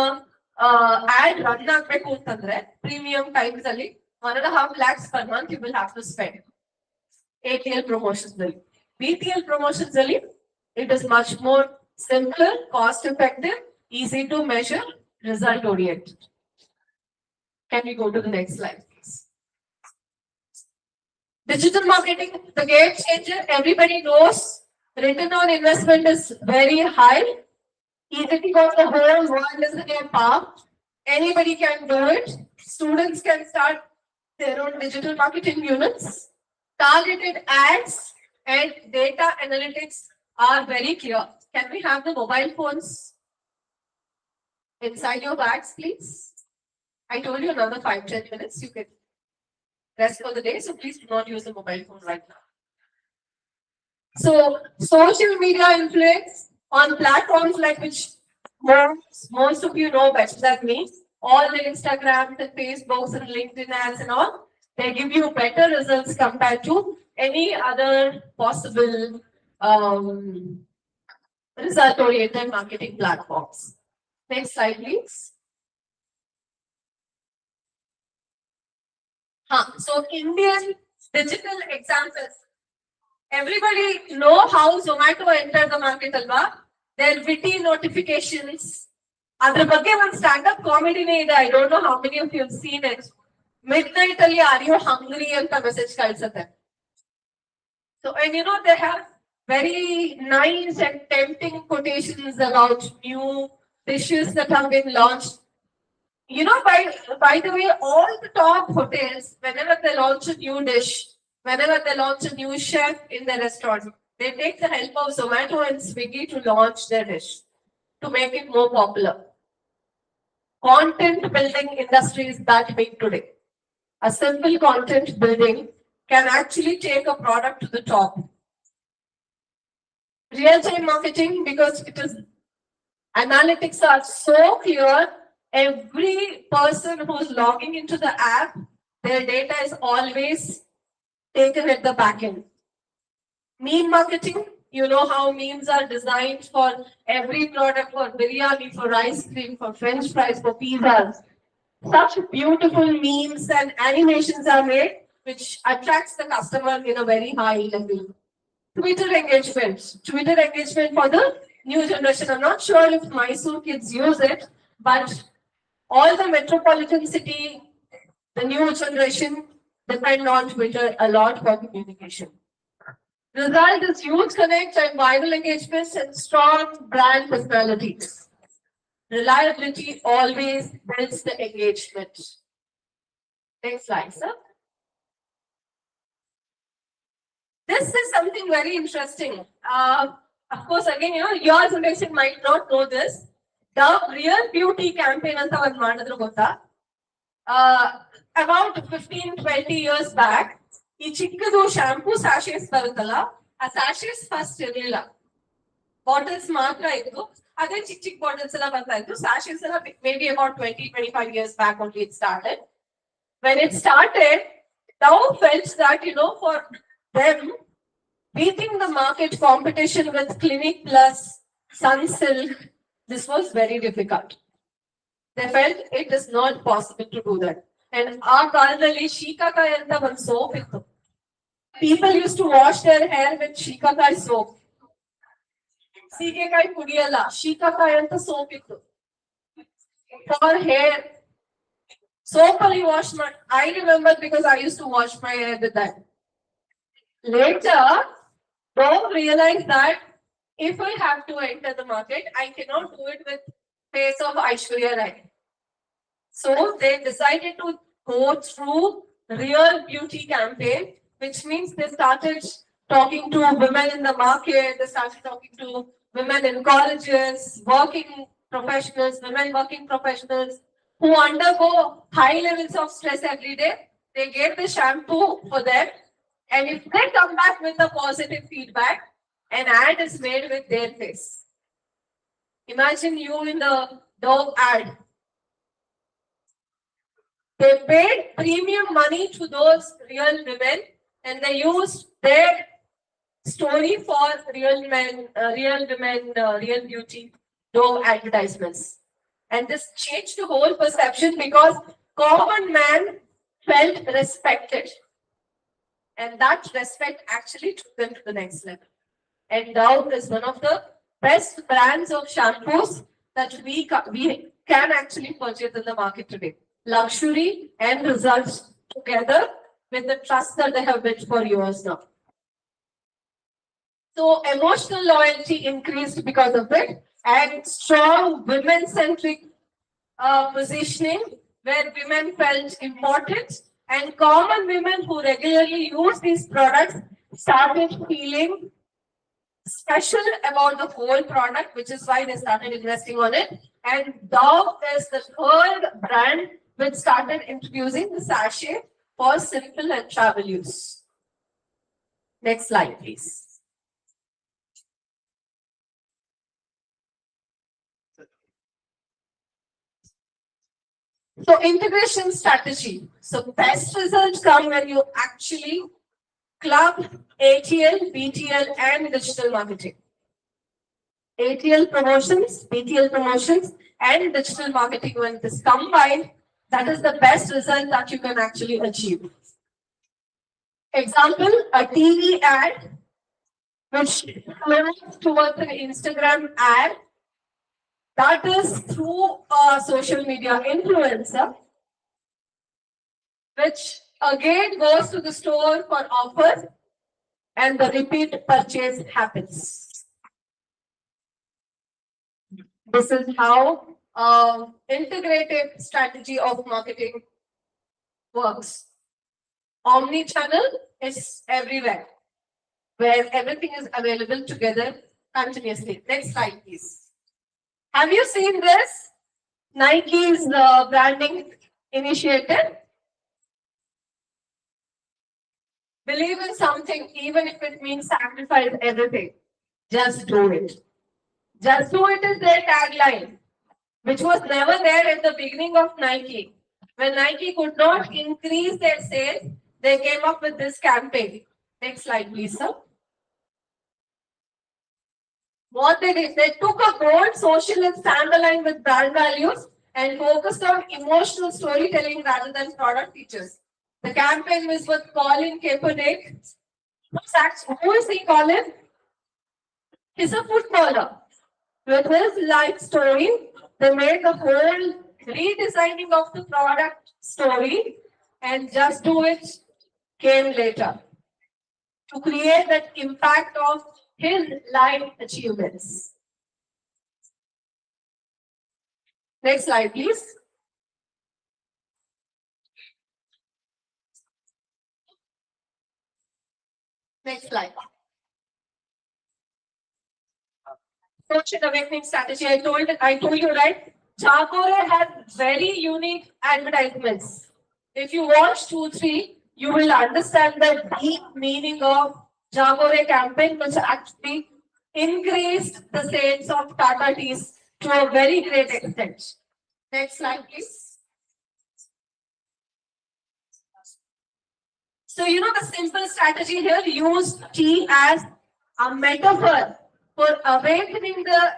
ad run ಆಗ್ಬೇಕು ಅಂತಂದ್ರೆ premium times ಅಲ್ಲಿ 1.5 lakhs per month you will have to spend. ATL promotions. BTL promotions, it is much more simpler, cost effective, easy to measure, result oriented. Can we go to the next slide, please? Digital marketing, the game changer, everybody knows return on investment is very high. Easy because the whole world is in your palm. Anybody can do it. Students can start their own digital marketing units. Targeted ads and data analytics are very clear. Can we have the mobile phones inside your bags, please? I told you another 5-10 minutes. You can rest for the day, so please do not use the mobile phone right now. So, social media influence on platforms like which most of you know better than me. All the Instagrams and Facebooks and LinkedIn ads and all, they give you better results compared to any other possible result-oriented marketing platforms. Next slide, please. So Indian digital examples. Everybody know how Zomato entered the market, alva? Their witty notifications. Adra ಬಗ್ಗೆ ಒಂದು stand-up comedy ಇದೆ. I don't know how many of you have seen it. Midnight ಅಲ್ಲಿ are you hungry ಅಂತ message ಕಳ್ಸುತ್ತೆ. So, and you know, they have very nice and tempting quotations about new dishes that have been launched. You know, by the way, all the top hotels, whenever they launch a new dish, whenever they launch a new chef in their restaurant, they take the help of Zomato and Swiggy to launch their dish, to make it more popular. Content building industry is that big today. A simple content building can actually take a product to the top. Real-time marketing, because it is analytics are so clear. Every person who's logging into the app, their data is always taken at the back end. Meme marketing, you know how memes are designed for every product, for biryani, for ice cream, for French fries, for pizzas. Such beautiful memes and animations are made, which attracts the customer in a very high level. Twitter engagement for the new generation. I'm not sure if Mysore kids use it, but all the metropolitan city, the new generation depend on Twitter a lot for communication. Result is huge connect and viral engagements and strong brand personalities. Reliability always builds the engagement. Next slide, sir. This is something very interesting. Of course, again, you know, your generation might not know this. The Real Beauty campaign anta ಒಂದು ಮಾಡಿದ್ರು ಗೊತ್ತಾ? About 15-20 years back, ಈ ಚಿಕ್ಕದು shampoo ಸ್ಯಾಶೇಸ್ ಬರುತ್ತಲ್ಲ, ಆ ಸ್ಯಾಶೇಸ್ first ಇರಲಿಲ್ಲ, bottles ಮಾತ್ರ ಇತ್ತು. ಅದೇ ಚಿಕ್ಕ ಚಿಕ್ಕ ಬಾಟಲ್ಸ್ ಎಲ್ಲ ಬರ್ತಾ ಇತ್ತು. ಸ್ಯಾಶೇಸ್ ಎಲ್ಲ maybe about 20-25 years back only it started. When it started, Dow felt that, you know, for them, beating the market competition with Clinic Plus, Sunsilk, this was very difficult. They felt it is not possible to do that. And our ಕಾಲದಲ್ಲಿ ಶೀಕಾಕಾಯಿ ಅಂತ ಒಂದು soap ಇತ್ತು. People used to wash their hair with ಶೀಕಾಕಾಯಿ soap. ಸೀಗೆಕಾಯಿ ಕುಡಿಯಲ್ಲ, ಶೀಕಾಕಾಯಿ ಅಂತ soap ಇತ್ತು. For hair, soap ಅಲ್ಲಿ wash ಮಾಡಿ. I remember because I used to wash my hair with that. Later, Dove realized that if I have to enter the market, I cannot do it with face of Aishwarya Rai. So they decided to go through Real Beauty campaign, which means they started talking to women in the market, they started talking to women in colleges, working professionals, women working professionals who undergo high levels of stress every day. They gave the shampoo for them. And if they come back with a positive feedback, an ad is made with their face. Imagine you in the Dove ad. They paid premium money to those real women and they used their story for real men, real women, real beauty, Dove advertisements. And this changed the whole perception because common man felt respected. And that respect actually took them to the next level. And Dove is one of the best brands of shampoos that we can actually purchase in the market today. Luxury and results together with the trust that they have built for years now. So emotional loyalty increased because of it, and strong women-centric positioning where women felt important, and common women who regularly use these products started feeling special about the whole product, which is why they started investing on it. And Dove is the third brand which started introducing the sachet for simple and travel use. Next slide, please. So integration strategy. So best results come when you actually club ATL, BTL and digital marketing. ATL promotions, BTL promotions and digital marketing, when this combined, that is the best result that you can actually achieve. Example, a TV ad which flows towards an Instagram ad, that is through a social media influencer, which again goes to the store for offers and the repeat purchase happens. This is how integrated strategy of marketing works. Omni-channel is everywhere, where everything is available together continuously. Next slide, please. Have you seen this? Nike's branding initiative. Believe in something, even if it means sacrifice everything. Just do it. Just do it is their tagline, which was never there at the beginning of Nike. When Nike could not increase their sales, they came up with this campaign. Next slide, please, sir. What they did, they took a bold social and standalone with brand values and focused on emotional storytelling rather than product features. The campaign was with Colin Kaepernick. Who is he, Colin? He's a footballer. With his life story, they made the whole redesigning of the product story, and Just Do It came later to create that impact of his life achievements. Next slide, please. Next slide. Social awakening strategy. I told you, right? Jagore has very unique advertisements. If you watch 2-3, you will understand the deep meaning of Jagore campaign, which actually increased the sales of Tata Teas to a very great extent. Next slide, please. So, the simple strategy here used tea as a metaphor for awakening the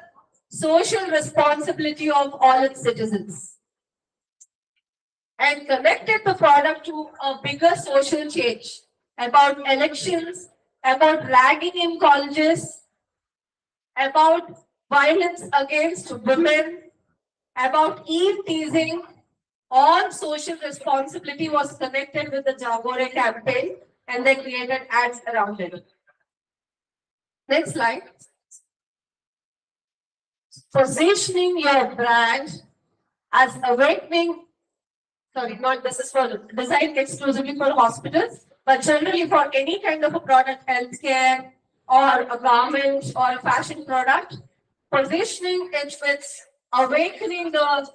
social responsibility of all its citizens and connected the product to a bigger social change about elections, about ragging in colleges, about violence against women, about eve teasing. All social responsibility was connected with the Jagore campaign, and they created ads around it. Next slide. Positioning your brand as awakening. Sorry, not this is for designed exclusively for hospitals, but generally for any kind of a product, healthcare or a garment or a fashion product. Positioning it with awakening the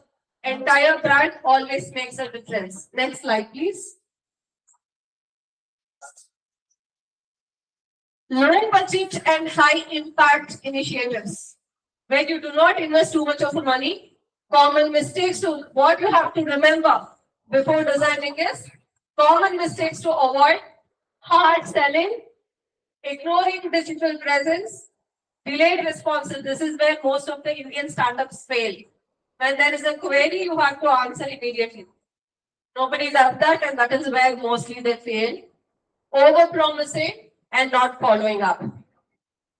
entire brand always makes a difference. Next slide, please. Low budget and high impact initiatives, where you do not invest too much of money. Common mistakes to what you have to remember before designing is common mistakes to avoid: hard selling, ignoring digital presence, delayed responses. This is where most of the Indian startups fail. When there is a query, you have to answer immediately. Nobody does that, and that is where mostly they fail. Over promising and not following up.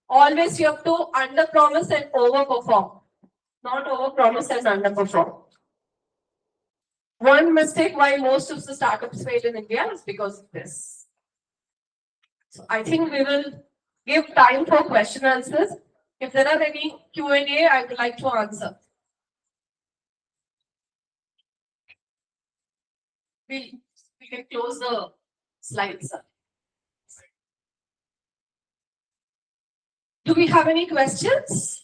Always you have to under promise and over perform, not over promise and under perform. One mistake why most of the startups fail in India is because of this. So I think we will give time for question answers. If there are any Q&A, I would like to answer. We can close the slides. Sir. Do we have any questions?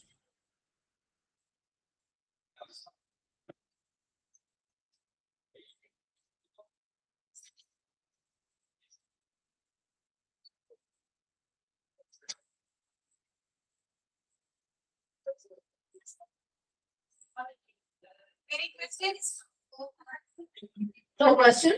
Any questions? No question?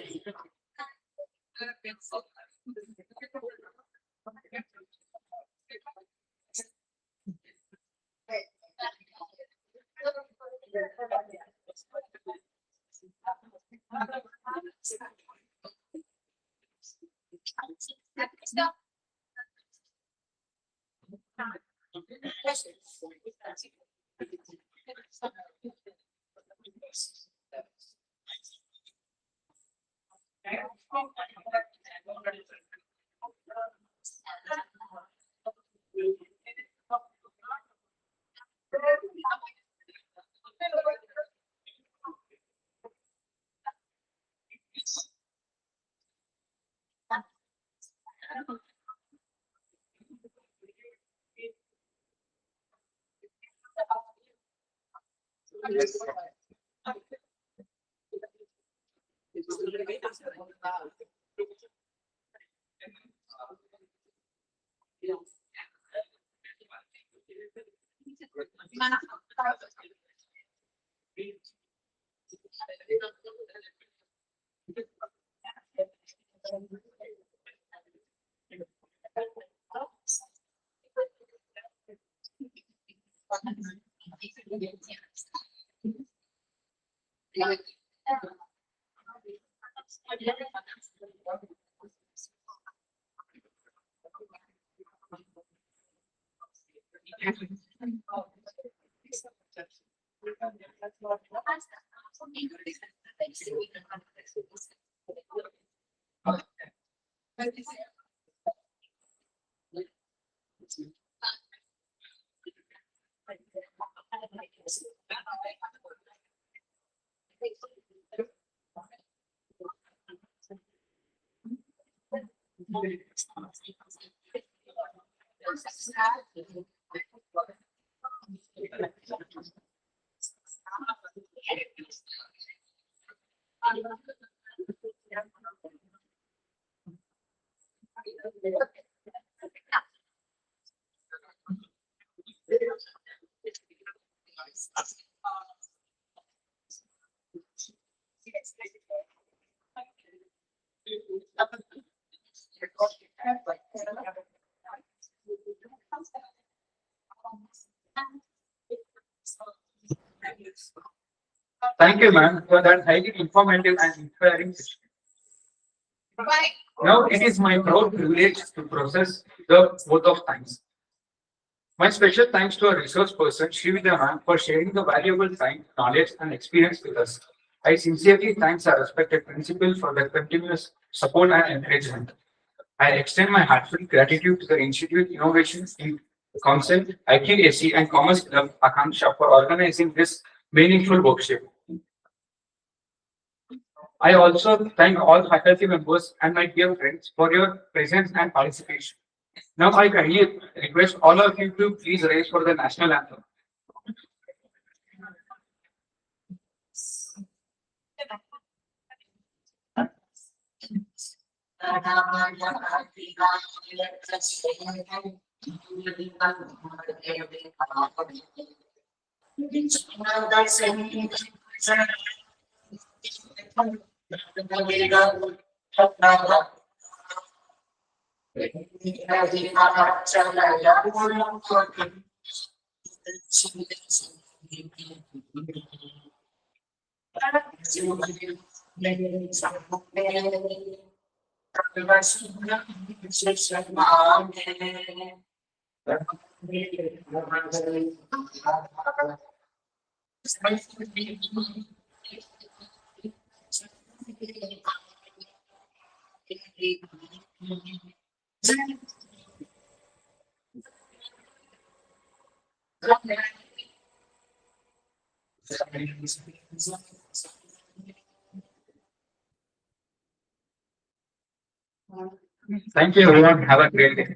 Thank you, ma'am, for that highly informative and inspiring session. Now it is my proud privilege to process the vote of thanks. My special thanks to our resource person, Vidya ma'am, for sharing the valuable time, knowledge, and experience with us. I sincerely thank our respected principal for their continuous support and encouragement. I extend my heartfelt gratitude to the Institute Innovation Council, IQAC, and Commerce Club Akanksha for organizing this meaningful workshop. I also thank all faculty members and my dear friends for your presence and participation. Now I kindly request all of you to please raise for the national anthem. Thank you everyone. Have a great day.